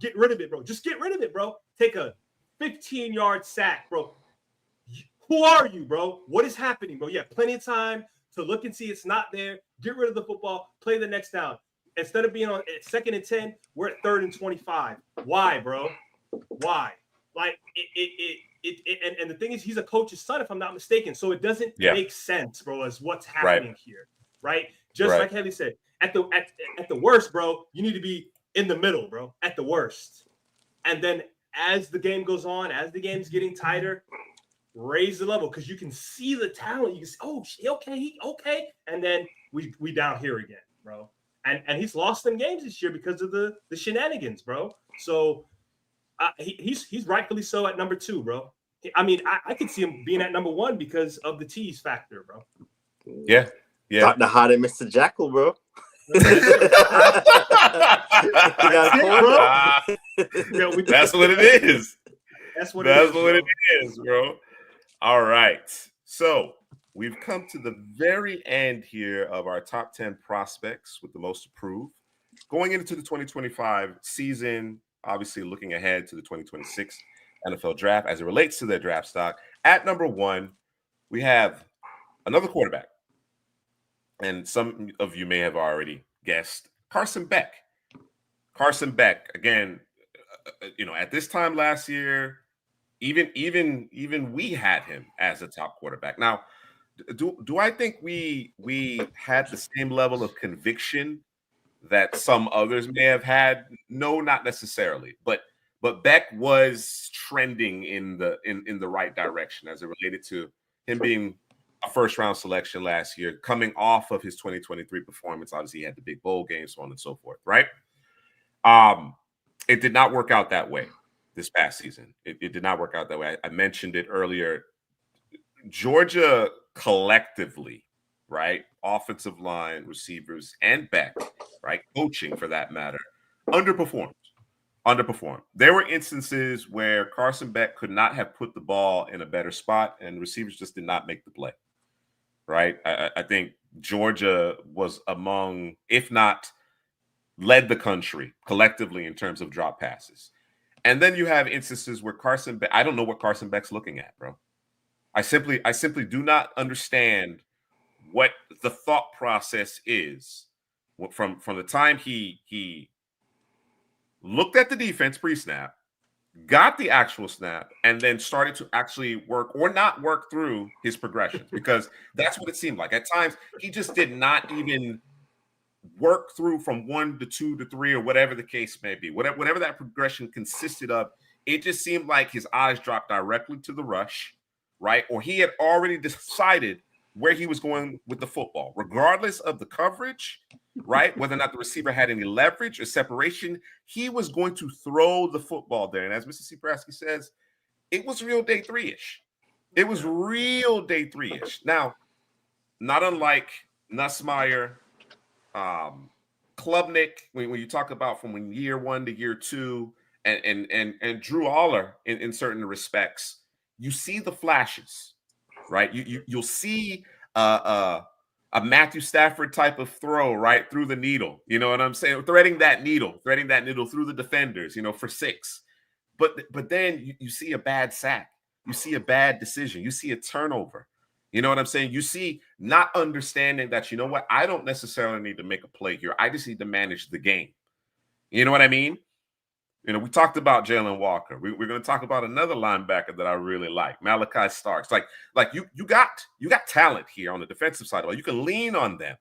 get rid of it, bro. Just get rid of it, bro. Take a 15-yard sack, bro. Who are you, bro? What is happening, bro? You have plenty of time to look and see it's not there. Get rid of the football. Play the next down. Instead of being on 2nd and 10, we're at 3rd and 25. Why, bro? Why? Like and the thing is, he's a coach's son, if I'm not mistaken. So it doesn't make sense, bro, as what's happening here, right? Just like Headley said, at the worst, bro, you need to be in the middle, bro. At the worst, and then as the game goes on, as the game's getting tighter, raise the level because you can see the talent. You can see, okay, and then we down here again, bro. And he's lost some games this year because of the shenanigans, bro. So he's rightfully so at number 2, bro. I mean, I could see him being at number 1 because of the tease factor, bro. Yeah. Dr. Hot and Mr. Jackal, bro. That's what it is. That's what it is, bro. All right. So we've come to the very end here of our top 10 prospects with the most to prove. Going into the 2025 season, obviously looking ahead to the 2026 NFL draft as it relates to their draft stock. At number 1, we have another quarterback. And some of you may have already guessed, Carson Beck. Carson Beck, again, at this time last year, even we had him as a top quarterback. Now, do I think we had the same level of conviction that some others may have had? No, not necessarily. But Beck was trending in the right direction as it related to him being a first-round selection last year, coming off of his 2023 performance. Obviously, he had the big bowl game, so on and so forth, right? It did not work out that way this past season. It did not work out that way. I mentioned it earlier. Georgia collectively, right? Offensive line, receivers, and Beck, right? Coaching for that matter, underperformed. There were instances where Carson Beck could not have put the ball in a better spot, and receivers just did not make the play, right? I think Georgia was among, if not led the country collectively in terms of drop passes. And then you have instances where Carson Beck, I don't know what Carson Beck's looking at, bro. I simply do not understand what the thought process is from the time he looked at the defense pre-snap, got the actual snap, and then started to actually work or not work through his progressions, because that's what it seemed like. At times, he just did not even work through from 1 to 2 to 3 or whatever the case may be. Whatever that progression consisted of, it just seemed like his eyes dropped directly to the rush, right? Or he had already decided where he was going with the football, regardless of the coverage, right? Whether or not the receiver had any leverage or separation, he was going to throw the football there. And as MrCPrasky says, it was real day 3-ish. It was real day 3-ish. Now, not unlike Nussmeier, Klubnik, when you talk about from year 1 to year 2, and Drew Aller in certain respects, you see the flashes, right? You'll see a Matthew Stafford type of throw right through the needle. You know what I'm saying? Threading that needle through the defenders, for 6. But then you see a bad sack, you see a bad decision, you see a turnover. You know what I'm saying? You see not understanding that, I don't necessarily need to make a play here. I just need to manage the game. You know what I mean? We talked about Jalen Walker. We're going to talk about another linebacker that I really like, Malachi Starks. Like you got talent here on the defensive side. You can lean on them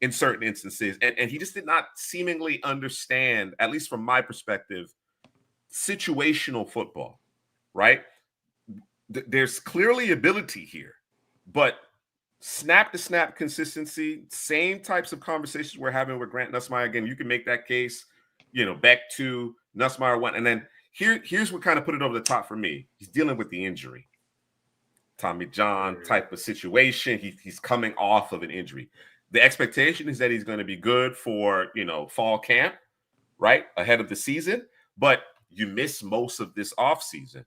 in certain instances. And he just did not seemingly understand, at least from my perspective, situational football, right? There's clearly ability here. But snap-to-snap consistency, same types of conversations we're having with Grant Nussmeier. Again, you can make that case, Beck 2, Nussmeier 1. And then here's what kind of put it over the top for me. He's dealing with the injury. Tommy John type of situation. He's coming off of an injury. The expectation is that he's going to be good for, fall camp, right, ahead of the season. But you miss most of this offseason,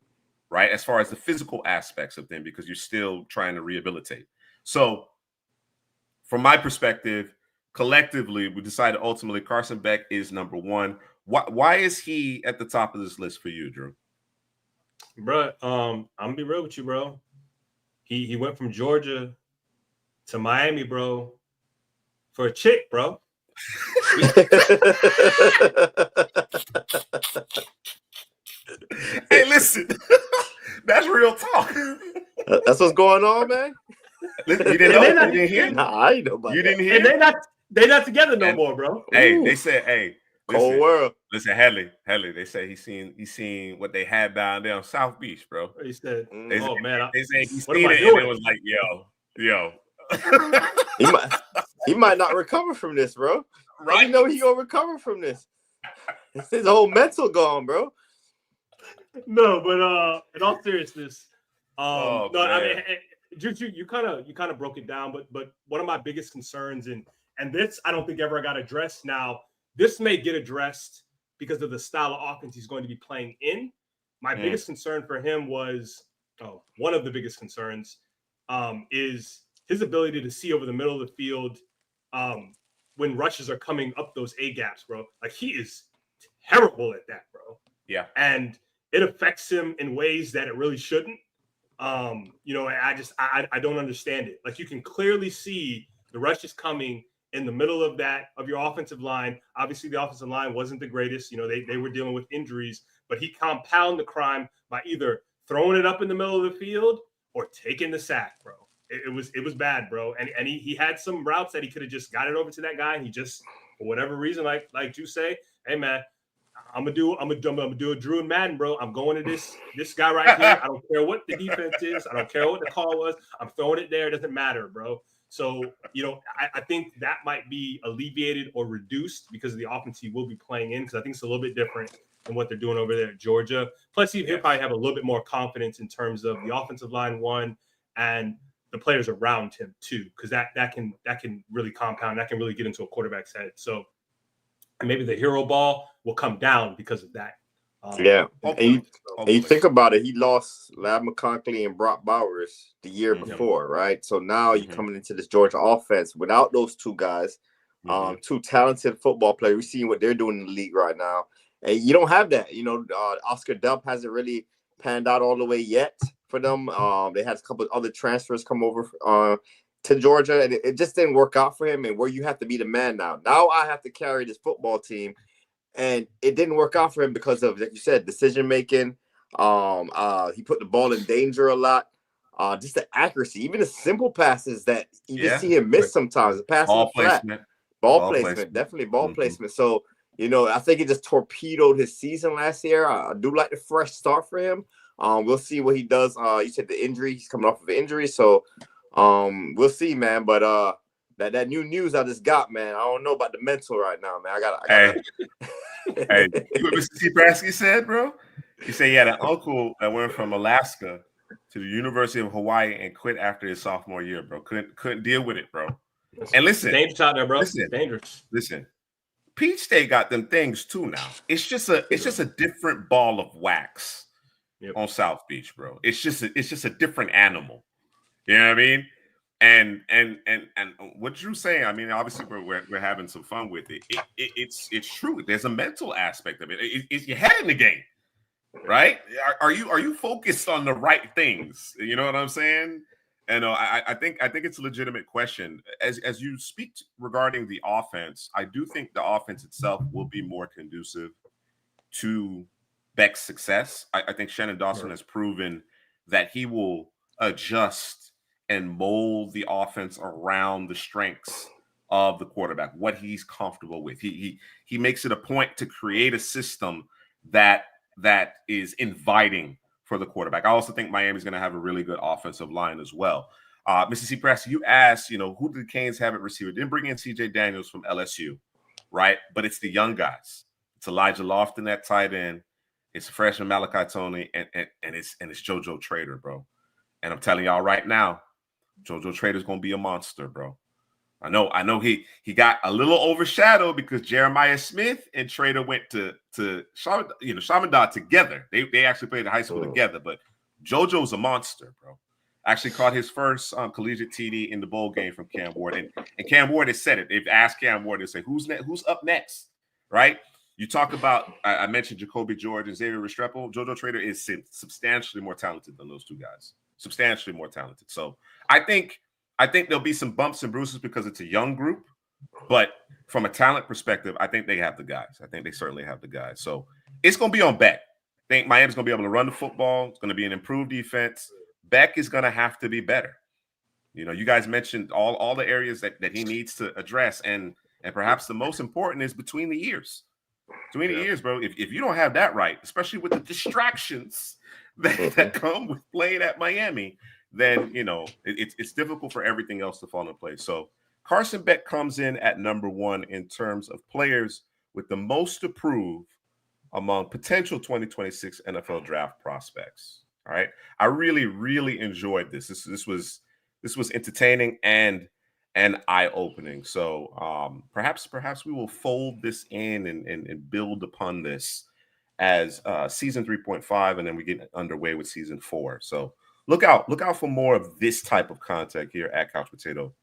right, as far as the physical aspects of them, because you're still trying to rehabilitate. So from my perspective, collectively, we decided ultimately Carson Beck is number 1. Why is he at the top of this list for you, Drew? Bro, I'm going to be real with you, bro. He went from Georgia to Miami, bro, for a chick, bro. Hey, listen, that's real talk. That's what's going on, man. Listen, you didn't know? You didn't hear? Nah, I ain't know about you that. didn't hear? And they're not together no more, bro. Hey, Ooh. They said, hey, Cold world. Listen, Headley. They say he's seen what they had down there on South Beach, bro. He said, They "Oh say, man, they say he's what seen am I it, doing?" and it was like, yo. He might not recover from this, bro. Right? How you know he gonna recover from this? It's his whole mental gone, bro. No, but in all seriousness, Oh, no, I man. mean, you kind of broke it down, but one of my biggest concerns, and this I don't think ever got addressed. Now, this may get addressed because of the style of offense he's going to be playing in. My biggest concern for him was, one of the biggest concerns, is his ability to see over the middle of the field when rushes are coming up those A gaps, bro. Like, he is terrible at that, bro. Yeah. And it affects him in ways that it really shouldn't. I don't understand it. Like, you can clearly see the rush is coming in the middle of your offensive line. Obviously, the offensive line wasn't the greatest. They were dealing with injuries, but he compounded the crime by either throwing it up in the middle of the field or taking the sack, bro. It was bad, bro. And he had some routes that he could have just got it over to that guy, and he just, for whatever reason, like you say, hey man, I'm gonna do a Drew and Madden, bro. I'm going to this guy right here. I don't care what the defense is. I don't care what the call was. I'm throwing it there. It doesn't matter, bro. So, I think that might be alleviated or reduced because of the offense he will be playing in, because I think it's a little bit different than what they're doing over there at Georgia. Plus, he'll probably have a little bit more confidence in terms of the offensive line, one, and the players around him too, because that can really compound. That can really get into a quarterback's head. So maybe the hero ball will come down because of that. And you think about it, he lost Lab McConkey and Brock Bowers the year before, right? So now you're coming into this Georgia offense without those two guys, two talented football players. We're seeing what they're doing in the league right now. And you don't have that. Oscar Delp hasn't really panned out all the way yet for them. They had a couple of other transfers come over to Georgia, and it just didn't work out for him. And where you have to be the man now. Now I have to carry this football team. And it didn't work out for him because of, like you said, decision making. He put the ball in danger a lot. Just the accuracy, even the simple passes that you just see him miss sometimes. The pass ball placement, ball placement, definitely ball placement. So I think it just torpedoed his season last year. I do like the fresh start for him. We'll see what he does. You said the injury; he's coming off of an injury, so we'll see, man. But that new news I just got, man. I don't know about the mental right now, man. I gotta. Hey, you what MrCPrasky said, bro? He said he had an uncle that went from Alaska to the University of Hawaii and quit after his sophomore year, bro. Couldn't deal with it, bro. And listen, dangerous out there, bro. Dangerous. Listen, Peach State got them things too now. It's just a different ball of wax on South Beach, bro. It's just a different animal. You know what I mean? And what Drew's saying, I mean, obviously we're having some fun with it. It's true. There's a mental aspect of it. It's your head in the game, right? Are you focused on the right things? You know what I'm saying? And I think it's a legitimate question. As you speak regarding the offense, I do think the offense itself will be more conducive to Beck's success. I think Shannon Dawson has proven that he will adjust and mold the offense around the strengths of the quarterback, what he's comfortable with. He makes it a point to create a system that is inviting for the quarterback. I also think Miami's going to have a really good offensive line as well. MrCPrasky, you asked, who did the Canes have at receiver? Didn't bring in CJ Daniels from LSU, right? But it's the young guys. It's Elijah Lofton at tight end. It's freshman Malachi Tony, and it's JoJo Trader, bro. And I'm telling y'all right now, JoJo Trader's gonna be a monster, bro. I know he got a little overshadowed because Jeremiah Smith and Trader went to Shamandar together. They actually played in high school together, but JoJo's a monster, bro. Actually caught his first collegiate TD in the bowl game from Cam Ward, and Cam Ward has said it. They've asked Cam Ward to say who's up next, right? You talk about I mentioned Jacoby George and Xavier Restrepo. JoJo Trader is substantially more talented than those two guys. Substantially more talented. So I think there'll be some bumps and bruises because it's a young group, but from a talent perspective, I think they have the guys. I think they certainly have the guys. So it's going to be on Beck. I think Miami's going to be able to run the football. It's going to be an improved defense. Beck is going to have to be better. You guys mentioned all the areas that he needs to address, and perhaps the most important is between the ears. Between the ears, bro. If you don't have that right, especially with the distractions that come with playing at Miami, then it's difficult for everything else to fall in place. So Carson Beck comes in at number 1 in terms of players with the most to prove among potential 2026 NFL draft prospects. All right, I really, really enjoyed this. This was entertaining and eye-opening. So perhaps we will fold this in and build upon this as season 3.5, and then we get underway with season 4. So look out for more of this type of content here at Couch Potato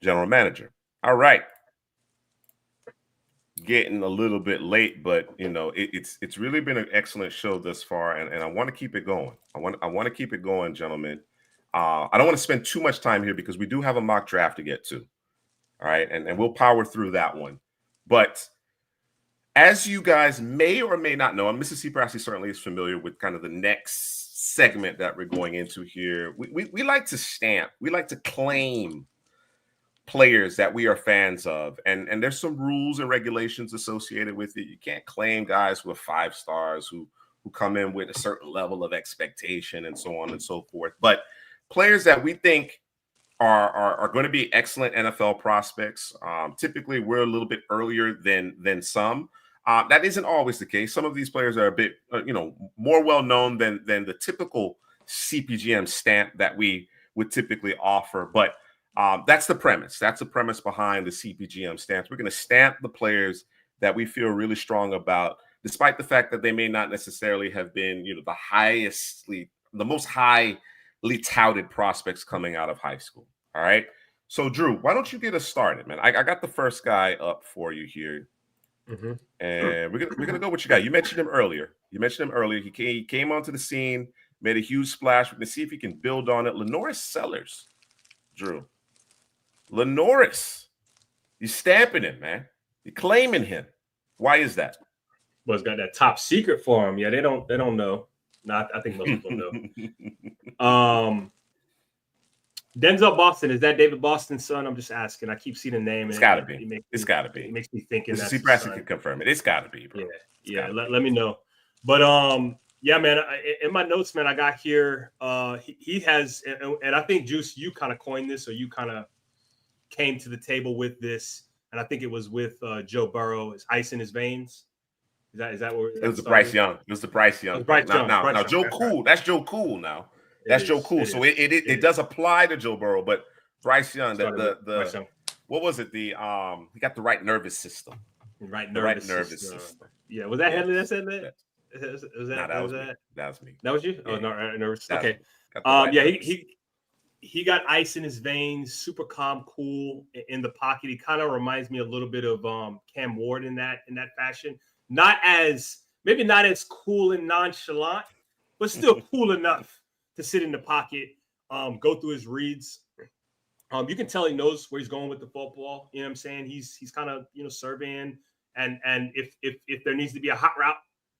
General Manager. All right. getting a little bit late, but you know, it's really been an excellent show thus far, and I want to keep it going. I want to keep it going, gentlemen. I don't want to spend too much time here because we do have a mock draft to get to. All right, and we'll power through that one. But as you guys may or may not know, and MrCPrasky certainly is familiar with kind of the next segment that we're going into here. We like to stamp, we like to claim players that we are fans of, and there's some rules and regulations associated with it. You can't claim guys who are 5 stars who come in with a certain level of expectation and so on and so forth. But players that we think are going to be excellent NFL prospects. Typically, we're a little bit earlier than some. That isn't always the case. Some of these players are a bit, more well known than the typical CPGM stamp that we would typically offer. But that's the premise. That's the premise behind the CPGM stamps. We're going to stamp the players that we feel really strong about, despite the fact that they may not necessarily have been, the most highly touted prospects coming out of high school. All right. So, Drew, why don't you get us started, man? I got the first guy up for you here. Mm-hmm. And we're gonna go with your guy. You mentioned him earlier. He came onto the scene, made a huge splash. We're gonna see if he can build on it. Lenoris Sellers, Drew. Lenoris, you're stamping him, man. You're claiming him. Why is that? Well, it's got that top secret for him. Yeah, they don't know. No, I think most people know. Denzel Boston, is that David Boston's son? I'm just asking. I keep seeing the name. It's got to be. It's got to be. It makes me thinking that's CPrasky can confirm it. It's got to be, bro. Yeah. Let me know. But yeah, man. In my notes, man, I got here. He has, and I think Juice, you kind of coined this, or you kind of came to the table with this, and I think it was with Joe Burrow. It's ice in his veins. Is that where it was? The Bryce Young. It was the Bryce Young. Now, Joe Cool. That's Joe Cool now. That's Joe Cool. So it does apply to Joe Burrow, but Bryce Young, Bryce Young. What was it? He got the right nervous system. Right nervous system. Yeah, was that Headley that said that? That was me. That was you? Yeah. Oh, no, nervous. Okay. Right he got ice in his veins, super calm, cool in the pocket. He kind of reminds me a little bit of Cam Ward in that fashion. Maybe not as cool and nonchalant, but still cool enough to sit in the pocket, go through his reads. You can tell he knows where he's going with the football. You know what I'm saying? He's kind of, surveying, and if there needs to be a hot route,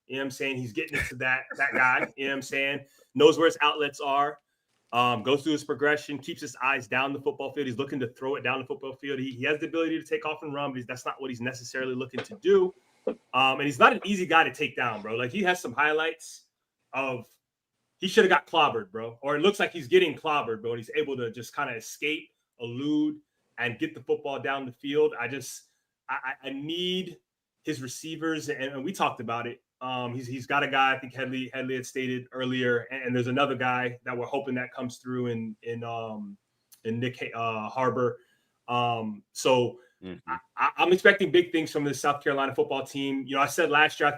you know what I'm saying, he's getting into that guy, you know what I'm saying? Knows where his outlets are, goes through his progression, keeps his eyes down the football field. He's looking to throw it down the football field. He has the ability to take off and run, but that's not what he's necessarily looking to do. And he's not an easy guy to take down, bro. Like, he has some highlights of he should have got clobbered, bro. Or it looks like he's getting clobbered, bro. And he's able to just kind of escape, elude, and get the football down the field. I need his receivers, and we talked about it. He's got a guy, I think Headley had stated earlier, and there's another guy that we're hoping that comes through in Nick Harbor. I'm expecting big things from this South Carolina football team. I said last year, I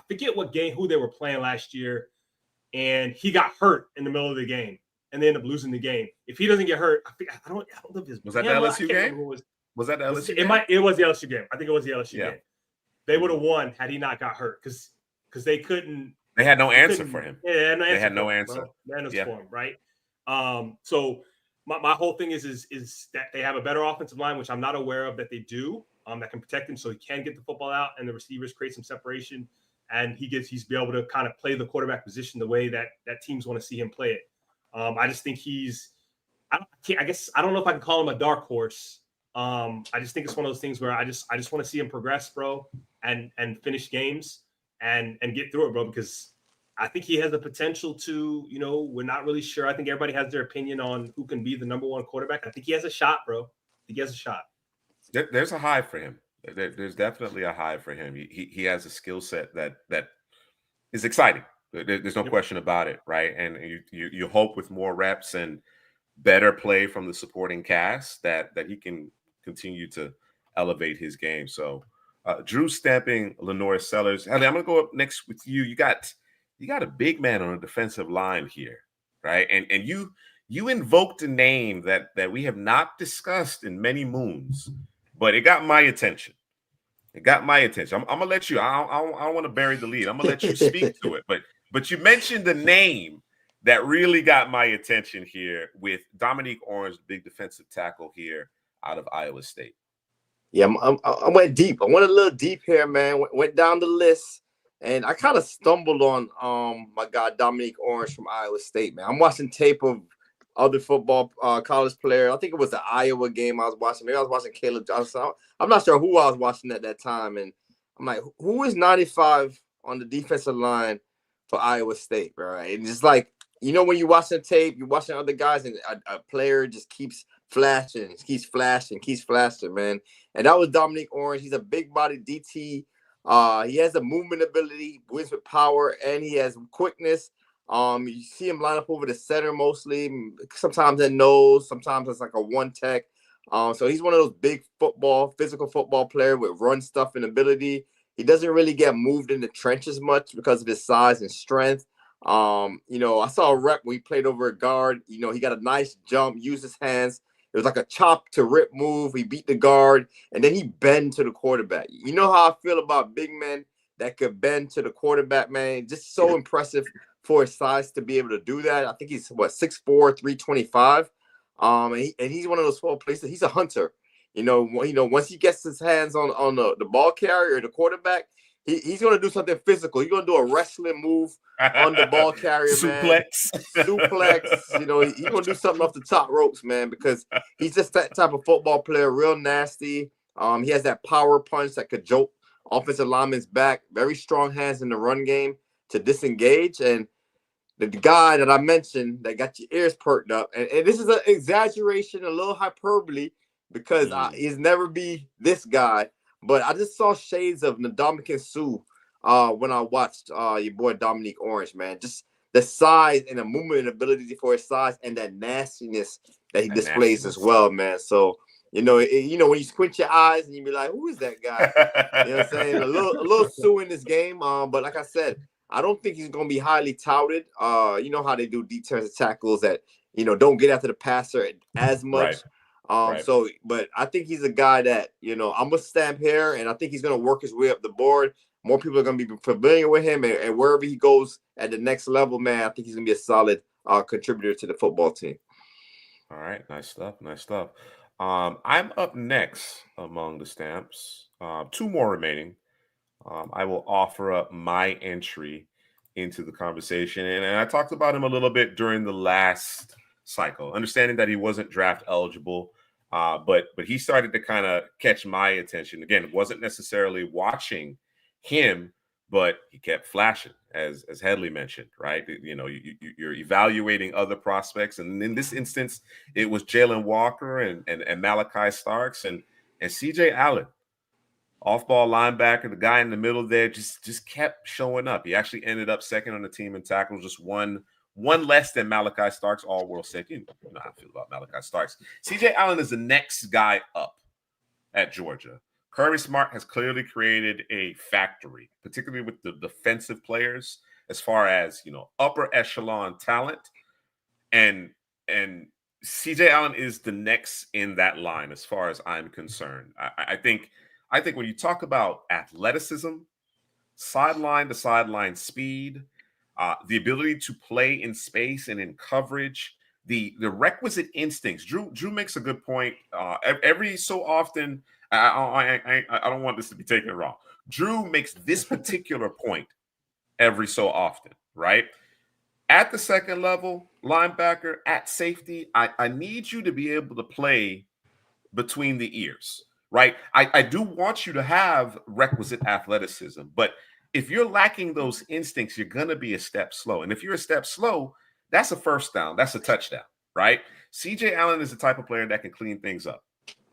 forget who they were playing last year, and he got hurt in the middle of the game, and they ended up losing the game. If he doesn't get hurt, I don't know if was that the LSU game? Was that the LSU game? It was the LSU game. I think it was the LSU game. They would have won had he not got hurt because they couldn't. They had no answer for him. Yeah, they had no answer. For him, right? So my whole thing is that they have a better offensive line, which I'm not aware of that they do, that can protect him so he can get the football out and the receivers create some separation, and he's be able to kind of play the quarterback position the way that teams want to see him play it. I just think I don't know if I can call him a dark horse. I just think it's one of those things where I just want to see him progress, bro, and finish games and get through it, bro, because I think he has the potential to, we're not really sure. I think everybody has their opinion on who can be the number one quarterback. I think he has a shot, bro. I think he has a shot. There's a high for him. There's definitely a high for him. He has a skill set that is exciting. There's no question about it, right? And you hope with more reps and better play from the supporting cast that he can continue to elevate his game. So Drew stamping Lenoris Sellers. Headley, I'm gonna go up next with you. You got a big man on a defensive line here, right? And you invoked a name that we have not discussed in many moons, but it got my attention. It got my attention. I'm gonna let you. I don't want to bury the lead. I'm gonna let you speak to it. But you mentioned the name that really got my attention here with Dominique Orange, the big defensive tackle here out of Iowa State. Yeah, I went deep. I went a little deep here, man. Went down the list, and I kind of stumbled on my guy Dominique Orange from Iowa State, man. I'm watching tape of other football college player. I think it was the Iowa game I was watching. Maybe I was watching Caleb Johnson. I'm not sure who I was watching at that time. And I'm like, who is 95 on the defensive line for Iowa State, right? And it's like, you know, when you're watching tape, you're watching other guys, and a player just keeps flashing, keeps flashing, man. And that was Dominique Orange. He's a big body DT. He has a movement ability, wins with power, and he has quickness. You see him line up over the center mostly. Sometimes at nose, sometimes it's like a one tech. So he's one of those big physical football player with run stuff and ability. He doesn't really get moved in the trenches much because of his size and strength. You know, I saw a rep when he played over a guard. You know, he got a nice jump, used his hands. It was like a chop to rip move. He beat the guard, and then he bend to the quarterback. You know how I feel about big men that could bend to the quarterback, man. Just so impressive for his size to be able to do that. I think he's 6'4", 325. And he's one of those football players. He's a hunter. You know, once he gets his hands on the ball carrier or the quarterback, he's going to do something physical. He's going to do a wrestling move on the ball carrier, man. Suplex. You know, he's going to do something off the top ropes, man, because he's just that type of football player, real nasty. He has that power punch that could jolt offensive linemen's back. Very strong hands in the run game to disengage. And the guy that I mentioned that got your ears perked up, and this is an exaggeration, a little hyperbole, because he's never be this guy. But I just saw shades of Ndamukong Suh when I watched your boy Dominique Orange, man. Just the size and the movement ability for his size and that nastiness that he displays as well, man. So, you know, when you squint your eyes and you be like, who is that guy? You know what I'm saying? A little Suh in this game. But like I said, I don't think he's going to be highly touted. You know how they do defensive tackles that, you know, don't get after the passer as much. Right. So, but I think he's a guy that, you know, I'm going to stamp here, and I think he's going to work his way up the board. More people are going to be familiar with him, and wherever he goes at the next level, man, I think he's going to be a solid contributor to the football team. All right. Nice stuff. I'm up next among the stamps. 2 more remaining. I will offer up my entry into the conversation. And I talked about him a little bit during the last cycle, understanding that he wasn't draft eligible. But he started to kind of catch my attention. Again, wasn't necessarily watching him, but he kept flashing, as Headley mentioned, right? You know, you're evaluating other prospects. And in this instance, it was Jalen Walker and Malachi Starks and CJ Allen. Off-ball linebacker, the guy in the middle there, just kept showing up. He actually ended up second on the team in tackles, just one less than Malachi Starks, all-world second. You know how I feel about Malachi Starks. CJ Allen is the next guy up at Georgia. Kirby Smart has clearly created a factory, particularly with the defensive players, as far as, you know, upper echelon talent. And CJ Allen is the next in that line, as far as I'm concerned. I think when you talk about athleticism, sideline to sideline speed, the ability to play in space and in coverage, the requisite instincts. Drew makes a good point. Every so often, I don't want this to be taken wrong. Drew makes this particular point every so often, right? At the second level, linebacker, at safety, I need you to be able to play between the ears. Right. I do want you to have requisite athleticism, but if you're lacking those instincts, you're going to be a step slow. And if you're a step slow, that's a first down. That's a touchdown. Right. CJ Allen is the type of player that can clean things up.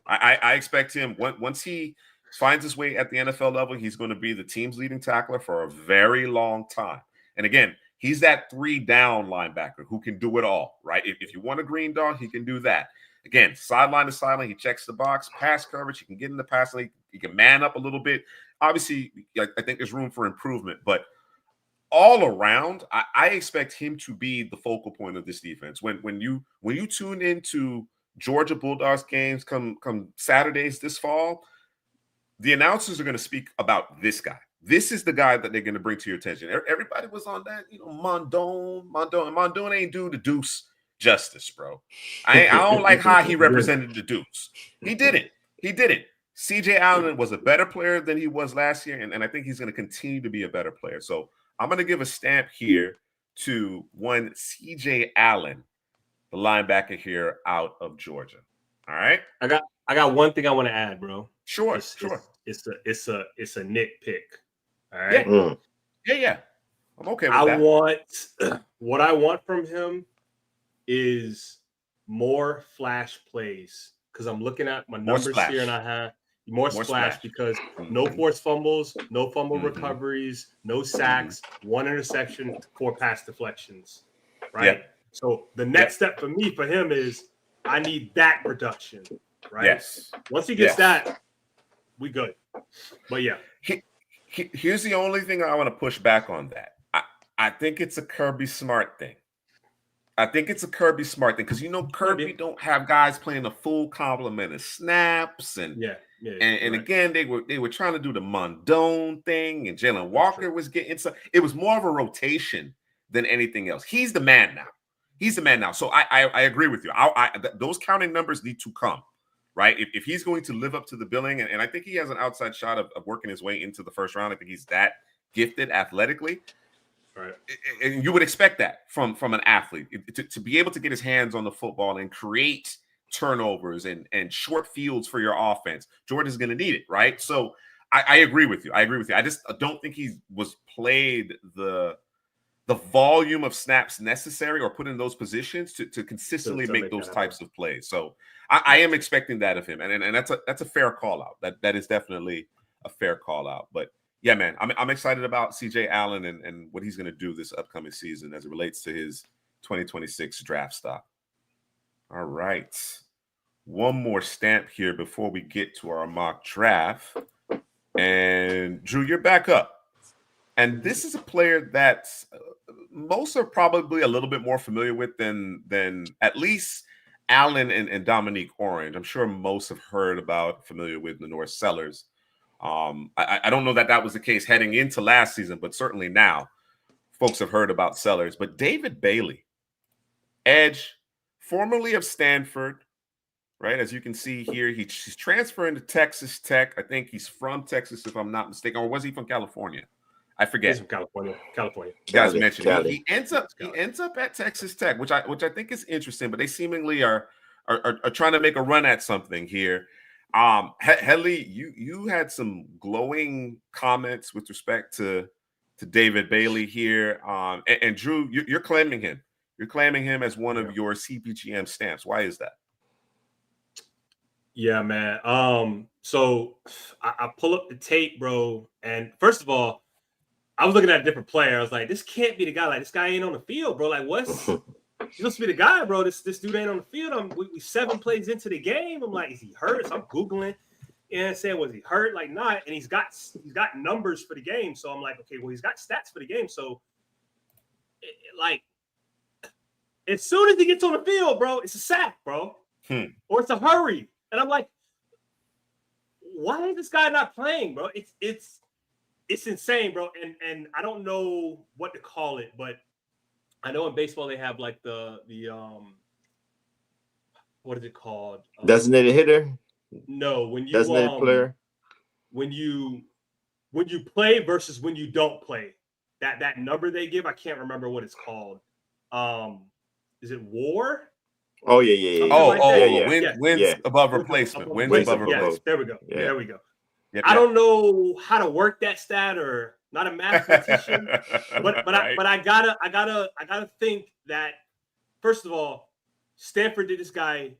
I expect him, once he finds his way at the NFL level, he's going to be the team's leading tackler for a very long time. And again, he's that 3-down linebacker who can do it all. Right. If you want a green dog, he can do that. Again, sideline to sideline, he checks the box, pass coverage, he can get in the pass lane, he can man up a little bit. Obviously, I think there's room for improvement, but all around, I expect him to be the focal point of this defense. When you tune into Georgia Bulldogs games come Saturdays this fall, the announcers are going to speak about this guy. This is the guy that they're going to bring to your attention. Everybody was on that, Mondone, and Mondone ain't do the Deuce justice, bro. I don't like how he represented the Deuce. He didn't. CJ Allen was a better player than he was last year, and I think he's going to continue to be a better player. So I'm going to give a stamp here to one CJ Allen, the linebacker here out of Georgia. All right. I got one thing I want to add, bro. Sure. It's a nitpick. All right. Yeah. I'm okay with that. What I want from him is more flash plays, because I'm looking at my numbers here, and I have more splash because no forced fumbles, no fumble recoveries, no sacks, 1 interception, 4 pass deflections. Right. Yeah. So the next step for him is I need that production. Right. Yes. Once he gets that, we good. But yeah. Here's the only thing I want to push back on that. I think it's a Kirby Smart thing. Because Kirby don't have guys playing a full complement of snaps, and again they were trying to do the Mondone thing, and Jalen Walker was getting some. It was more of a rotation than anything else. He's the man now. So I agree with you. Those counting numbers need to come, right? If he's going to live up to the billing, and I think he has an outside shot of working his way into the first round. I think he's that gifted athletically. Right. And you would expect that from an athlete to be able to get his hands on the football and create turnovers and short fields for your offense. Jordan's going to need it, right? So I agree with you. I just don't think he was played the volume of snaps necessary or put in those positions to consistently make those types of plays. So I am expecting that of him, and that's a fair call out. That is definitely a fair call out, but. Yeah, man, I'm excited about CJ Allen and what he's going to do this upcoming season as it relates to his 2026 draft stock. All right. One more stamp here before we get to our mock draft. And Drew, you're back up. And this is a player that most are probably a little bit more familiar with than at least Allen and Dominique Orange. I'm sure most have familiar with Lenore Sellers. I don't know that was the case heading into last season, but certainly now folks have heard about Sellers. But David Bailey, edge, formerly of Stanford, right? As you can see here, he's transferring to Texas Tech. I think he's from Texas, if I'm not mistaken, or was he from California? I forget. He's from California. You guys mentioned he ends up at Texas Tech, which I think is interesting. But they seemingly are trying to make a run at something here. Headley, you had some glowing comments with respect to David Bailey here. And Drew, you're claiming him. You're claiming him as one of your CPGM stamps. Why is that? Yeah, man. So I pull up the tape, bro. And first of all, I was looking at a different player. I was like, this can't be the guy. Like, this guy ain't on the field, bro. Like, what's he's supposed to be the guy, bro. This dude ain't on the field. We 7 plays into the game. I'm like, is he hurt? So I'm Googling and saying, was he hurt? Like, not. And he's got numbers for the game. So I'm like, okay, well, he's got stats for the game. So, as soon as he gets on the field, bro, it's a sack, bro. Or it's a hurry. And I'm like, why is this guy not playing, bro? It's insane, bro. And I don't know what to call it, but I know in baseball they have like the what is it called? Designated hitter? No, when you designated player. When you play versus when you don't play. That number they give, I can't remember what it's called. Is it WAR? Oh yeah. Wins above replacement. Wins above replacement. Yes, there we go. Yeah. There we go. Yep. I don't know how to work that stat, or not a mathematician, but right. I gotta think that, first of all, Stanford did this guy.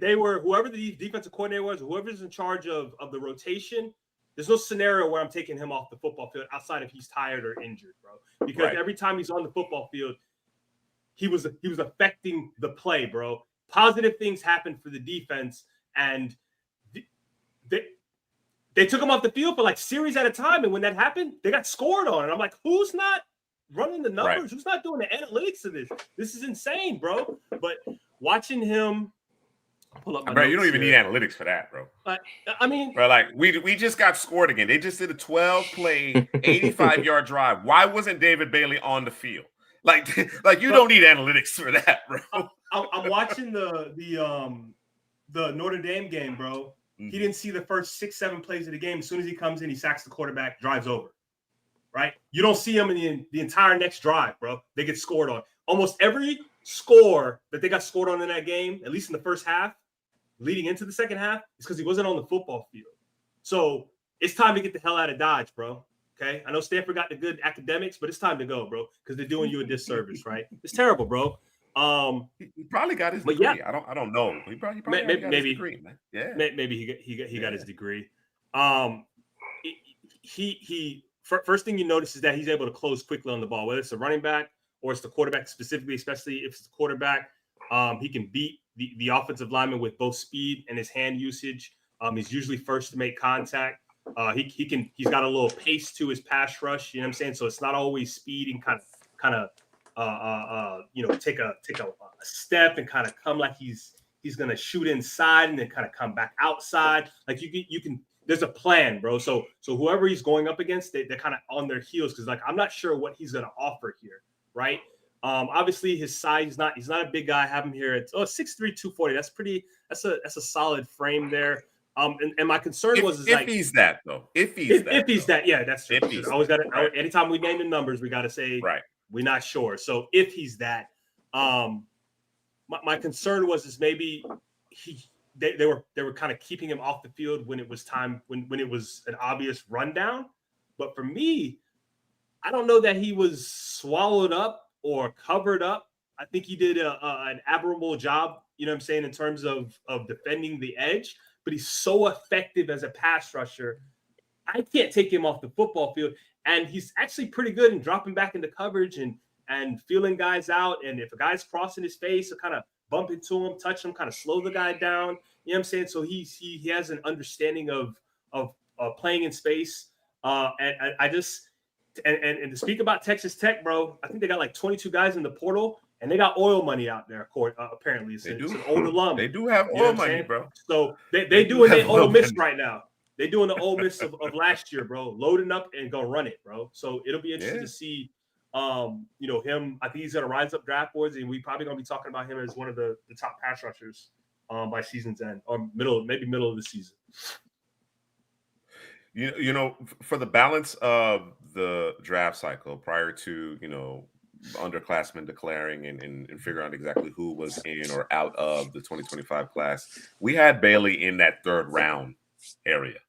They were, whoever the defensive coordinator was, whoever's in charge of the rotation. There's no scenario where I'm taking him off the football field outside if he's tired or injured, bro. Because every time he's on the football field, he was affecting the play, bro. Positive things happened for the defense, and they took him off the field for like series at a time, and when that happened, they got scored on. And I'm like, who's not running the numbers? Right. Who's not doing the analytics of this? This is insane, bro. But watching him Pull up my Bro, you don't notes even need here. analytics for that, bro. I mean, Bro, like we just got scored again. They just did a 12-play, 85-yard drive. Why wasn't David Bailey on the field? Like you don't need analytics for that, bro. I'm watching the Notre Dame game, bro. Mm-hmm. He didn't see the first 6-7 plays of the game. As soon as he comes in, he sacks the quarterback, drives over. Right? You don't see him in the entire next drive, bro. They get scored on. Almost every score that they got scored on in that game, at least in the first half, leading into the second half, is because he wasn't on the football field. So it's time to get the hell out of Dodge, bro. Okay? I know Stanford got the good academics, but it's time to go, bro, because they're doing you a disservice, right? It's terrible, bro. He probably got his degree. Yeah, I don't know. He probably got his degree, man. Yeah. Maybe he got his degree. He first thing you notice is that he's able to close quickly on the ball, whether it's a running back or it's the quarterback specifically, especially if it's the quarterback. He can beat the offensive lineman with both speed and his hand usage. He's usually first to make contact. He's got a little pace to his pass rush. You know what I'm saying? So it's not always speed and kind of take a step and kind of come like he's gonna shoot inside and then kind of come back outside. Like you can. There's a plan, bro. So whoever he's going up against, they're kind of on their heels because like I'm not sure what he's gonna offer here, right? Obviously his size, he's not a big guy. I have him here at 6'3", 240. That's a solid frame there. And my concern was if he's that though. If he's that, yeah, that's true. Always got to anytime we name the numbers, we got to say right. We're not sure. So if he's that, my concern was maybe they were kind of keeping him off the field when it was time when it was an obvious rundown. But for me, I don't know that he was swallowed up or covered up. I think he did an admirable job, you know what I'm saying, in terms of defending the edge. But he's so effective as a pass rusher. I can't take him off the football field. And he's actually pretty good in dropping back into coverage and feeling guys out. And if a guy's crossing his face, kind of bump into him, touch him, kind of slow the guy down. You know what I'm saying? So he has an understanding of playing in space. And to speak about Texas Tech, bro, I think they got like 22 guys in the portal, and they got oil money out there. Apparently, it's an old alum. They do have oil money, bro. So they doing their Ole Miss right now. They're doing the Ole Miss of last year, bro. Loading up and go run it, bro. So it'll be interesting to see, him. I think he's gonna rise up draft boards, and we probably gonna be talking about him as one of the top pass rushers by season's end or middle of the season. You know, for the balance of the draft cycle prior to underclassmen declaring and figuring out exactly who was in or out of the 2025 class, we had Bailey in that third round area,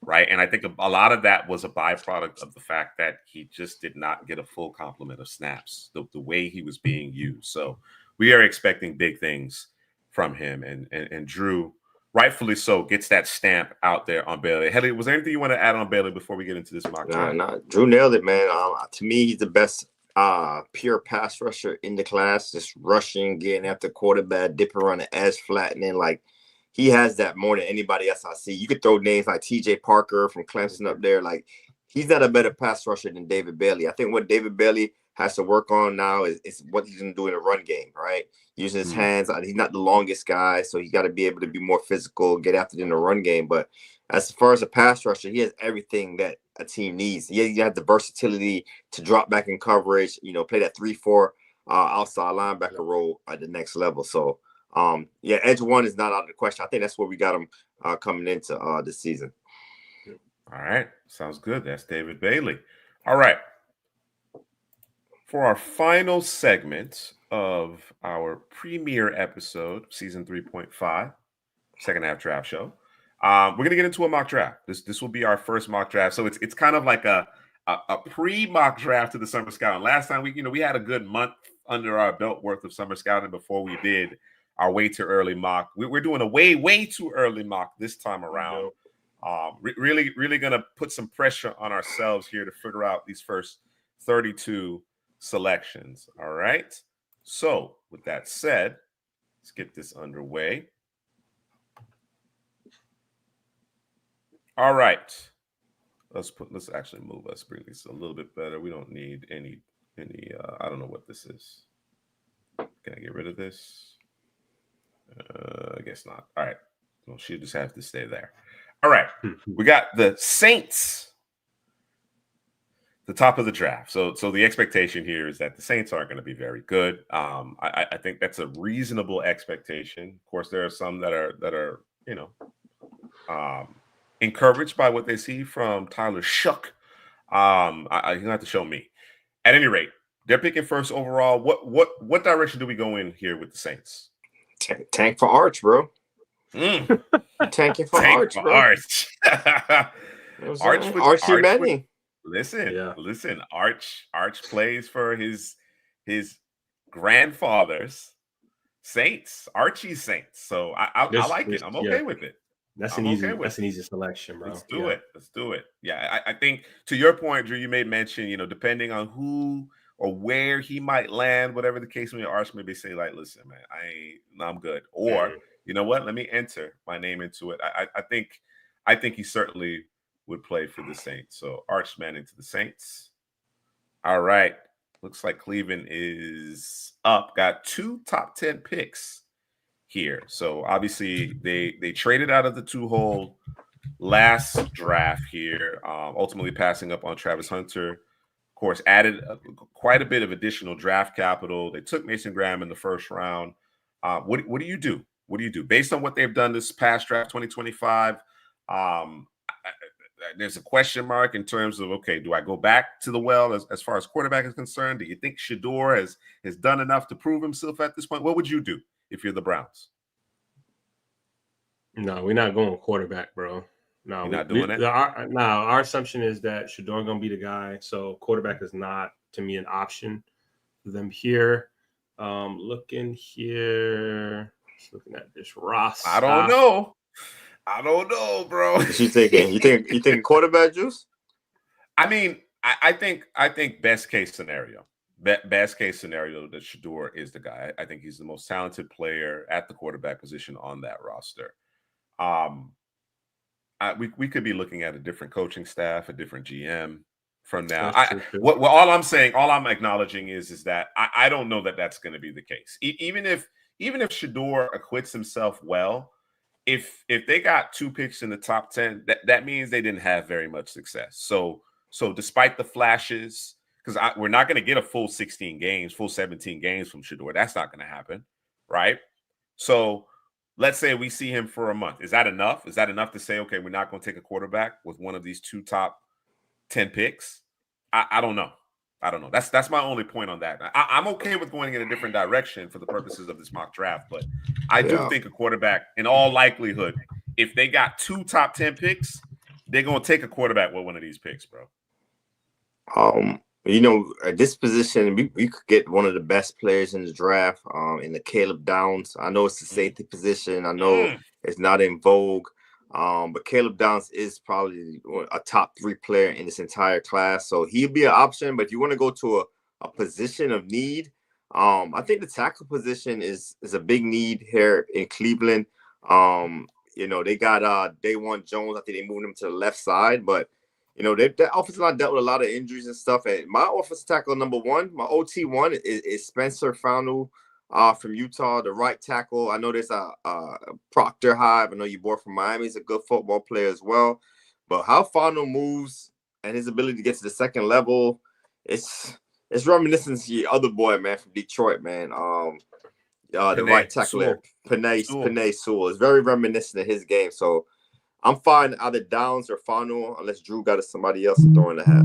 right? And I think a lot of that was a byproduct of the fact that he just did not get a full complement of snaps, the way he was being used. So we are expecting big things from him, and Drew, rightfully so, gets that stamp out there on Bailey. Headley, was there anything you want to add on Bailey before we get into this mock draft? Nah, Drew nailed it, man. To me, he's the best pure pass rusher in the class, just rushing, getting after quarterback, dipping around the edge, flattening. Like, he has that more than anybody else I see. You could throw names like T.J. Parker from Clemson up there. Like, he's not a better pass rusher than David Bailey. I think what David Bailey has to work on now is what he's going to do in a run game, right? Using his hands. He's not the longest guy, so he got to be able to be more physical, get after it in the run game. But as far as a pass rusher, he has everything that a team needs. He has the versatility to drop back in coverage, play that 3-4 outside linebacker role at the next level. So, edge one is not out of the question. I think that's where we got him coming into this season. All right. Sounds good. That's David Bailey. All right. For our final segment of our premiere episode, season 3.5, second half draft show, we're going to get into a mock draft. This will be our first mock draft. So it's kind of like a pre-mock draft to the summer scouting. Last time we had a good month under our belt worth of summer scouting before we did our way too early mock. We're doing a way too early mock this time around. Really going to put some pressure on ourselves here to figure out these first 32 selections. All right. So with that said, let's get this underway. All right. Let's actually move us, bring this a little bit better. We don't need any I don't know what this is. Can I get rid of this? guess not. All right. Well, she'll just have to stay there. All right. We got the Saints, the top of the draft. So the expectation here is that the Saints aren't going to be very good. I think that's a reasonable expectation. Of course, there are some that are encouraged by what they see from Tyler Shuck. You have to show me. At any rate, they're picking first overall. What direction do we go in here with the Saints? Tank for Arch, bro. Tanking for Arch, bro. Arch. Archie Manning. Listen. Arch plays for his grandfather's Saints, Archie's Saints. So I like it. I'm okay with it. That's an easy selection, bro. Let's do it. Yeah, I think to your point, Drew, you made mention, depending on who or where he might land, whatever the case may be, Arch maybe say like, listen, man, I'm good. Or you know what? Let me enter my name into it. I think he certainly would play for the Saints. So Arch Manning to the Saints. All right. Looks like Cleveland is up. Got 2 top 10 picks here. So obviously they traded out of the 2-hole last draft here, ultimately passing up on Travis Hunter. Of course, added quite a bit of additional draft capital. They took Mason Graham in the first round. What do you do? What do you do based on what they've done this past draft 2025? There's a question mark in terms of, okay, do I go back to the well as far as quarterback is concerned? Do you think Shedeur has done enough to prove himself at this point? What would you do if you're the Browns? No, we're not going quarterback, bro. No, we're not doing it. Our assumption is that Shedeur going to be the guy. So quarterback is not, to me, an option for them here. Looking here, just looking at this roster. I don't know, bro. What you thinking? You think quarterback, Juice? I mean, I think best case scenario. Best case scenario that Shedeur is the guy. I think he's the most talented player at the quarterback position on that roster. We could be looking at a different coaching staff, a different GM from now. All I'm acknowledging is that I don't know that that's going to be the case. Even if Shedeur acquits himself well, if they got 2 picks in the top 10, that means they didn't have very much success. So despite the flashes, because we're not going to get a full 16 games, full 17 games from Shedeur. That's not going to happen, right? So let's say we see him for a month. Is that enough? Is that enough to say, okay, we're not going to take a quarterback with one of these 2 top 10 picks? I don't know. That's my only point on that. I'm okay with going in a different direction for the purposes of this mock draft, but I do think a quarterback, in all likelihood, if they got 2 top 10 picks, they're going to take a quarterback with one of these picks, bro. At this position, we could get one of the best players in the draft, in the Caleb Downs. I know it's the safety position. I know it's not in vogue, but Caleb Downs is probably a top 3 player in this entire class. So he'll be an option. But if you want to go to a position of need, I think the tackle position is a big need here in Cleveland. They got Dawan Jones. I think they moved him to the left side, but that offensive line dealt with a lot of injuries and stuff. And my offensive tackle number 1, my OT1 is Spencer Fanu from Utah, the right tackle. I know there's a Proctor Hive. I know you bought from Miami. He's a good football player as well. But how Fanu moves and his ability to get to the second level, it's reminiscent to your other boy, man, from Detroit, man. The right tackle, Penei Sewell. It's very reminiscent of his game. So I'm fine either Downs or Fanu, unless Drew got somebody else to throw in the hat.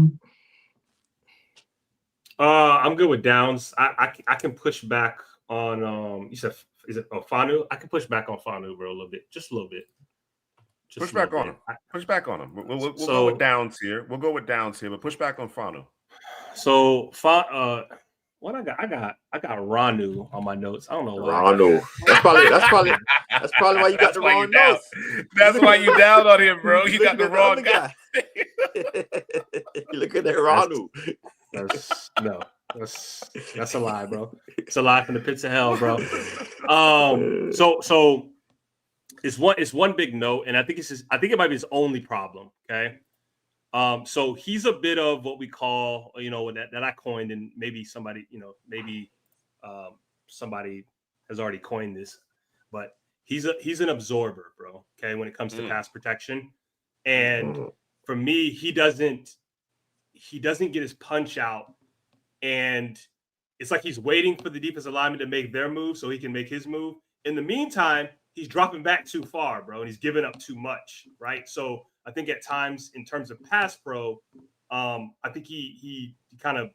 I'm good with Downs. I can push back on you said, is it Fanu? I can push back on Fanu, bro, a little bit, just a little bit. Push back on him. Push back on him. We'll go with Downs here. But push back on Fanu. So what I got Ranu on my notes. I don't know why. Ranu. That's probably why you got the wrong notes. That's why you down on him, bro. You got the wrong guy. You look at that Ranu. That's a lie, bro. It's a lie from the pits of hell, bro. So it's one big note, and I think it might be his only problem. Okay. So he's a bit of what we call, that I coined, and maybe somebody, somebody has already coined this, but he's an absorber, bro. Okay, when it comes to pass protection, and for me, he doesn't get his punch out, and it's like he's waiting for the defensive lineman to make their move so he can make his move. In the meantime, he's dropping back too far, bro, and he's giving up too much, right? So I think at times, in terms of pass pro, I think he kind of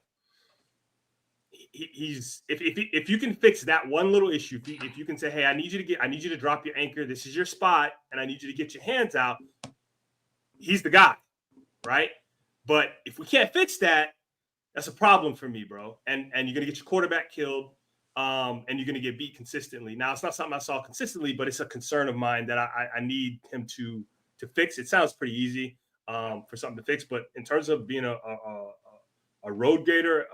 he's if you can fix that one little issue, if you can say, hey, I need you to drop your anchor. This is your spot, and I need you to get your hands out. He's the guy, right? But if we can't fix that, that's a problem for me, bro. And you're gonna get your quarterback killed, and you're gonna get beat consistently. Now, it's not something I saw consistently, but it's a concern of mine that I need him to fix. It sounds pretty easy for something to fix, but in terms of being a road grader,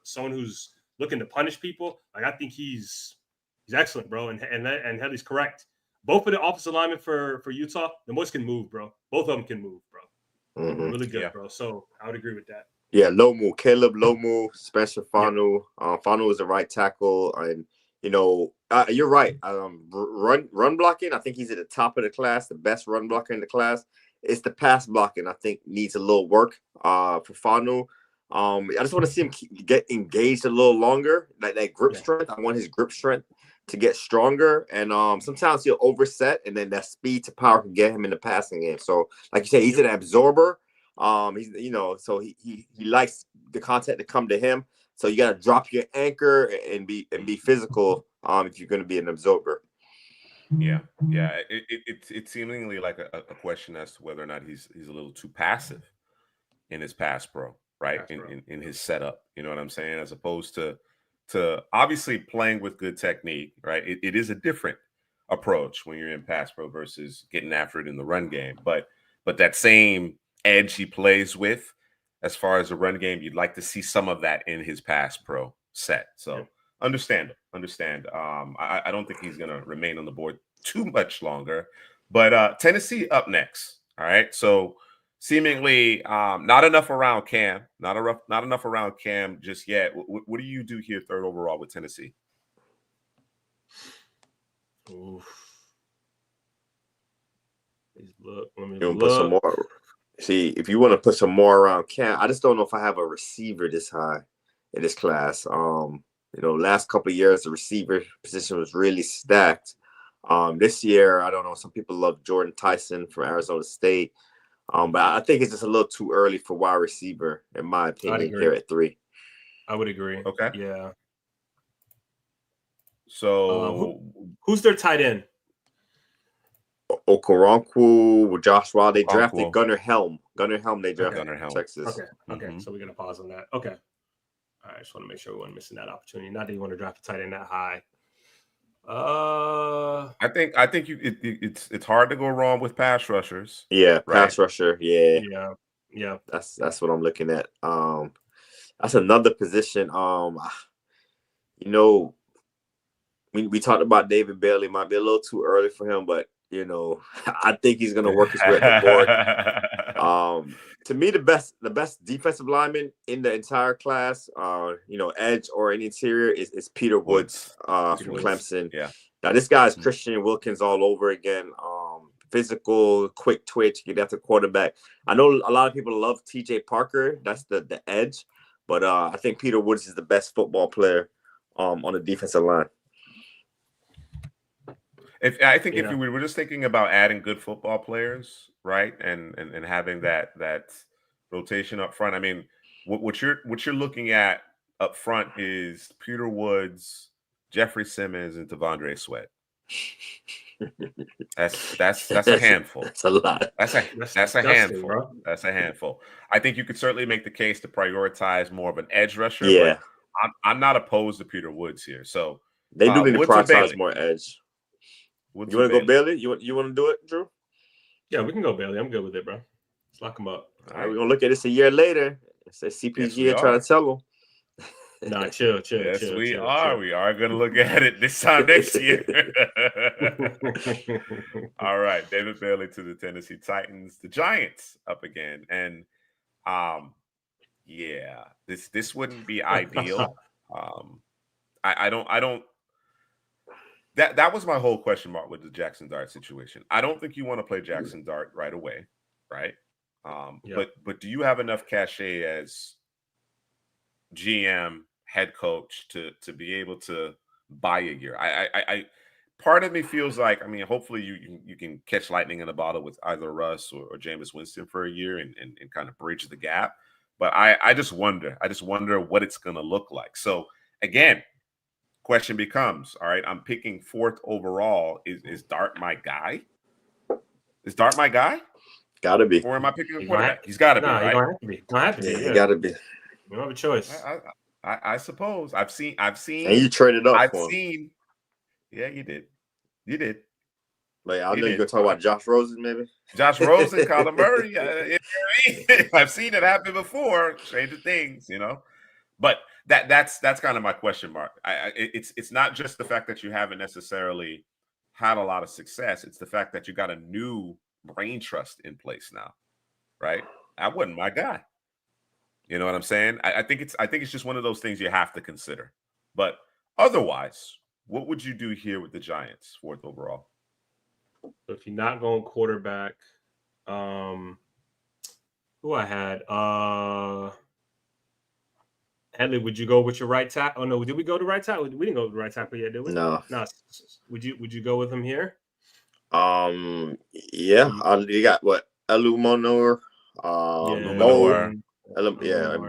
someone who's looking to punish people, like I think he's excellent, bro. And Headley's correct. Both of the offensive linemen for Utah, the boys can move, bro. Both of them can move, bro. Really good, bro. So I would agree with that. Yeah, Lomu, Caleb Lomu, Spencer Fanu. Fanu is the right tackle, and you're right. Run blocking, I think he's at the top of the class, the best run blocker in the class. It's the pass blocking, I think, needs a little work for Fanu. I just want to see him get engaged a little longer, like that grip strength. I want his grip strength to get stronger, and sometimes he'll overset, and then that speed to power can get him in the passing game. So, like you said, he's an absorber. He's so he likes the contact to come to him. So you gotta drop your anchor and be physical if you're gonna be an absorber. Yeah. It's seemingly like a question as to whether or not he's a little too passive in his pass pro, right? In his setup, you know what I'm saying? As opposed to obviously playing with good technique, right? It is a different approach when you're in pass pro versus getting after it in the run game. But that same edge he plays with as far as the run game, you'd like to see some of that in his pass pro set. So understand. I don't think he's going to remain on the board too much longer. But Tennessee up next. All right. So seemingly not enough around Cam, not enough around Cam just yet. What do you do here third overall with Tennessee? Oof. Let me look. Put some more. See, if you want to put some more around Cam, I just don't know if I have a receiver this high in this class. Last couple of years, the receiver position was really stacked. This year, I don't know. Some people love Jordan Tyson from Arizona State. But I think it's just a little too early for wide receiver, in my opinion, here at 3. I would agree. Okay. Yeah. So who's their tight end? Okoronkwo, Josh Wild. They drafted Gunnar Helm. They drafted Texas. Okay. So we're going to pause on that. Okay. All right. I just want to make sure we weren't missing that opportunity. Not that you want to draft a tight end that high. I think it's hard to go wrong with pass rushers. Yeah, pass rusher. Yeah. That's what I'm looking at. That's another position. We talked about David Bailey. Might be a little too early for him, but I think he's gonna work his way up the board. To me, the best defensive lineman in the entire class, edge or an interior, is Peter Woods from Clemson. Yeah. Now this guy's Christian Wilkins all over again. Physical, quick twitch, get after quarterback. I know a lot of people love TJ Parker. That's the edge, but I think Peter Woods is the best football player on the defensive line. If we were just thinking about adding good football players, right, and having that rotation up front, I mean, what you're looking at up front is Peter Woods, Jeffrey Simmons, and T'Vondre Sweat. That's a handful. That's a lot. That's a handful. Bro. That's a handful. I think you could certainly make the case to prioritize more of an edge rusher. Yeah, but I'm not opposed to Peter Woods here. So they do need to prioritize more edge. You want to go Bailey? You want to do it, Drew? Yeah, we can go Bailey. I'm good with it, bro. Let's lock him up. All right, we're gonna look at this a year later. It says CPGM trying to tell them. Nah, chill. Yes, we are. We are gonna look at it this time next year. All right, David Bailey to the Tennessee Titans. The Giants up again, and this wouldn't be ideal. I don't that was my whole question mark with the Jackson Dart situation. I don't think you want to play Jackson Dart right away, right? But do you have enough cachet as GM, head coach to be able to buy a year? I part of me feels like, I mean, hopefully you can catch lightning in a bottle with either Russ or Jameis Winston for a year and kind of bridge the gap. But I just wonder what it's going to look like. So again, question becomes, all right, I'm picking 4th overall. Is Dart my guy? Is Dart my guy? Gotta be. Or am I picking a quarterback? He's got to be, right? He's gonna have to be. Yeah, he gotta be. You don't have a choice. I suppose. I've seen. And you traded up. I've seen. Yeah, you did. You did. Like, I know you're gonna talk about Josh Rosen, maybe. Josh Rosen, Kyler Murray. I've seen it happen before. Stranger things, you know. But that's kind of my question mark. It's not just the fact that you haven't necessarily had a lot of success. It's the fact that you got a new brain trust in place now, right? That wasn't my guy. You know what I'm saying? I think it's just one of those things you have to consider. But otherwise, what would you do here with the Giants, 4th overall? So if you're not going quarterback, who I had, Headley, would you go with your right tackle? Oh no, did we go to right tackle? We didn't go to right tackle yet, did we? No. Would you go with him here? Yeah. You got what? Elumonor,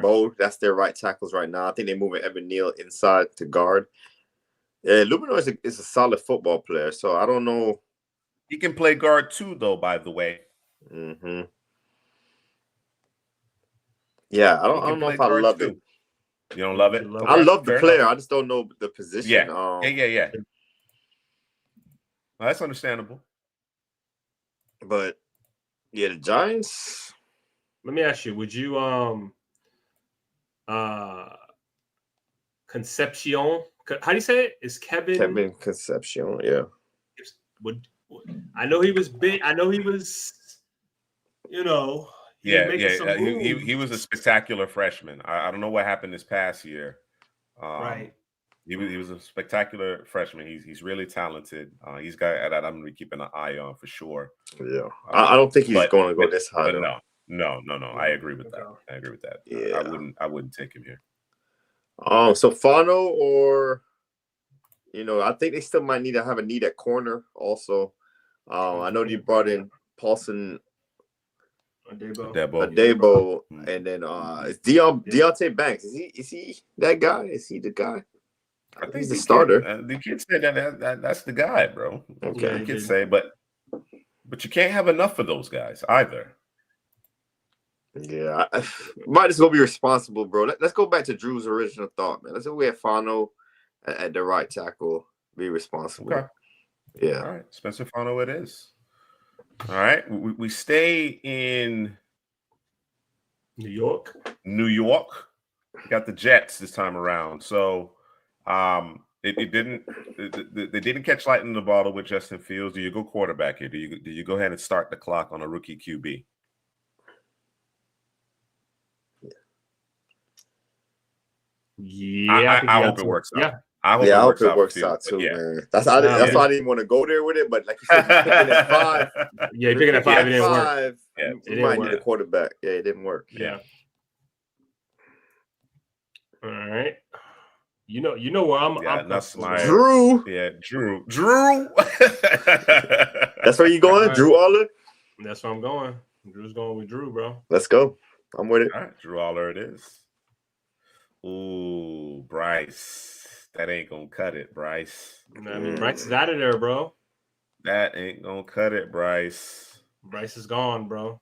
Bo. That's their right tackles right now. I think they're moving Evan Neal inside to guard. Yeah, Luminor is a solid football player, so I don't know. He can play guard too, though, by the way. Mm-hmm. Yeah, I don't know if I love it. You don't love it? I love the player. I just don't know the position. Yeah. Yeah. Well, that's understandable. But yeah, the Giants. Let me ask you: would you Concepcion? How do you say it? Is Kevin Concepcion? Yeah. I know he was big. I know he was. You know. He was a spectacular freshman. I don't know what happened this past year. Right. He was a spectacular freshman. He's really talented. He's got that I'm going to be keeping an eye on for sure. Yeah, I don't think he's going to go this high. But no. I agree with that. Yeah, I wouldn't take him here. So Fano or, I think they still might need to have a need at corner also. I know they brought in Paulson. Adebo, and then it's Deontay Banks. Is he that guy? Is he the guy? I think he's the starter. The kids say that's the guy, bro. Okay, the kids say, but you can't have enough of those guys either. Yeah, might as well be responsible, bro. Let's go back to Drew's original thought, man. Let's go with Fano at the right tackle. Be responsible. Okay. Yeah. All right, Spencer Fano, it is. All right, we stay in New York. We got the Jets this time around. So they didn't catch lightning in the bottle with Justin Fields. Do you go quarterback here? Do you go ahead and start the clock on a rookie QB? Yeah, I hope it works out. Yeah. I hope it works out too, man. That's why I didn't want to go there with it. But like you said, you're picking at 5. Yeah, you're picking at 5. It didn't work. Yeah, you might need a quarterback. Yeah, it didn't work. Yeah. All right. You know where I'm that's my Drew. Yeah, Drew. That's where you going, right. Drew Aller? That's where I'm going. Drew's going with Drew, bro. Let's go. I'm with it. All right, Drew Aller it is. Ooh, Bryce. That ain't gonna cut it, Bryce. I mean, Bryce is out of there, bro. That ain't gonna cut it, Bryce. Bryce is gone, bro.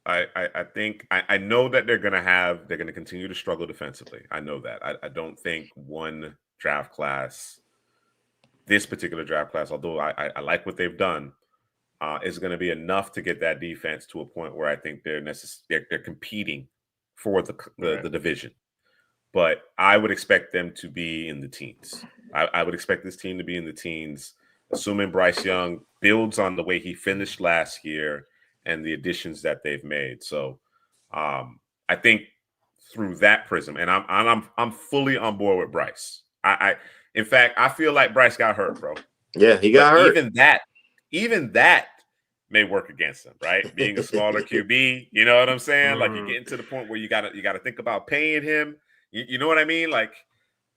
I think I know that they're gonna continue to struggle defensively. I know that. I don't think this particular draft class, although I like what they've done, is going to be enough to get that defense to a point where I think they're competing for the division. But I would expect them to be in the teens. I would expect this team to be in the teens, assuming Bryce Young builds on the way he finished last year and the additions that they've made. So I think through that prism, and I'm fully on board with Bryce. In fact, I feel like Bryce got hurt, bro. Yeah, he got hurt. Even that may work against him, right? Being a smaller QB, you know what I'm saying? Like you're getting to the point where you gotta think about paying him. You know what I mean? Like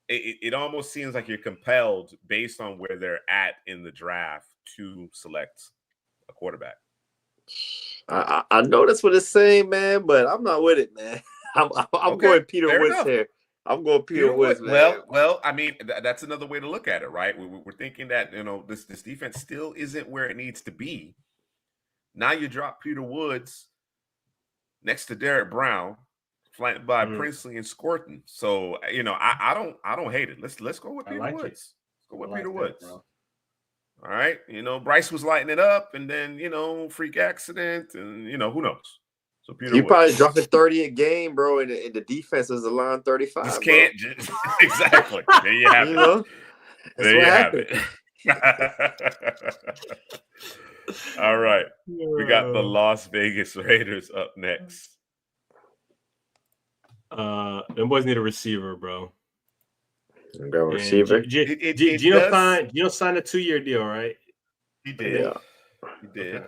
it almost seems like you're compelled based on where they're at in the draft to select a quarterback. I know that's what it's saying, man, but I'm not with it, man. I'm Okay, going Peter fair Woods enough. here. I'm going Peter Woods, man. Well, I mean, that's another way to look at it, right? We're thinking that, you know, this defense still isn't where it needs to be. Now you drop Peter Woods next to Derek Brown, flanked by Princely and Scorton. So, you know, I don't hate it. Let's go with Peter Woods. Let's go with Peter Woods. Bro. All right. You know, Bryce was lighting it up, and then, you know, freak accident, and, you know, who knows? So Peter You Woods. probably dropping 30 a game, bro, and the defense is a line 35. Just can't. Exactly. There you have it. Know? There you have it. All right. We got the Las Vegas Raiders up next. Them boys need a receiver, bro. Go receiver. Gino signed a 2-year deal, right? He did. Yeah. He did. Okay.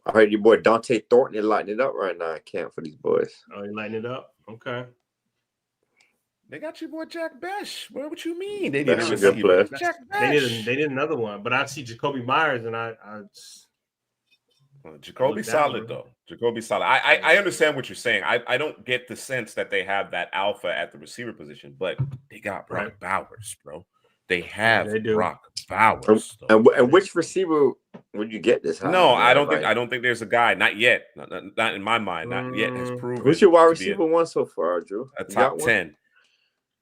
I heard your boy Dante Thornton is lighting it up right now in camp for these boys. Oh, you lighting it up? Okay. They got your boy Jack Besh. What you mean? They That's a good player. Jack Besh. They need another one, but I see Jacoby Myers, and Jacoby solid though. Jacoby solid. I understand what you're saying. I don't get the sense that they have that alpha at the receiver position, but they got Brock Bowers, bro. They have Brock Bowers. And which receiver would you get this high? No, I don't think there's a guy. Not yet. Not in my mind. Not yet has proven. Who's your wide receiver one so far, Drew? A top 10.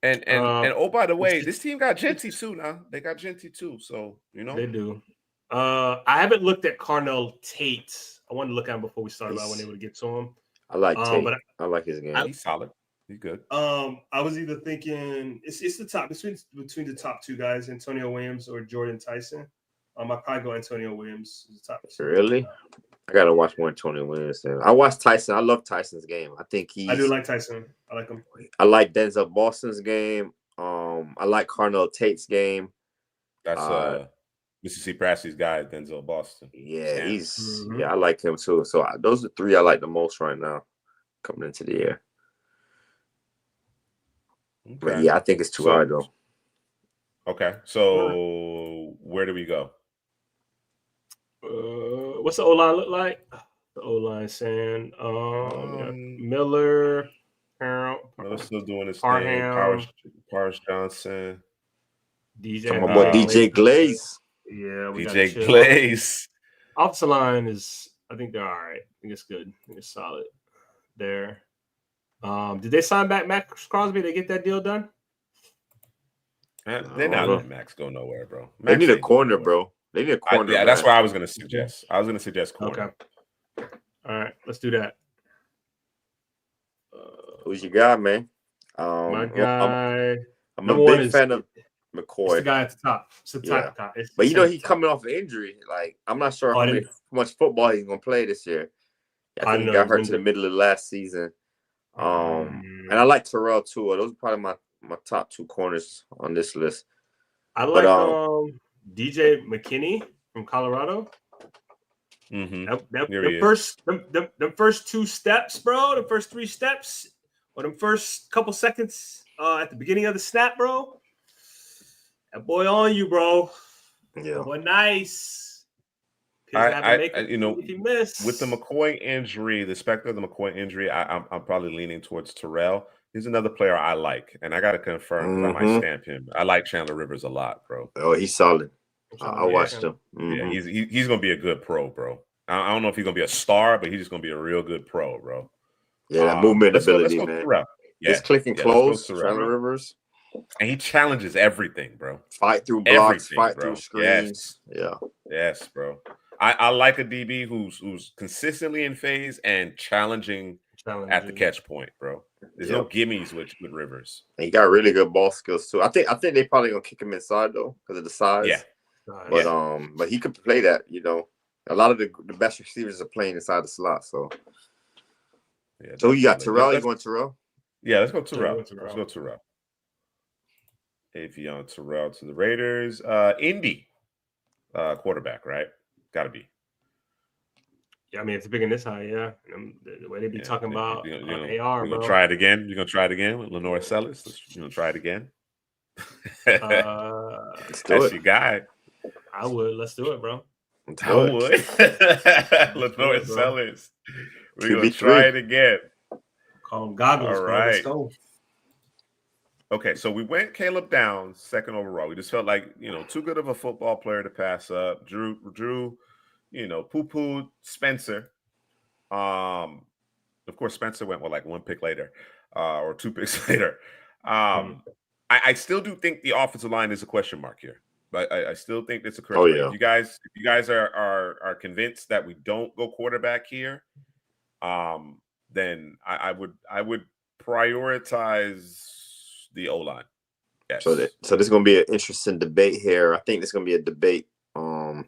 And oh, by the way, this team got Genty too now. They got Genty too. So, you know. They do. I haven't looked at Carnell Tate. I wanted to look at him before we started. I wasn't able to get to him. I like Tate. But I like his game. He's solid. He's good. I was either thinking it's the top between the top two guys, Antonio Williams or Jordan Tyson. I probably go Antonio Williams as the top. Really? I gotta watch more Antonio Williams. I watched Tyson. I love Tyson's game. I do like Tyson. I like him. I like Denzel Boston's game. I like Carnell Tate's game. That's MrCPrasky's guy, Denzel Boston. Yeah, I like him too. So those are three I like the most right now coming into the year. Okay. But yeah, I think it's too high though. Okay, so where do we go? What's the O-line look like? The O-line saying Miller, Miller's still doing his thing. Paris Johnson, DJ Glaze. Yeah, DJ Glaze. Offensive line is, I think they're all right. I think it's good. I think it's solid there. Did they sign back Max Crosby to get that deal done? They're not letting Max go nowhere, bro. They need a corner, bro. They need a corner. Yeah, that's what I was going to suggest. I was going to suggest corner. Okay. All right, let's do that. Who's your guy, man? My guy. I'm a big fan of McCoy. It's the guy at the top. It's the top. But you know he's coming off injury. Like I'm not sure how much football he's gonna play this year. I think he got hurt to the middle of last season. And I like Terrell too. Those are probably my top two corners on this list. I like DJ McKinney from Colorado. Mm-hmm. The first two steps, bro. The first 3 steps, or the first couple seconds at the beginning of the snap, bro. That boy on you, bro. Yeah. Boy, nice. You know, with the McCoy injury, the specter of the McCoy injury, I'm probably leaning towards Terrell. He's another player I like, and I got to confirm because I might stamp him. I like Chandler Rivers a lot, bro. Oh, he's solid. I watched him. Yeah, he's gonna be a good pro, bro. I don't know if he's gonna be a star, but he's just gonna be a real good pro, bro. Yeah, that movement ability, man. Yeah, it's clicking close. Chandler Rivers, and he challenges everything, bro. Fight through blocks, fight through screens. Yes, bro. I like a DB who's consistently in phase and challenging at the catch point, bro. There's no gimmies with Rivers. And he got really good ball skills too. I think they probably gonna kick him inside though because of the size. Yeah. But he could play that, you know. A lot of the best receivers are playing inside the slot. So you got Terrell. You going Terrell? Yeah, let's go Terrell. Let's go Terrell. Avion Terrell to the Raiders. Indy quarterback, right? Got to be. Yeah, I mean, if it's picking this high, yeah. The way they be talking about AR, we're bro. gonna try it again. You're gonna try it again with Lenore Sellers. You're gonna try it again. Let's do That's it. your guy. I would. Let's do it, bro. I would. Lenore Sellers. We're gonna try it again. Call them goggles, All bro. right. Let's go. Okay, so we went Caleb Downs, second overall. We just felt like, too good of a football player to pass up. Drew, poo-pooed Spencer. Of course, Spencer went like one pick later, or 2 picks later. I still do think the offensive line is a question mark here. But I still think it's a question mark. If you guys are convinced that we don't go quarterback here, then I would prioritize the O-line. Yes. So this is going to be an interesting debate here. I think there's going to be a debate, all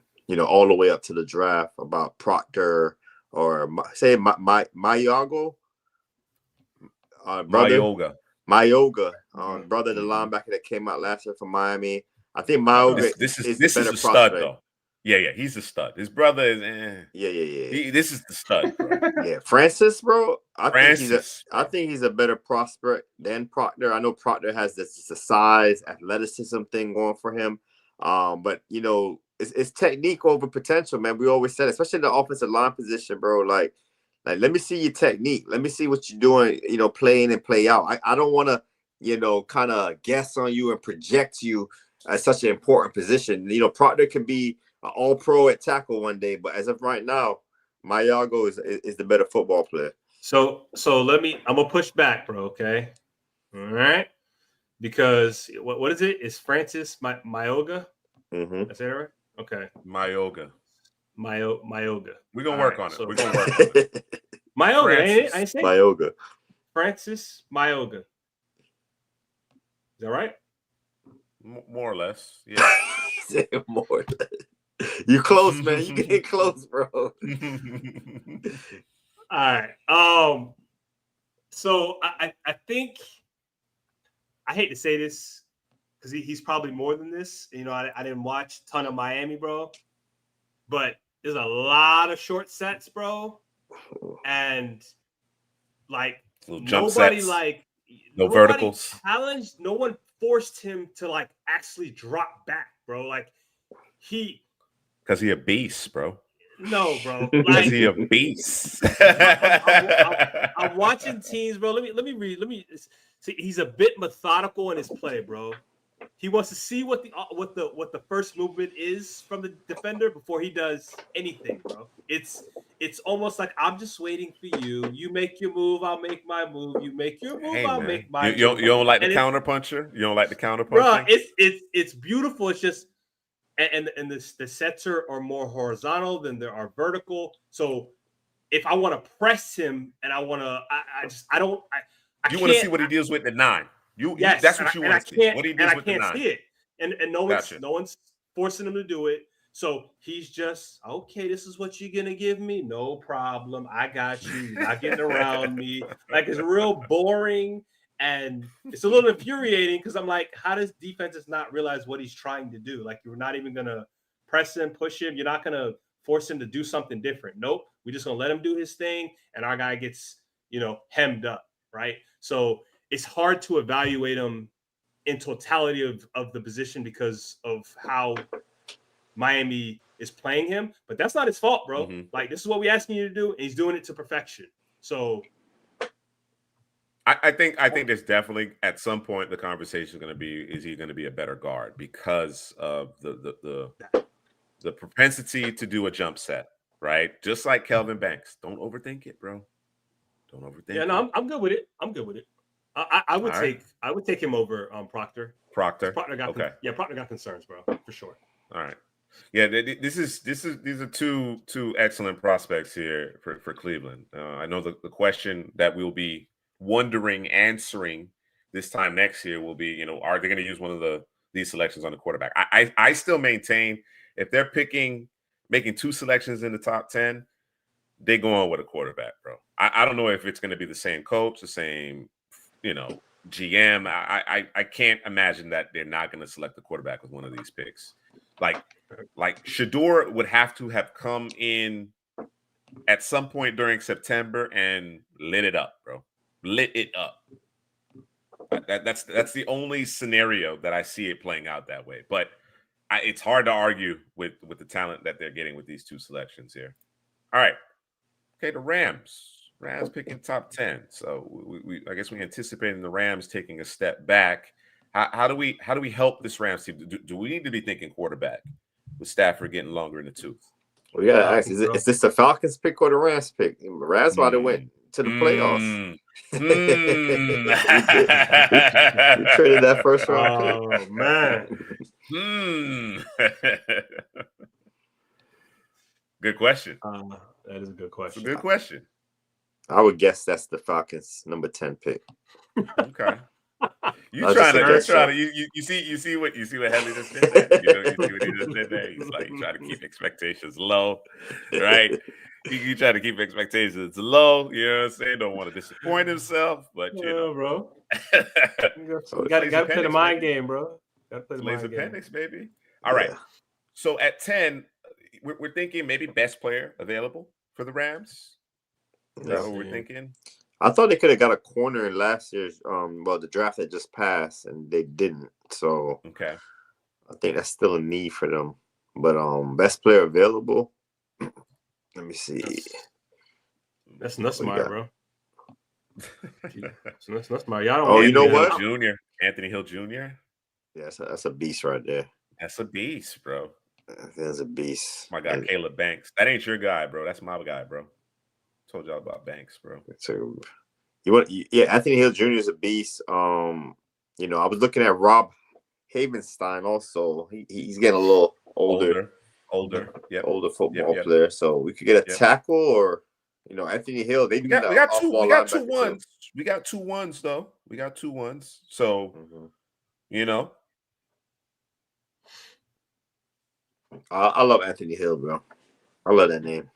the way up to the draft about Proctor or Mayoga, brother. Mayoga, brother, the linebacker that came out last year from Miami. I think Mayoga this is the the stud though. Yeah, he's a stud. His brother is this is the stud, bro. Yeah, Francis, bro. I think he's a better prospect than Proctor. I know Proctor has the size, athleticism thing going for him. But it's technique over potential, man. We always said, especially in the offensive line position, bro. Like let me see your technique. Let me see what you're doing, play in and play out. I don't want to, kind of guess on you and project you at such an important position. Proctor can be an all-pro at tackle one day, but as of right now, Mayoga is the better football player. So I'm gonna push back, bro. Okay, all right, because what is it? It's Francis Mayoga. Mm-hmm. Is that right? Okay, Mayoga. We're gonna work on it. We're gonna work on it. Mayoga, ain't I say Mayoga. Francis Mayoga. Is that right? More or less, yeah. More or less. You close, man. You getting close, bro. All right. So I think, I hate to say this because he's probably more than this. I didn't watch a ton of Miami, bro, but there's a lot of short sets, bro, and like nobody no verticals challenged. No one forced him to actually drop back, bro. Because he a beast, bro. No, bro. Because he a beast. I'm watching teams, bro. Let me read. See. He's a bit methodical in his play, bro. He wants to see what the first movement is from the defender before he does anything, bro. It's almost like I'm just waiting for you. You make your move, I'll make my move. You make your move, I'll make my move. You don't like the counter puncher? You don't like the counter puncher? Bro, it's beautiful. It's just and the sets are more horizontal than there are vertical. So if I want to press him and I want to, you want to see what he deals with the 9. That's what you want to see. What he deals with the 9. See it, and no one's forcing him to do it. So he's just okay. This is what you're gonna give me. No problem. I got you. You're not getting around me. It's real boring. And it's a little infuriating because I'm like, how does defenses not realize what he's trying to do? You're not even going to press him, push him. You're not going to force him to do something different. Nope. We're just going to let him do his thing. And our guy gets, hemmed up, right? So it's hard to evaluate him in totality of the position because of how Miami is playing him. But that's not his fault, bro. Mm-hmm. This is what we're asking you to do. And he's doing it to perfection. So I think there's definitely at some point the conversation is going to be, is he going to be a better guard because of the propensity to do a jump set, right? Just like Kelvin Banks. Don't overthink it, bro. Don't overthink it. Yeah, no, I'm good with it. I would take him over Proctor. Proctor Proctor got concerns, bro, for sure. All right. Yeah, these are two excellent prospects here for Cleveland. I know the question that we'll be answering this time next year will be, are they going to use one of these selections on the quarterback? I still maintain if they're making 2 selections in the top 10, they go on with a quarterback, bro. I don't know if it's going to be the same coach, the same, GM, I can't imagine that they're not going to select the quarterback with one of these picks. Like Shador would have to have come in at some point during September and lit it up, bro. Lit it up. That's the only scenario that I see it playing out that way. But it's hard to argue with the talent that they're getting with these two selections here. All right. Okay, the Rams. Rams picking top 10. So we I guess we anticipating the Rams taking a step back. How do we help this Rams team? Do we need to be thinking quarterback with Stafford getting longer in the tooth? Well, yeah, actually, is this the Falcons pick or the Rams pick? Rams why they went to the playoffs. We traded that first round pick. Man. Good question. That is a good question. It's a good question. I would guess that's the Falcons' number 10 pick. Okay. You see what Headley just did there? You see what he just did there? He's like trying to keep expectations low, right? You try to keep expectations low, you know what I'm saying? Don't want to disappoint himself, but you know, bro. You gotta play the mind game, bro. Gotta play the Laser mind game. appendix, baby. All right. So at 10, we're thinking maybe best player available for the Rams. Is that what we're thinking? I thought they could have got a corner in last year's the draft that just passed, and they didn't. So okay, I think that's still a need for them. But best player available. Let me see. That's smart, bro. That's smart. Y'all don't. You know what? Anthony Hill Jr. Yeah, that's a beast right there. That's a beast, bro. That's a beast. My guy, Caleb Banks. That ain't your guy, bro. That's my guy, bro. Told y'all about Banks, bro. So Anthony Hill Jr. is a beast. I was looking at Rob Havenstein also. He's getting a little older, older football player. So we could get a tackle or Anthony Hill. We got two ones. We got 2 ones though. We got 2 ones. So I love Anthony Hill, bro. I love that name.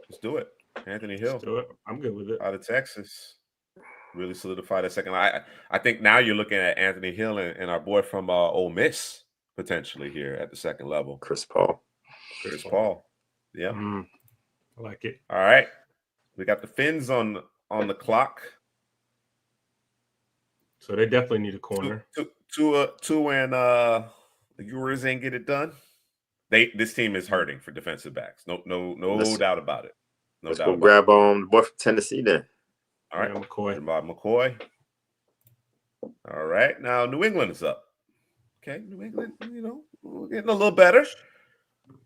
Let's do it. Anthony Hill. Let's do it. I'm good with it. Out of Texas. Really solidified that second line. I think now you're looking at Anthony Hill and our boy from Ole Miss potentially here at the second level. Chris Paul. Yeah. I like it. All right. We got the Finns on the clock. So they definitely need a corner. Two and the Ewers ain't get it done. This team is hurting for defensive backs. No doubt about it. Let's go grab the boy from Tennessee then. All right, McCoy. All right, now New England is up. Okay, New England, we're getting a little better.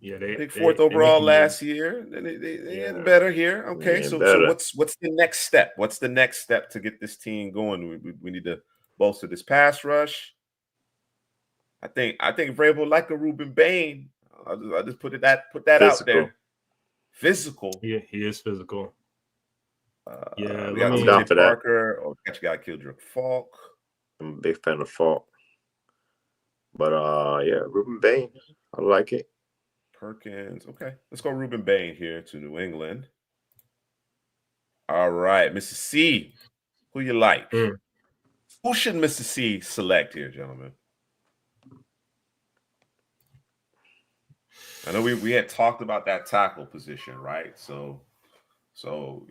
Yeah, they fourth overall last year. They getting better here. Okay, so what's the next step? What's the next step to get this team going? We need to bolster this pass rush. I think Vrabel like a Ruben Bain. I'll just put that out there. Physical. Yeah, he is physical. We got TJ Parker or you got Kildrick Falk. I'm a big fan of Falk. But Ruben Bain. I like it. Perkins. Okay. Let's go Ruben Bain here to New England. All right. Mr. C. Who you like? Who should Mr. C select here, gentlemen? I know we had talked about that tackle position, right? So do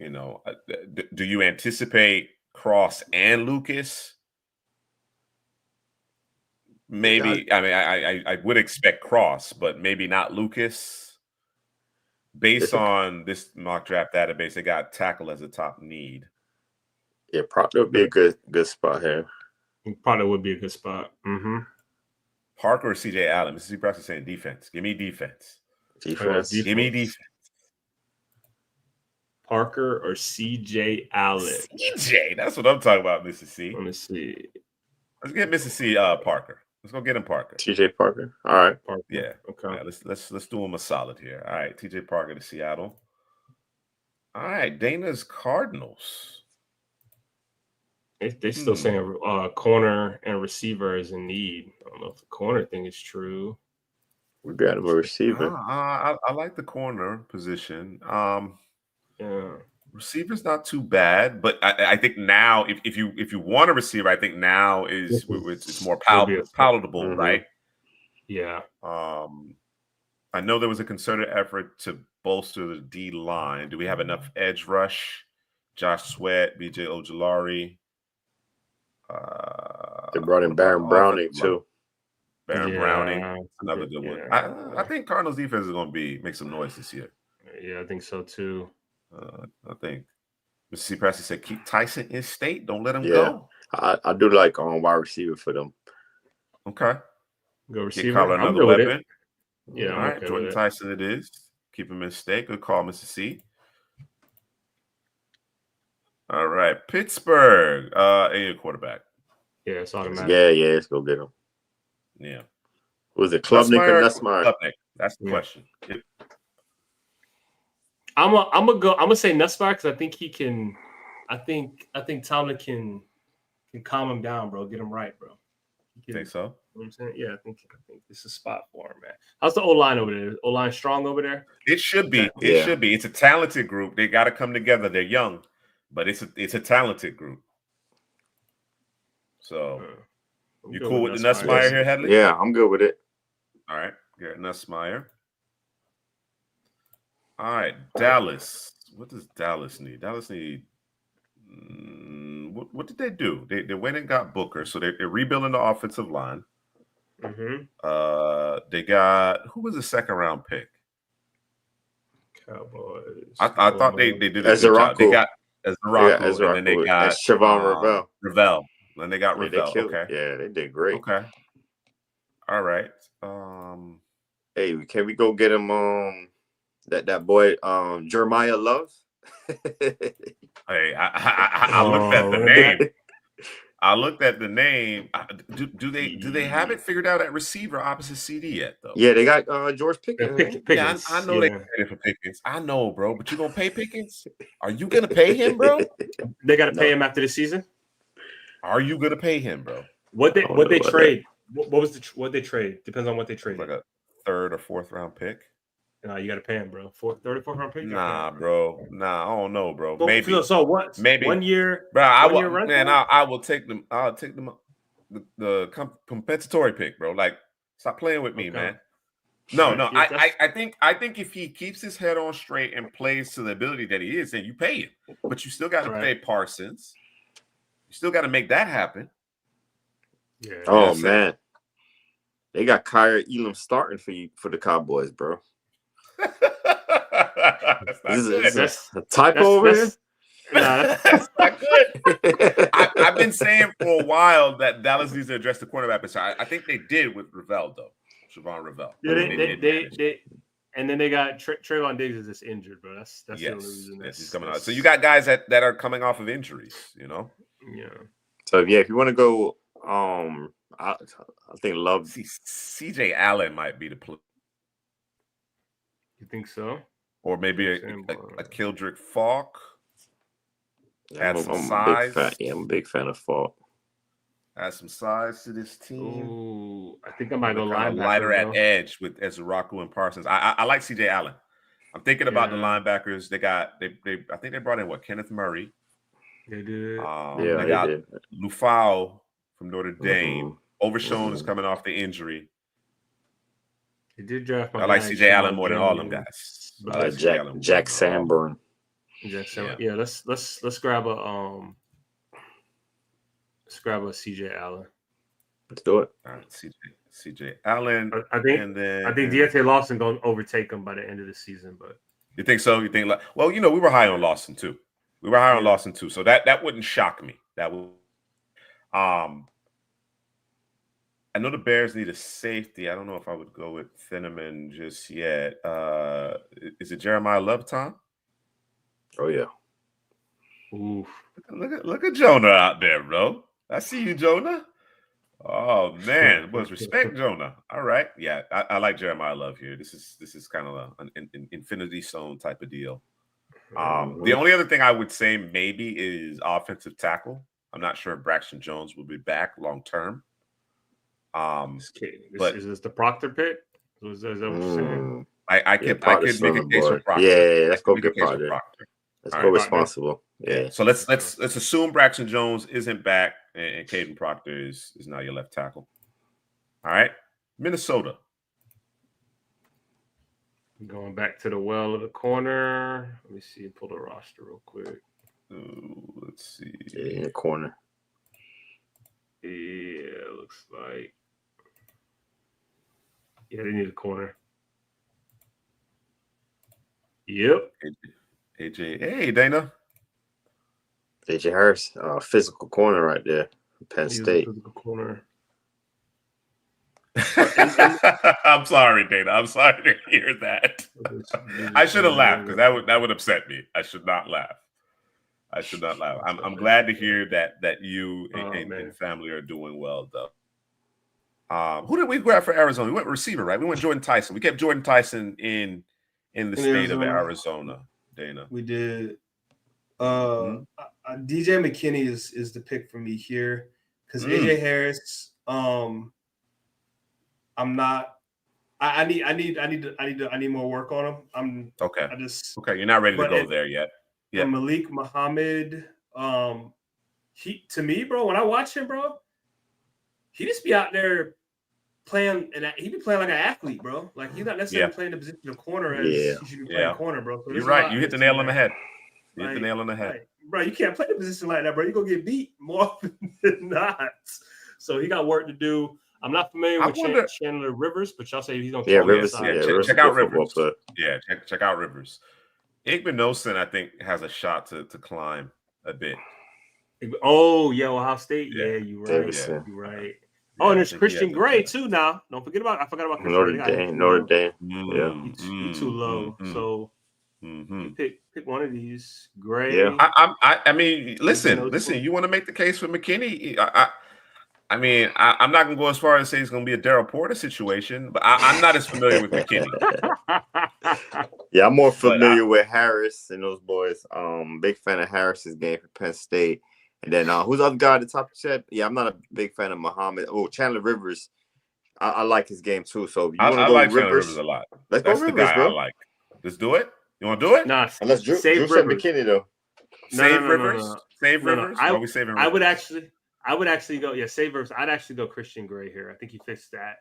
you anticipate Cross and Lucas? Maybe. I mean, I would expect Cross, but maybe not Lucas. Based on this mock draft database, they got tackle as a top need. Yeah, probably would be a good spot here. Probably would be a good spot. Mm-hmm. Parker or CJ Allen? MrCPrasky saying defense. Give me defense. Give me defense. Parker or CJ Allen? CJ, that's what I'm talking about, Mr. C. Let me see. Let's get Mr. C. Parker. Let's go get him Parker. TJ Parker. All right. Parker. Yeah. Okay. Yeah, let's do him a solid here. All right, TJ Parker to Seattle. All right, Dana's Cardinals. They still saying corner and receiver is in need. I don't know if the corner thing is true. We got him a receiver. I like the corner position. Yeah. Receiver's not too bad, but I think now if you want a receiver, I think now it's more palatable, Mm-hmm. right? Yeah. I know there was a concerted effort to bolster the D line. Do we have enough edge rush? Josh Sweat, BJ Ojulari. They brought in Baron Browning too. Baron Browning, another good one. I think Cardinals defense is going to make some noise this year. Yeah, I think so too. I think MrCPrasky said keep Tyson in state. Don't let him go. I do like wide receiver for them. Okay. Go receiver. Get Carla another weapon. Yeah, all right. Jordan Tyson it is. Keep him in state. Good call, Mr. C. All right. Pittsburgh. A quarterback. Yeah, it's automatic. Yeah, let's go get him. Yeah. Was it Klubnik or Nussmeier? Klubnik. That's the question. Yep. I'm gonna say Nussmeier because I think he can. I think Tomlin can calm him down, bro. Get him right, bro. You think so? You know what I'm saying? Yeah, I think this is a spot for him, man. How's the O-line over there? O-line strong over there? It should be. It should be. It's a talented group. They got to come together. They're young, but it's a talented group. So, you cool with the Nussmeier here, Headley? Yeah, I'm good with it. All right, Garrett Nussmeier. All right, Dallas. What does Dallas need? Dallas need. What did they do? They went and got Booker, so they're rebuilding the offensive line. Mm-hmm. They got who was the second round pick? Cowboys. I thought they did a good job. They got Ezraku, and then they got Siobhan Ravel. Then they got Ravel. Okay. Yeah, they did great. Okay. All right. Hey, can we go get him? That boy, Jeremiah Love. Hey, I looked at the name. I looked at the name. Do they have it figured out at receiver opposite CD yet though? Yeah, they got George Pickens. Pickens. Yeah, I know they paid for Pickens. I know, bro. But you gonna pay Pickens? Are you gonna pay him, bro? They got to pay him after the season. Are you gonna pay him, bro? What they trade? What they trade? Depends on what they trade. Like a third or fourth round pick. Nah, you got to pay him, bro. Third or fourth round pick. Nah, bro. Nah, I don't know, bro. Maybe. So what? Maybe 1 year, bro. I will take them. I'll take them. The compensatory pick, bro. Like, stop playing with me, man. No. I think if he keeps his head on straight and plays to the ability that he is, then you pay him. But you still got to pay Parsons. You still got to make that happen. Yeah. Oh man, they got Kyer Elam starting for the Cowboys, bro. That's a typo over here. Nah, that's not good. I've been saying for a while that Dallas needs to address the cornerback position. I think they did with Ravel though, Siobhan Ravel. Yeah, they and then they got Trayvon Diggs is just injured, bro. That's the only reason. Yes, he's coming out. So you got guys that are coming off of injuries, you know. Yeah. So yeah, if you want to go, I think Love. CJ Allen might be the play. You think so? Or maybe a Kildrick Falk. Add some size. I'm a big fan of Falk. Add some size to this team. Ooh, I think I might go lighter at edge with Ezraku and Parsons. I like CJ Allen. I'm thinking about the linebackers. I think they brought in Kenneth Murray. They did. They got Lufau from Notre Dame. Overshown is coming off the injury. He did draft. I like CJ Allen more than all them guys. I like Jack Sanborn. Yeah, let's grab a CJ Allen. Let's do it. All right, CJ Allen. I think Deontay Lawson gonna overtake him by the end of the season. But you think so? You think? Well, we were high on Lawson too. So that wouldn't shock me. That would. I know the Bears need a safety. I don't know if I would go with Thieneman just yet. Is it Jeremiah Love time? Oh yeah. Ooh. Look at Jonah out there, bro. I see you, Jonah. Oh man, was respect Jonah. All right, yeah, I like Jeremiah Love here. This is kind of an infinity stone type of deal. The only other thing I would say maybe is offensive tackle. I'm not sure if Braxton Jones will be back long term. Is this the Proctor pick? Is that what you're saying? I could make a case for Proctor. Yeah, let's go get Proctor. Let's All go right, responsible. Yeah. So let's assume Braxton Jones isn't back and Caden Proctor is now your left tackle. All right, Minnesota. Going back to the well of the corner. Let me see. Pull the roster real quick. Ooh, let's see. Yeah, in the corner. Yeah, looks like. Yeah, they need a corner. Yep. AJ. Hey, Dana. AJ Harris, physical corner right there. Penn State. Physical corner. I'm sorry, Dana. I'm sorry to hear that. I should have laughed because that would upset me. I should not laugh. I'm glad to hear that you and family are doing well, though. Who did we grab for Arizona? We went receiver, right? We went Jordan Tyson. We kept Jordan Tyson in the state of Arizona, Dana. We did. DJ McKinney is the pick for me here because AJ Harris. I'm not. I need more work on him. Okay. You're not ready to go there yet. Yeah. Malik Muhammad. He to me, bro. When I watch him, bro, he just be out there playing, and he be playing like an athlete, bro. Like he's not necessarily playing the position of corner as he should be playing corner, bro. So you're right. You hit the nail on the head. Bro, you can't play the position like that, bro. You're gonna get beat more often than not. So he got work to do. I'm not familiar with Chandler Rivers, but y'all say he's gonna Rivers. Check out Rivers. Check out Rivers. Igbenogson, I think, has a shot to climb a bit. Oh, yeah, Ohio State. Yeah, you're right. You're right. Oh, and there's Christian Gray too now. Don't forget about. I forgot about Christian Gray. Notre Dame. Yeah, he's too low. So you pick one of these. Gray. Yeah. I mean, listen. You want to make the case for McKinney? I'm not gonna go as far as say it's gonna be a Darryl Porter situation, but I'm not as familiar with McKinney. Yeah, I'm more familiar with Harris and those boys. Big fan of Harris's game for Penn State. And then who's the other guy at the top of the set? Yeah, I'm not a big fan of Muhammad. Oh, Chandler Rivers. I like his game too. So you want to go like Rivers? Chandler Rivers a lot. Let's go Rivers, bro. I like. Let's do it. You want to do it? Nah, unless Drew said McKinney though. Save Rivers. Save Rivers. Are we saving Rivers? I would actually go. Yeah, save Rivers. I'd actually go Christian Gray here. I think he fits that.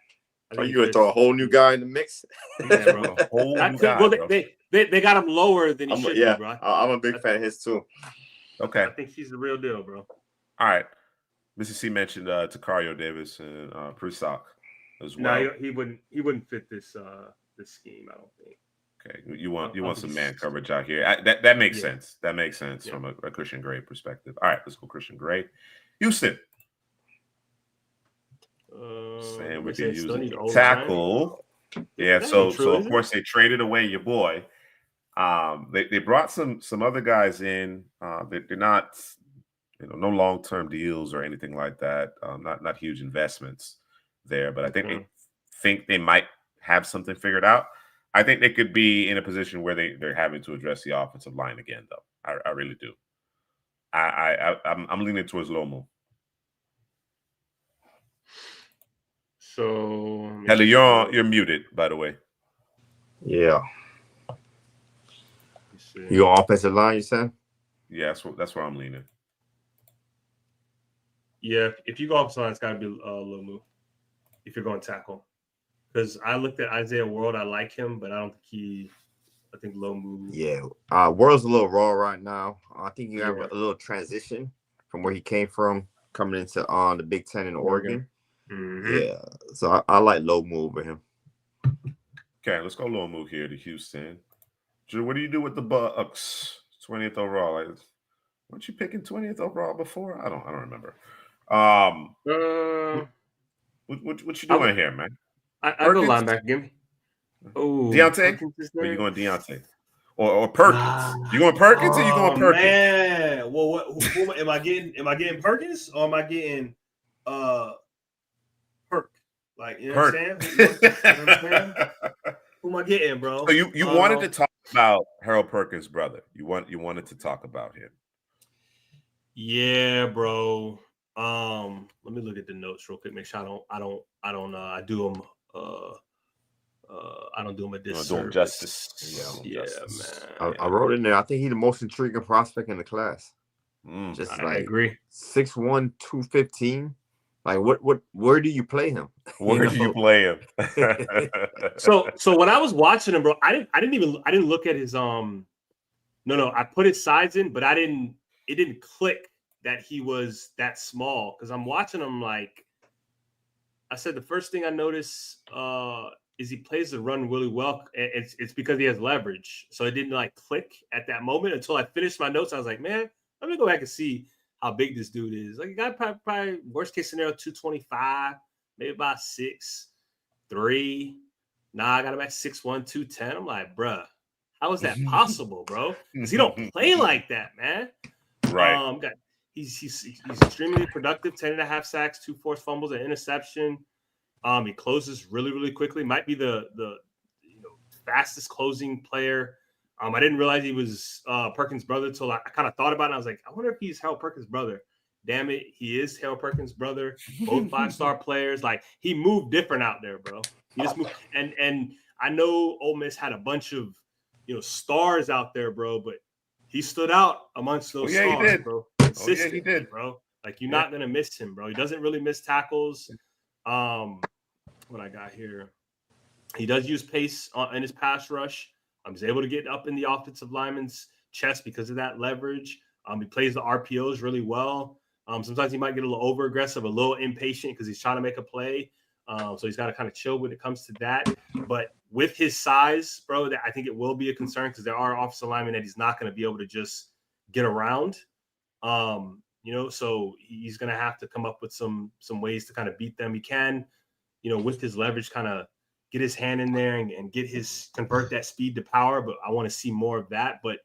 Are you gonna throw a whole new guy in the mix? Yeah, bro. A whole new guy, well, they got him lower than he should be, bro. I'm a big fan of his too. Okay. I think he's the real deal, bro. All right. Mr. C mentioned Takario Davis and Prusak as well. No, he wouldn't fit this scheme, I don't think. Okay. You want some man coverage out here. That makes sense. That makes sense from a Christian Gray perspective. All right, let's go Christian Gray. Houston. Saying we can use tackle. Yeah, so of course they traded away your boy. They brought some other guys in. They're not, no long-term deals or anything like that. Not huge investments there, but I think they might have something figured out. I think they could be in a position where they're having to address the offensive line again, though. I really do. I'm leaning towards Lomu. So Headley, you're muted, by the way. Yeah. You go offensive line, you said? Yeah, that's where I'm leaning. Yeah, if you go offensive line, it's got to be Lomu. If you're going tackle, because I looked at Isaiah World, I like him, but I think Lomu. Yeah, World's a little raw right now. I think you have a little transition from where he came from, coming into the Big Ten in Oregon. Mm-hmm. Yeah, so I like Lomu over him. Okay, let's go Lomu here to Houston. Drew, what do you do with the Bucks? 20th overall. Weren't you picking 20th overall before? I don't remember. What you doing here, man? I go linebacker. Give me. Oh, Deontay? Or you going Deontay? Or Perkins? You going Perkins or you going Perkins? Man, well, who am I getting? Am I getting Perkins or am I getting Perk? Like, you know what I'm saying? Who am I getting, bro? So you wanted to talk about Harold Perkins' brother. You wanted to talk about him. Yeah, bro. Let me look at the notes real quick. Make sure I do them I don't do him a Do him disservice. justice. Yeah, I man. wrote in there. I think he's the most intriguing prospect in the class. Just I like agree. 6'1", 215. Like where do you play him? Where do you play him? So when I was watching him, bro, I didn't look at his no, I put his size in, but it didn't click that he was that small because I'm watching him like I said. The first thing I noticed is he plays the run really well. It's because he has leverage, so it didn't like click at that moment until I finished my notes. I was like, man, let me go back and see how big this dude is. Like, a guy probably worst case scenario 225, maybe about 6'3". Nah, I got him at 6'1", 210. I'm like, bruh, how is that possible, bro? Because he don't play like that, man. Right. He's extremely productive, 10.5 sacks, 2 forced fumbles, an interception. He closes really, really quickly. Might be the fastest closing player. I didn't realize he was Perkins' brother until I kind of thought about it. I was like, I wonder if he's Harold Perkins' brother. Damn it, he is Harold Perkins' brother. Both 5-star players. Like, he moved different out there, bro. He just moved. And I know Ole Miss had a bunch of stars out there, bro, but he stood out amongst those stars, bro. Consistently, he did, bro. Like, you're not gonna miss him, bro. He doesn't really miss tackles. What I got here, he does use pace in his pass rush. He's able to get up in the offensive lineman's chest because of that leverage. He plays the RPOs really well. Sometimes he might get a little over aggressive, a little impatient because he's trying to make a play. So he's got to kind of chill when it comes to that. But with his size, bro, I think it will be a concern because there are offensive linemen that he's not going to be able to just get around. So he's going to have to come up with some ways to kind of beat them. He can, with his leverage, kind of get his hand in there and convert that speed to power. But I want to see more of that. But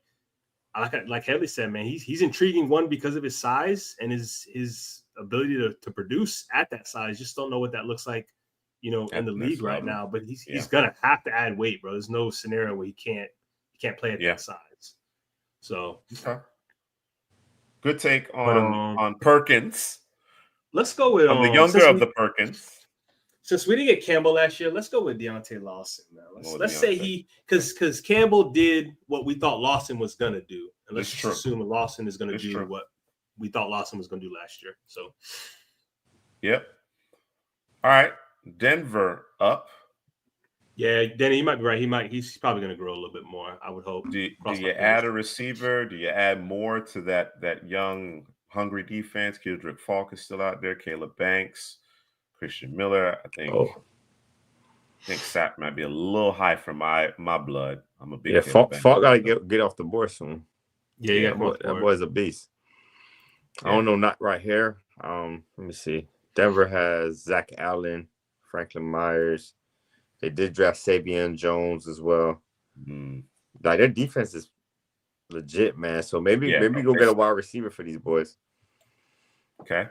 like Headley said, man, he's intriguing, one, because of his size and his ability to produce at that size. Just don't know what that looks like, in the league right now. But he's gonna have to add weight, bro. There's no scenario where he can't play at that size. So good take on Perkins. Let's go with the younger of the Perkins. Since we didn't get Campbell last year, let's go with Deontay Lawson, man. Let's say because Campbell did what we thought Lawson was gonna do, and let's just assume Lawson is gonna do what we thought Lawson was gonna do last year. So, yep. All right, Denver up. Yeah, Denny, you might be right. He's probably gonna grow a little bit more. I would hope. Do you add a receiver? Do you add more to that young, hungry defense? Kildrick Falk is still out there. Caleb Banks. Christian Miller, I think Sapp might be a little high for my blood. I'm a big Falk got to get off the board soon. Yeah, that boy's a beast. I don't know, not right here. Let me see. Denver has Zach Allen, Franklin Myers. They did draft Sabian Jones as well. Like, their defense is legit, man. So maybe go get a wide receiver for these boys. Okay.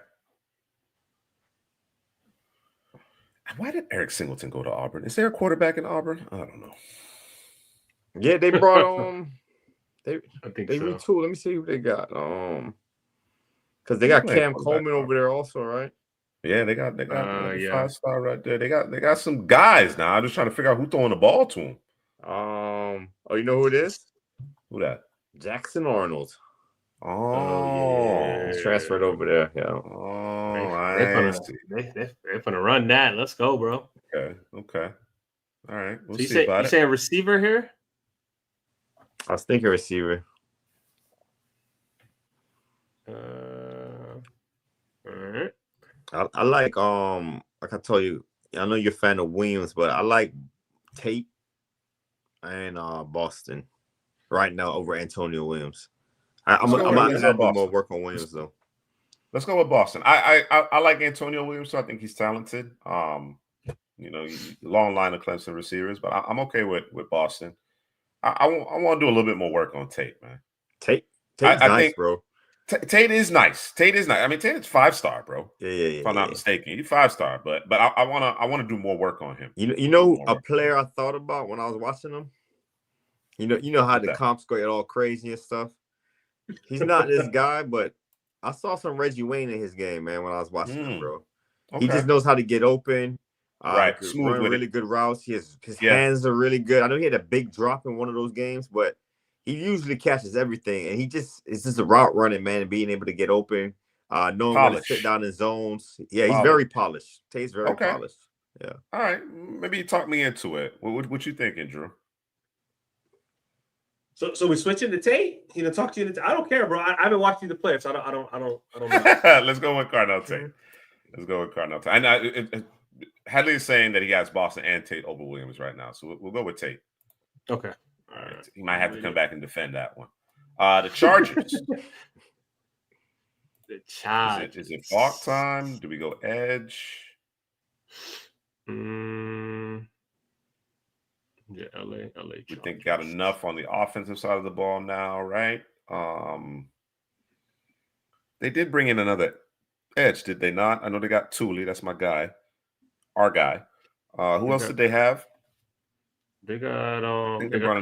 Why did Eric Singleton go to Auburn? Is there a quarterback in Auburn? I don't know. Yeah, they brought I think they so. retooled. Let me see who they got. Because they got Cam Coleman over there also, right? Yeah, they got 5-star right there. They got some guys now. I'm just trying to figure out who's throwing the ball to them. You know who it is? Who that? Jackson Arnold. Oh, he's transferred over there. Yeah. They're gonna run that. Let's go, bro. Okay. All right. We'll see you about it. You saying receiver here? I was thinking receiver. All right. I like like I told you, I know you're a fan of Williams, but I like Tate and Boston right now over Antonio Williams. I'm gonna do more work on Williams though. Let's go with Boston. I like Antonio Williams, so I think he's talented. Long line of Clemson receivers, but I'm okay with Boston. I want to do a little bit more work on Tate, man. Tate's nice, bro. Tate is nice. I mean, Tate is 5-star, bro. Yeah. If I'm not mistaken, he's 5-star. But I want to do more work on him. You know a player I thought about when I was watching him. You know how the comps go all crazy and stuff. He's not this guy, but I saw some Reggie Wayne in his game, man, when I was watching him, bro. Okay. He just knows how to get open. Right. Could Smooth run with really it. good routes. His Yeah. hands are really good. I know he had a big drop in one of those games, but he usually catches everything. And it's just a route running, man, and being able to get open, knowing when to sit down in zones. Yeah, he's very polished. Tastes very polished. Yeah. All right. Maybe you talk me into it. What you thinking, Drew? So we switching to Tate? Talk to you. I don't care, bro. I haven't watched you the player, so I don't know. Let's go with Cardinal Tate. Let's go with Cardinal Tate. And Headley is saying that he has Boston and Tate over Williams right now, so we'll go with Tate. Okay. All right. He might have to come back and defend that one. The Chargers. The Chargers. Is it Falk time? Do we go edge? Yeah, LA. We think got enough on the offensive side of the ball now, right? They did bring in another edge, did they not? I know they got Thule. That's my guy. Our guy. Who else did they have? They got they got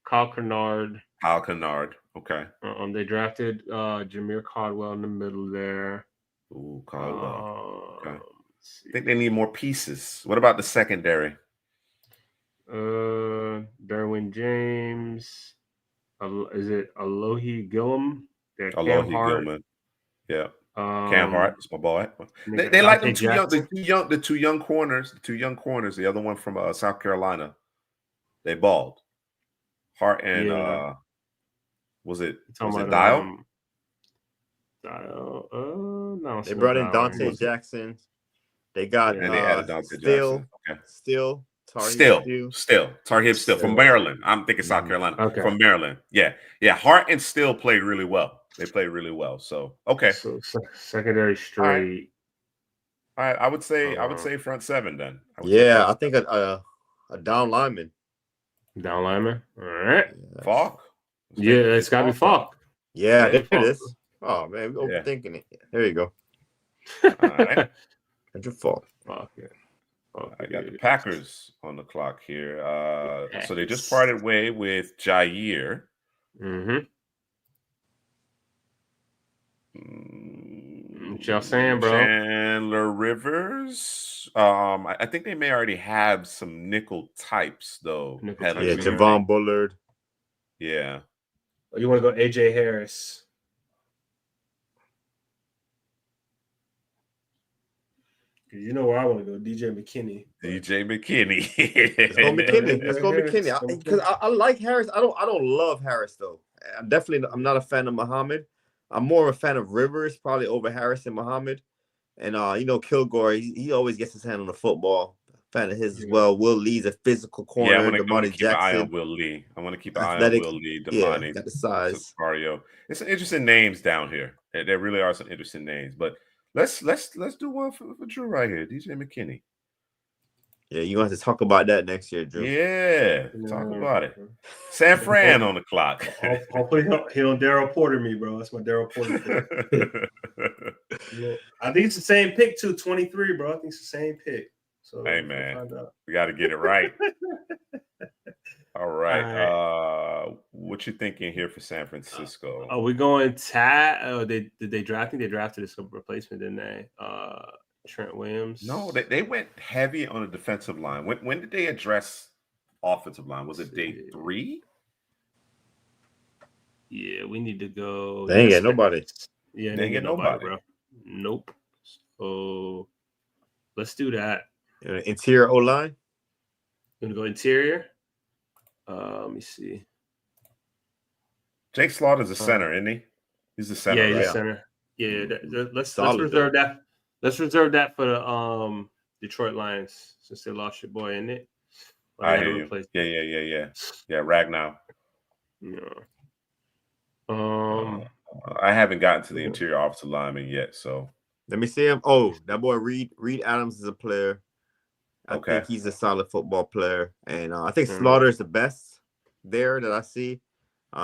Kyle Kennard. Kyle Kennard. Okay. They drafted Jameer Caldwell in the middle there. Ooh, Caldwell. Okay. I think they need more pieces. What about the secondary? Derwin James. Is it Alohi Gillum? Alohi Gilman. Yeah. Cam Hart, that's my boy. They like them the two young corners. The other one from South Carolina. They balled. Hart and was it Dial? Dial. No. They brought in Dante Jackson. They got and they added Dante Jackson. Okay. Still Tarhib from Maryland. I'm thinking South Carolina. Okay. From Maryland. Yeah. Hart and Still played really well. They played really well. So okay. So secondary straight. All right. I would say front seven then. I think a down lineman. Down lineman. All right. Falk. Yeah, it's gotta be Falk. Yeah, there it is. Oh man, we're overthinking it. There you go. All right. Andrew Falk. I got the Packers on the clock here. So they just parted way with Jair. What y'all saying, bro? Chandler Rivers. I think they may already have some nickel types though. Javon Bullard. Yeah. You want to go AJ Harris? You know where I want to go, DJ McKinney. Let's go McKinney. Because I like Harris. I don't love Harris though. I'm not a fan of Muhammad. I'm more of a fan of Rivers, probably over Harris and Muhammad. And Kilgore, he always gets his hand on the football. Fan of his as well. Will Lee's a physical corner. Yeah, I want to keep an eye on Will Lee. I want to keep an eye on Will Lee. Damani, got the size. Mario. It's some interesting names down here. There really are some interesting names. But let's do one for Drew right here, DJ McKinney. Yeah, you have to talk about that next year, Drew. Yeah, talk about it. San Fran on the clock. Hopefully he don't Daryl Porter me, bro. That's my Daryl Porter pick. I think it's the same pick too, 23, bro. I think it's the same pick. So hey man, we got to get it right. All right. What you thinking here for San Francisco? Are we going Tad? Did they draft? I think they drafted a replacement, didn't they? Trent Williams. No, they went heavy on the defensive line. When did they address offensive line? Was it day 3? Yeah, we need to go. They ain't get nobody. Yeah, they ain't get nobody, bro. Nope. So let's do that. Interior O-line? Gonna go interior. Let me see. Jake Slaughter's a center, isn't he? He's the center. Yeah, he's a center. Yeah, let's reserve that. Let's reserve that for the Detroit Lions since they lost your boy, isn't it? I hear you. Yeah, Ragnow. Yeah. I haven't gotten to the interior offensive lineman yet, so let me see him. Oh, that boy Reed Adams is a player. I think he's a solid football player, and I think Slaughter is the best there that I see.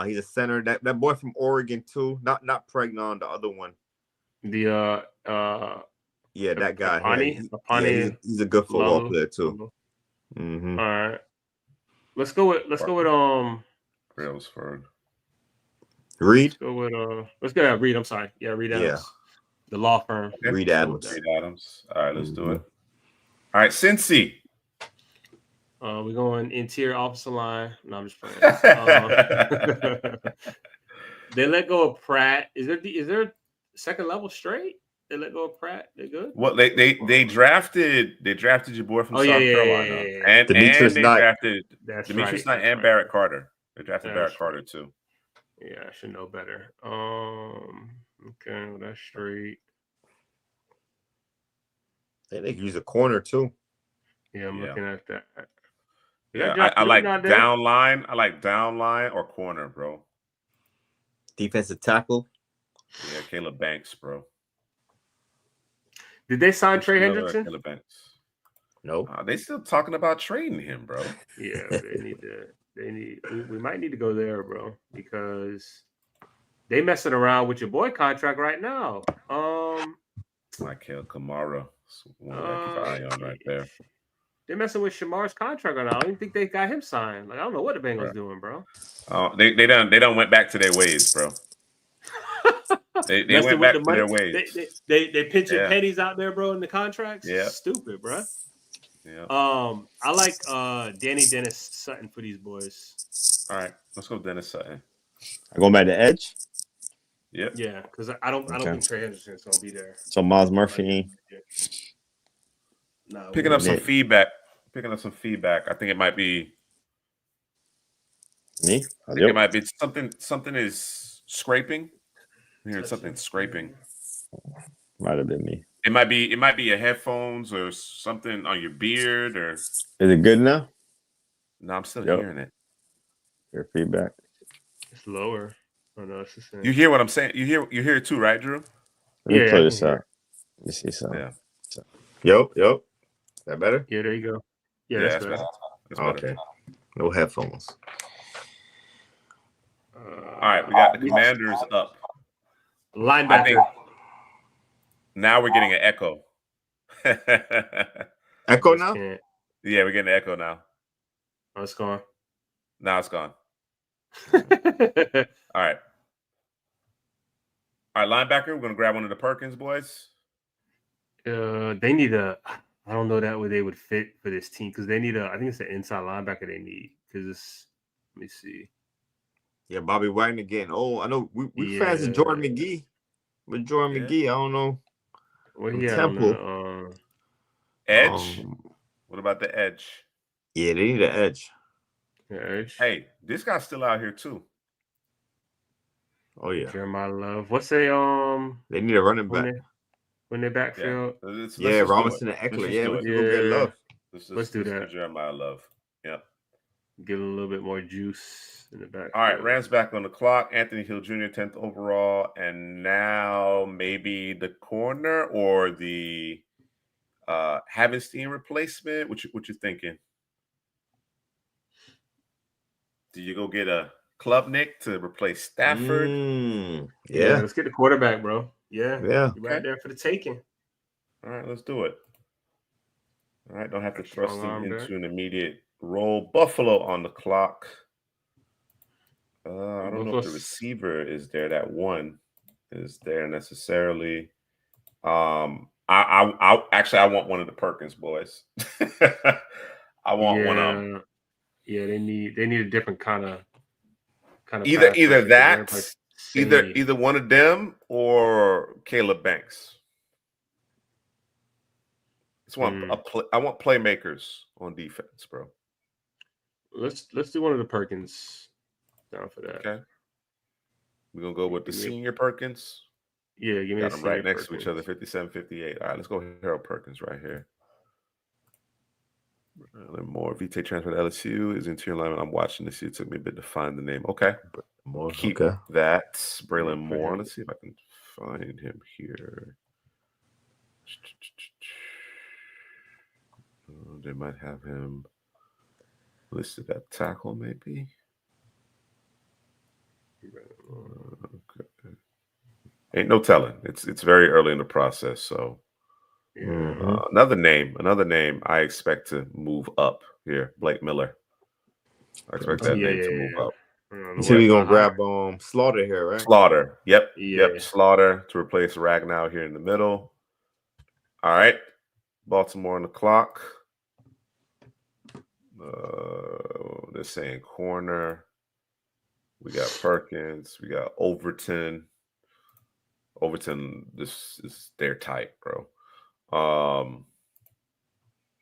He's a center. That boy from Oregon too. Not Pregnon, the other one. That guy. He's a good football player too. Mm-hmm. All right, let's go with Brailsford. Reed. Let's go with Reed. I'm sorry. Yeah, Reed Adams. Yeah. The law firm. Reed Adams. All right, let's do it. All right, Cincy. We're going interior offensive line. No, I'm just playing. They let go of Pratt. Is there second level straight? They let go of Pratt. They good? Well, they drafted your boy from South Carolina, and Demetrius they Knight. drafted That's Demetrius right. Knight and Barrett Carter. They drafted That's Barrett Carter right. too. Yeah, I should know better. Okay, well, that's straight. They could use a corner too. Yeah, I'm looking at that. Yeah, I like down line. I like down line or corner, bro. Defensive tackle. Yeah, Caleb Banks, bro. Did they sign Trey Hendrickson? Caleb Banks. No. They still talking about trading him, bro. Yeah, we might need to go there, bro, because they messing around with your boy contract right now. Michael Kamara. One to keep an eye on right there. They're messing with Shamar's contract right now. I don't even think they got him signed. Like, I don't know what the Bengals doing, bro. They done went back to their ways, bro. They went back to their ways. They pitching pennies out there, bro, in the contracts. Yeah, stupid, bro. Yeah. I like Danny Dennis Sutton for these boys. All right, let's go Dennis Sutton. I go back to edge. Yep. Yeah, because I don't think Trey Henderson's gonna be there. So Miles Murphy. No, picking up some feedback. I think it might be me. I think it might be something is scraping. I'm hearing something scraping. Might have been me. It might be your headphones or something on your beard or. Is it good now? No, I'm still hearing it. Your feedback. It's lower. Oh no, it's the same. You hear what I'm saying? You hear it too, right, Drew? Let me play this out. Let me see something. Yeah. Yo. Is that better? Yeah, there you go. Yeah, that's better. That's better. Okay. No headphones. All right, we got the Commanders up. Linebacker. Now we're getting an echo. Echo now? Yeah, we're getting an echo now. Oh, it's gone. Now it's gone. All right. Linebacker. We're gonna grab one of the Perkins boys. They need a. I don't know that way they would fit for this team because they need a. I think it's an inside linebacker they need because it's. Let me see. Yeah, Bobby Wagner again. Oh, I know we fans of Jordan McGee. With Jordan McGee, I don't know. Well, yeah, Temple. Edge. What about the edge? Yeah, they need an edge. Edge. Hey, this guy's still out here too. Oh yeah, Jeremiah Love. What's a They need a running back. When they backfield. Yeah, Robinson and Eckler. Yeah, we can go get Love. Let's do that. Jeremiah Love. Yeah. Give a little bit more juice in the back. All right, Rams back on the clock. Anthony Hill Jr. 10th overall, and now maybe the corner or the Havenstein replacement. What you thinking? Do you go get a Klubnik to replace Stafford? Yeah, let's get the quarterback, bro. Yeah. You're right there for the taking. All right, let's do it. All right, don't have to thrust him into an immediate roll. Buffalo on the clock. I don't know if the receiver is there. That one is there necessarily. I want one of the Perkins boys. I want one of them. Yeah, they need a different kind of either that, either one of them or Caleb Banks. I want playmakers on defense, bro. Let's do one of the Perkins. Down for that. Okay. We're gonna go with the senior Perkins. Yeah, give me got them right next Perkins. to each other, 57, 58. All right, let's go Harold Perkins right here. More VT transfer to LSU is interior lineman. I'm watching this. It took me a bit to find the name. Okay. Keep that. Braylon Moore. Let's see if I can find him here. They might have him listed at tackle, maybe. Okay. Ain't no telling. It's very early in the process. So another name I expect to move up here. Blake Miller. I expect that name to move up. So we're gonna grab Slaughter here, right? Slaughter. Yep. Slaughter to replace Ragnow here in the middle. All right. Baltimore on the clock. They're saying corner. We got Perkins. We got Overton. Overton, this is their type, bro.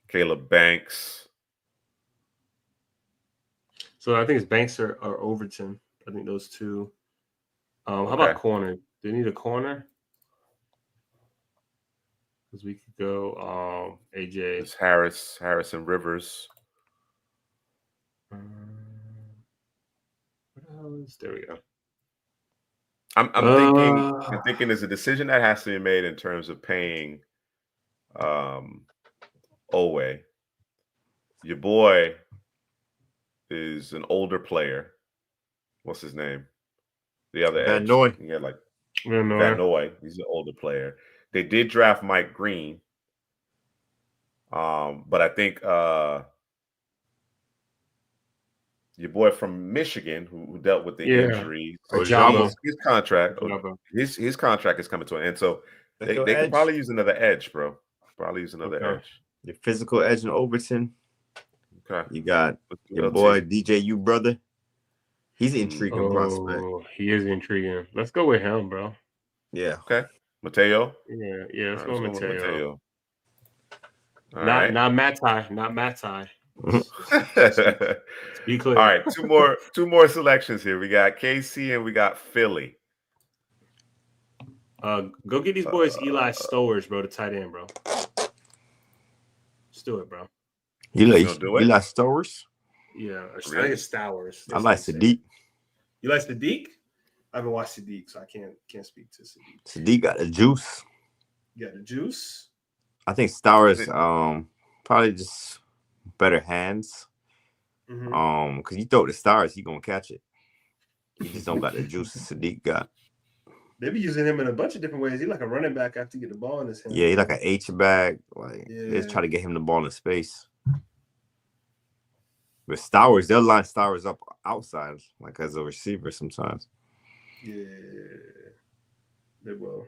Caleb Banks. So I think it's Banks or Overton. I think those two. How Okay. about corner? Do they need a corner? Because we could go AJ. It's Harrison Rivers. There we go. I'm thinking there's a decision that has to be made in terms of paying Owe. Your boy is an older player. What's his name? The other Van edge. Noy. Yeah, like Van Noy. He's an older player. They did draft Mike Green. But I think your boy from Michigan who dealt with the injury. His contract is coming to an end. So they can probably use another edge, bro. Probably use another edge. Your physical edge in Overton. Okay. You got your boy DJU brother. He's an intriguing prospect. He is intriguing. Let's go with him, bro. Yeah. Okay. Mateo. Yeah. Let's go with Mateo. Not Matai. Be clear. All right, two more selections here. We got KC and we got Philly. Go get these boys Eli Stowers, bro, the tight end, bro. Let's do it, bro. Eli Stowers? Yeah, I think it's Stowers. I like Sadiq. You like Sadiq? I haven't watched Sadiq, so I can't speak to Sadiq. Sadiq got the juice. You got the juice? I think Stowers probably just better hands. Because you throw the stars, he gonna catch it. He just don't got the juice Sadiq got. They be using him in a bunch of different ways. He's like a running back after you get the ball in his hand. Yeah, he's like an H-back. They just try to get him the ball in space. But Stowers, they'll line Stowers up outside, like as a receiver sometimes. Yeah, they will.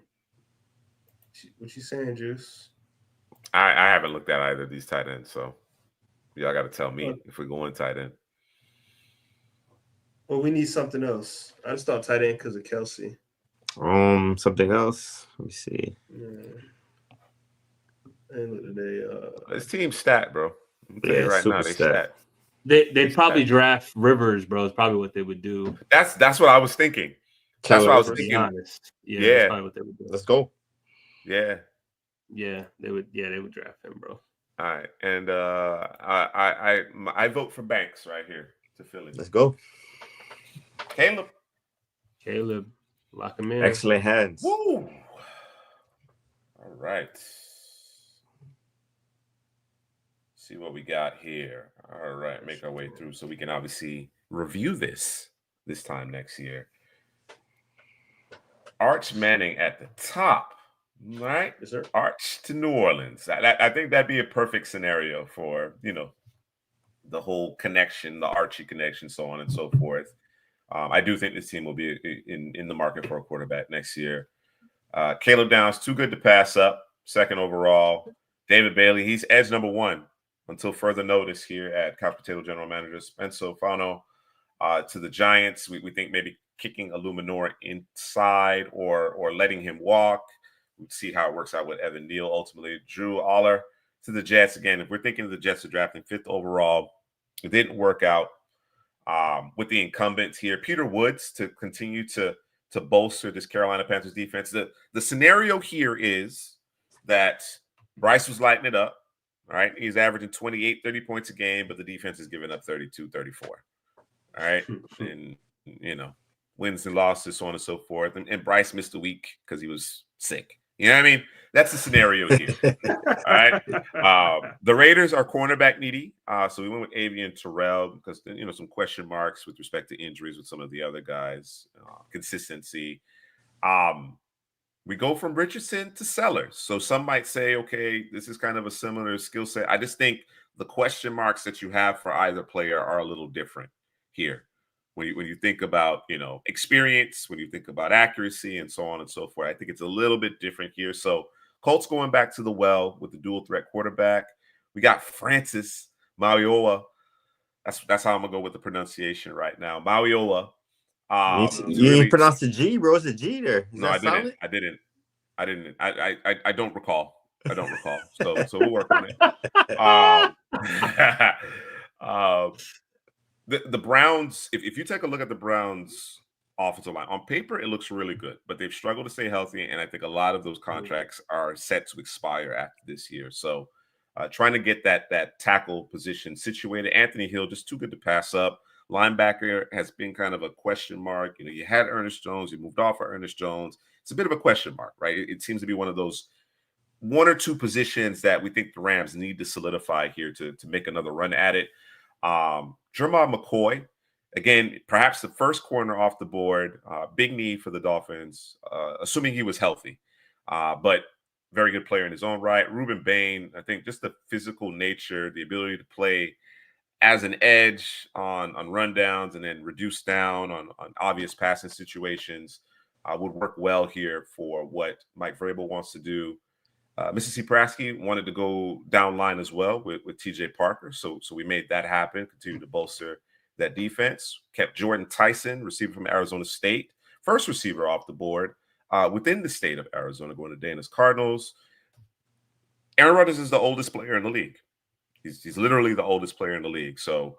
What you saying, Juice? I haven't looked at either of these tight ends, so y'all got to tell me if we're going tight end. Well, we need something else. I just thought tight end because of Kelsey. Something else. Let me see. Yeah. And today, this team's stat, bro. I'm telling you right now, they stat. They probably draft Rivers, bro. Is probably what they would do. That's what I was thinking. That's what I was thinking. Honest. Yeah, that's probably what they would do. Let's go. Yeah. Yeah, they would draft him, bro. All right, and I vote for Banks right here to Philly. Let's go. Caleb, lock him in. Excellent hands. Woo! All right. See what we got here. All right, make our way through so we can obviously review this time next year. Arch Manning at the top. Right, yes, sir. Arch to New Orleans. I think that'd be a perfect scenario for the whole connection, the Archie connection, so on and so forth. I do think this team will be in the market for a quarterback next year. Caleb Downs, too good to pass up, second overall. David Bailey, he's edge number one until further notice here at Couch Potato General Manager Spencer Fano. To the Giants, we think maybe kicking Illuminor inside or letting him walk. We'll see how it works out with Evan Neal ultimately. Drew Aller to the Jets. Again, if we're thinking the Jets are drafting 5th overall, it didn't work out with the incumbents here. Peter Woods to continue to bolster this Carolina Panthers defense. The scenario here is that Bryce was lighting it up. All right. He's averaging 28, 30 points a game, but the defense is giving up 32, 34. All right. And, wins and losses, so on and so forth. And Bryce missed a week because he was sick. You know what I mean? That's the scenario here. All right. The Raiders are cornerback needy. So we went with Avian Terrell because, some question marks with respect to injuries with some of the other guys, consistency. We go from Richardson to Sellers. So some might say, okay, this is kind of a similar skill set. I just think the question marks that you have for either player are a little different here. When you think about, experience, when you think about accuracy and so on and so forth, I think it's a little bit different here. So Colts going back to the well with the dual threat quarterback. We got Francis Mauigoa. That's how I'm gonna go with the pronunciation right now. Mauigoa. You didn't pronounce the G, bro. It's a G there. Is no, that I solid? didn't. I don't recall. So we'll work on it. The Browns, if you take a look at the Browns offensive line, on paper, it looks really good, but they've struggled to stay healthy. And I think a lot of those contracts are set to expire after this year. So trying to get that tackle position situated. Anthony Hill, just too good to pass up. Linebacker has been kind of a question mark. You know, you had Ernest Jones, you moved off of Ernest Jones. It's a bit of a question mark, right? It seems to be one of those one or two positions that we think the Rams need to solidify here to make another run at it. Jermod McCoy, again, perhaps the first corner off the board, big need for the Dolphins, assuming he was healthy, but very good player in his own right. Ruben Bain, I think just the physical nature, the ability to play as an edge on rundowns and then reduce down on obvious passing situations would work well here for what Mike Vrabel wants to do. MrCPrasky wanted to go down line as well with TJ Parker. So we made that happen, continue to bolster that defense. Kept Jordan Tyson, receiver from Arizona State, first receiver off the board within the state of Arizona, going to Dana's Cardinals. Aaron Rodgers is the oldest player in the league. He's literally the oldest player in the league. So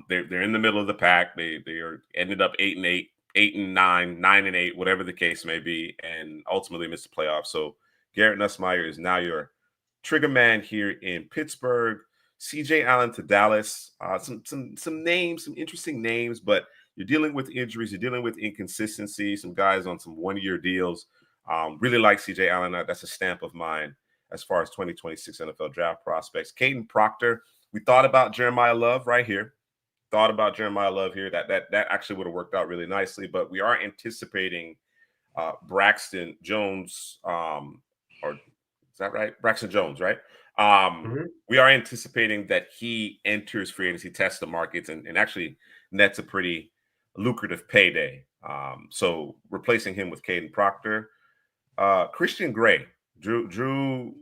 they're in the middle of the pack. They are ended up 8-8, 8-9, 9-8, whatever the case may be, and ultimately missed the playoffs. So Garrett Nussmeier is now your trigger man here in Pittsburgh. CJ Allen to Dallas. Some names, some interesting names, but you're dealing with injuries. You're dealing with inconsistency. Some guys on some one-year deals. Really like CJ Allen. That's a stamp of mine as far as 2026 NFL draft prospects. Caden Proctor. We thought about Jeremiah Love right here. That actually would have worked out really nicely, but we are anticipating Braxton Jones, or is that right? Braxton Jones, right? We are anticipating that he enters free agency, tests the markets, and actually nets a pretty lucrative payday. So replacing him with Caden Proctor. Christian Gray. Drew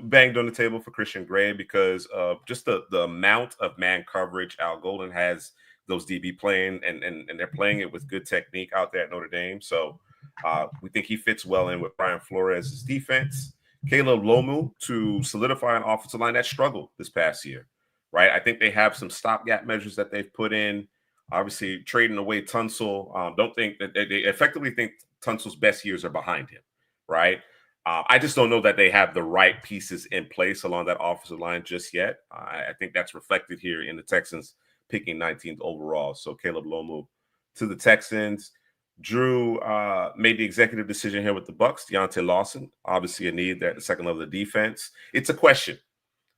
banged on the table for Christian Gray because of just the amount of man coverage Al Golden has those DB playing, and they're playing it with good technique out there at Notre Dame. So we think he fits well in with Brian Flores' defense. Caleb Lomu to solidify an offensive line that struggled this past year, right? I think they have some stopgap measures that they've put in. Obviously, trading away Tunsil. Don't think that they effectively think Tunsil's best years are behind him, right? I just don't know that they have the right pieces in place along that offensive line just yet. I think that's reflected here in the Texans picking 19th overall. So Caleb Lomu to the Texans. Drew made the executive decision here with the Bucs. Deontay Lawson, obviously a need there at the second level of the defense. It's a question.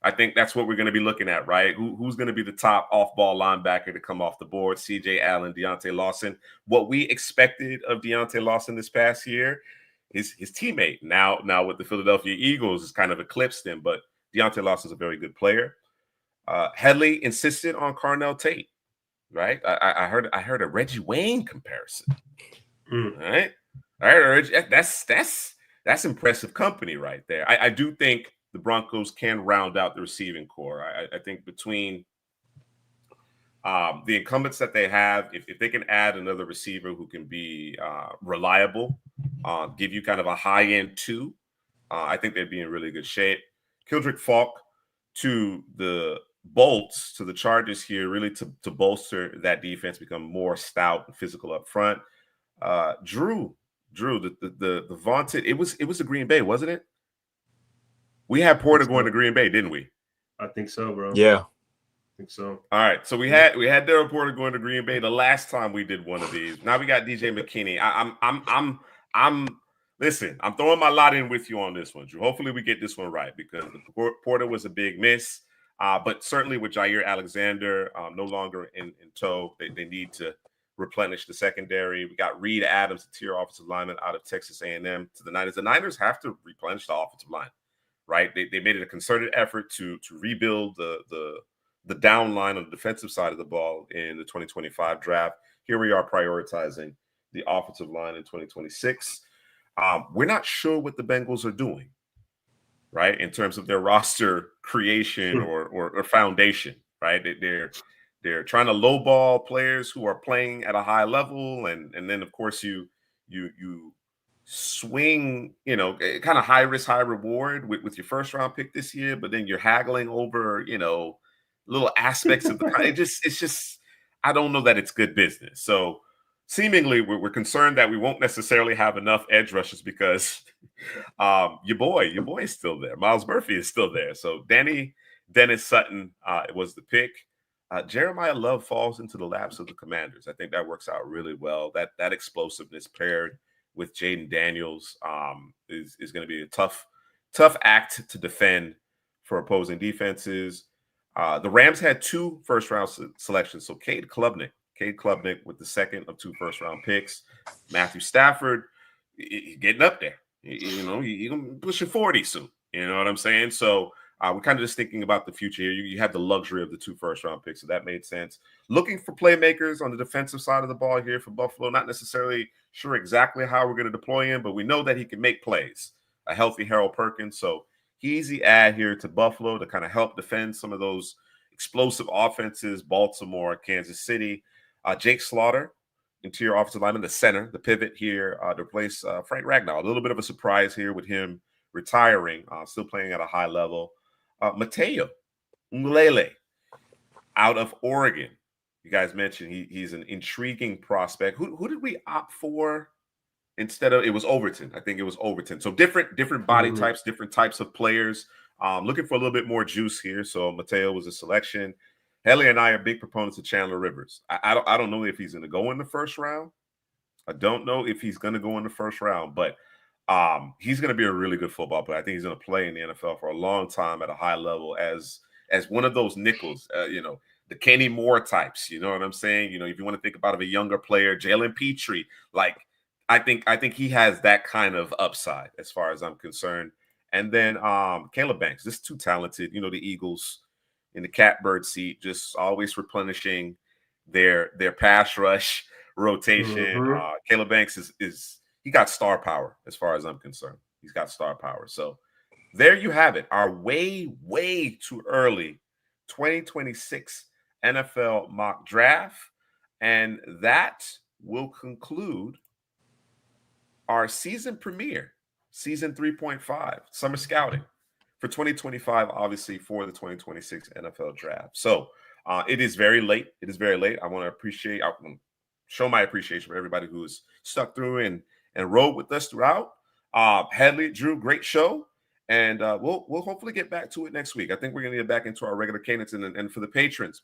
I think that's what we're going to be looking at, right? Who's going to be the top off-ball linebacker to come off the board? CJ Allen, Deontay Lawson. What we expected of Deontay Lawson this past year, his teammate now with the Philadelphia Eagles has kind of eclipsed him, but Deontay Lawson's a very good player. Headley insisted on Carnell Tate, right? I heard a Reggie Wayne comparison. Right? I heard that's impressive company right there. I do think the Broncos can round out the receiving core. I think between the incumbents that they have, if they can add another receiver who can be reliable, give you kind of a high-end two, I think they'd be in really good shape. Kildrick Falk to the Bolts, to the Chargers here, really to bolster that defense, become more stout and physical up front. Drew, the vaunted, it was a Green Bay, wasn't it? We had Porter going to Green Bay, didn't we? I think so, bro. Yeah. I think so. All right. So we had Daryl Porter going to Green Bay the last time we did one of these. Now we got DJ McKinney. Listen, I'm throwing my lot in with you on this one, Drew. Hopefully we get this one right, because the Porter was a big miss. But certainly with Jair Alexander no longer in tow, they need to replenish the secondary. We got Reed Adams, a tier offensive lineman out of Texas A&M, to the Niners. The Niners have to replenish the offensive line, right? They made it a concerted effort to rebuild the down line on the defensive side of the ball in the 2025 draft. Here we are prioritizing the offensive line in 2026. We're not sure what the Bengals are doing, right? In terms of their roster creation or foundation, right? They're trying to lowball players who are playing at a high level, and then of course you swing, kind of high risk, high reward with your first round pick this year, but then you're haggling over, little aspects of the it's just I don't know that it's good business. So seemingly we're concerned that we won't necessarily have enough edge rushers because your boy is still there. Miles Murphy is still there. So Dennis Sutton was the pick. Jeremiah Love falls into the laps of the Commanders. I think that works out really well. That explosiveness paired with Jaden Daniels is going to be a tough act to defend for opposing defenses. The Rams had 2 first-round selections. So Cade Klubnik with the second of 2 first-round picks. Matthew Stafford getting up there. You're going to push your 40 soon. You know what I'm saying? So we're kind of just thinking about the future here. You have the luxury of the 2 first-round picks, so that made sense. Looking for playmakers on the defensive side of the ball here for Buffalo. Not necessarily sure exactly how we're going to deploy him, but we know that he can make plays. A healthy Harold Perkins. So easy add here to Buffalo to kind of help defend some of those explosive offenses, Baltimore, Kansas City. Jake Slaughter, interior offensive lineman, the center, the pivot here to replace Frank Ragnow. A little bit of a surprise here with him retiring, still playing at a high level. Mateo Mulele out of Oregon. You guys mentioned he's an intriguing prospect. Who did we opt for instead of? It was Overton. I think it was Overton. So different body types, different types of players. Looking for a little bit more juice here. So Mateo was a selection. Headley and I are big proponents of Chandler Rivers. I don't know if he's going to go in the first round. I don't know if he's going to go in the first round, but he's going to be a really good football player. I think he's going to play in the NFL for a long time at a high level as one of those nickels, the Kenny Moore types. You know what I'm saying? If you want to think about a younger player, Jalen Petrie, like I think he has that kind of upside as far as I'm concerned. And then Caleb Banks, just too talented. The Eagles in the catbird seat, just always replenishing their pass rush rotation. Caleb Banks is he got star power as far as I'm concerned. He's got star power. So there you have it. Our way too early 2026 NFL mock draft. And that will conclude our season premiere, season 3.5, summer scouting for 2025, obviously for the 2026 NFL draft. So it is very late. I want to show my appreciation for everybody who has stuck through and rode with us throughout. Headley, Drew, great show. And we'll hopefully get back to it next week. I think we're going to get back into our regular cadence. And for the patrons,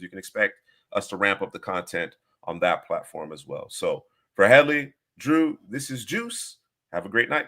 you can expect us to ramp up the content on that platform as well. So for Headley, Drew, this is Juice. Have a great night.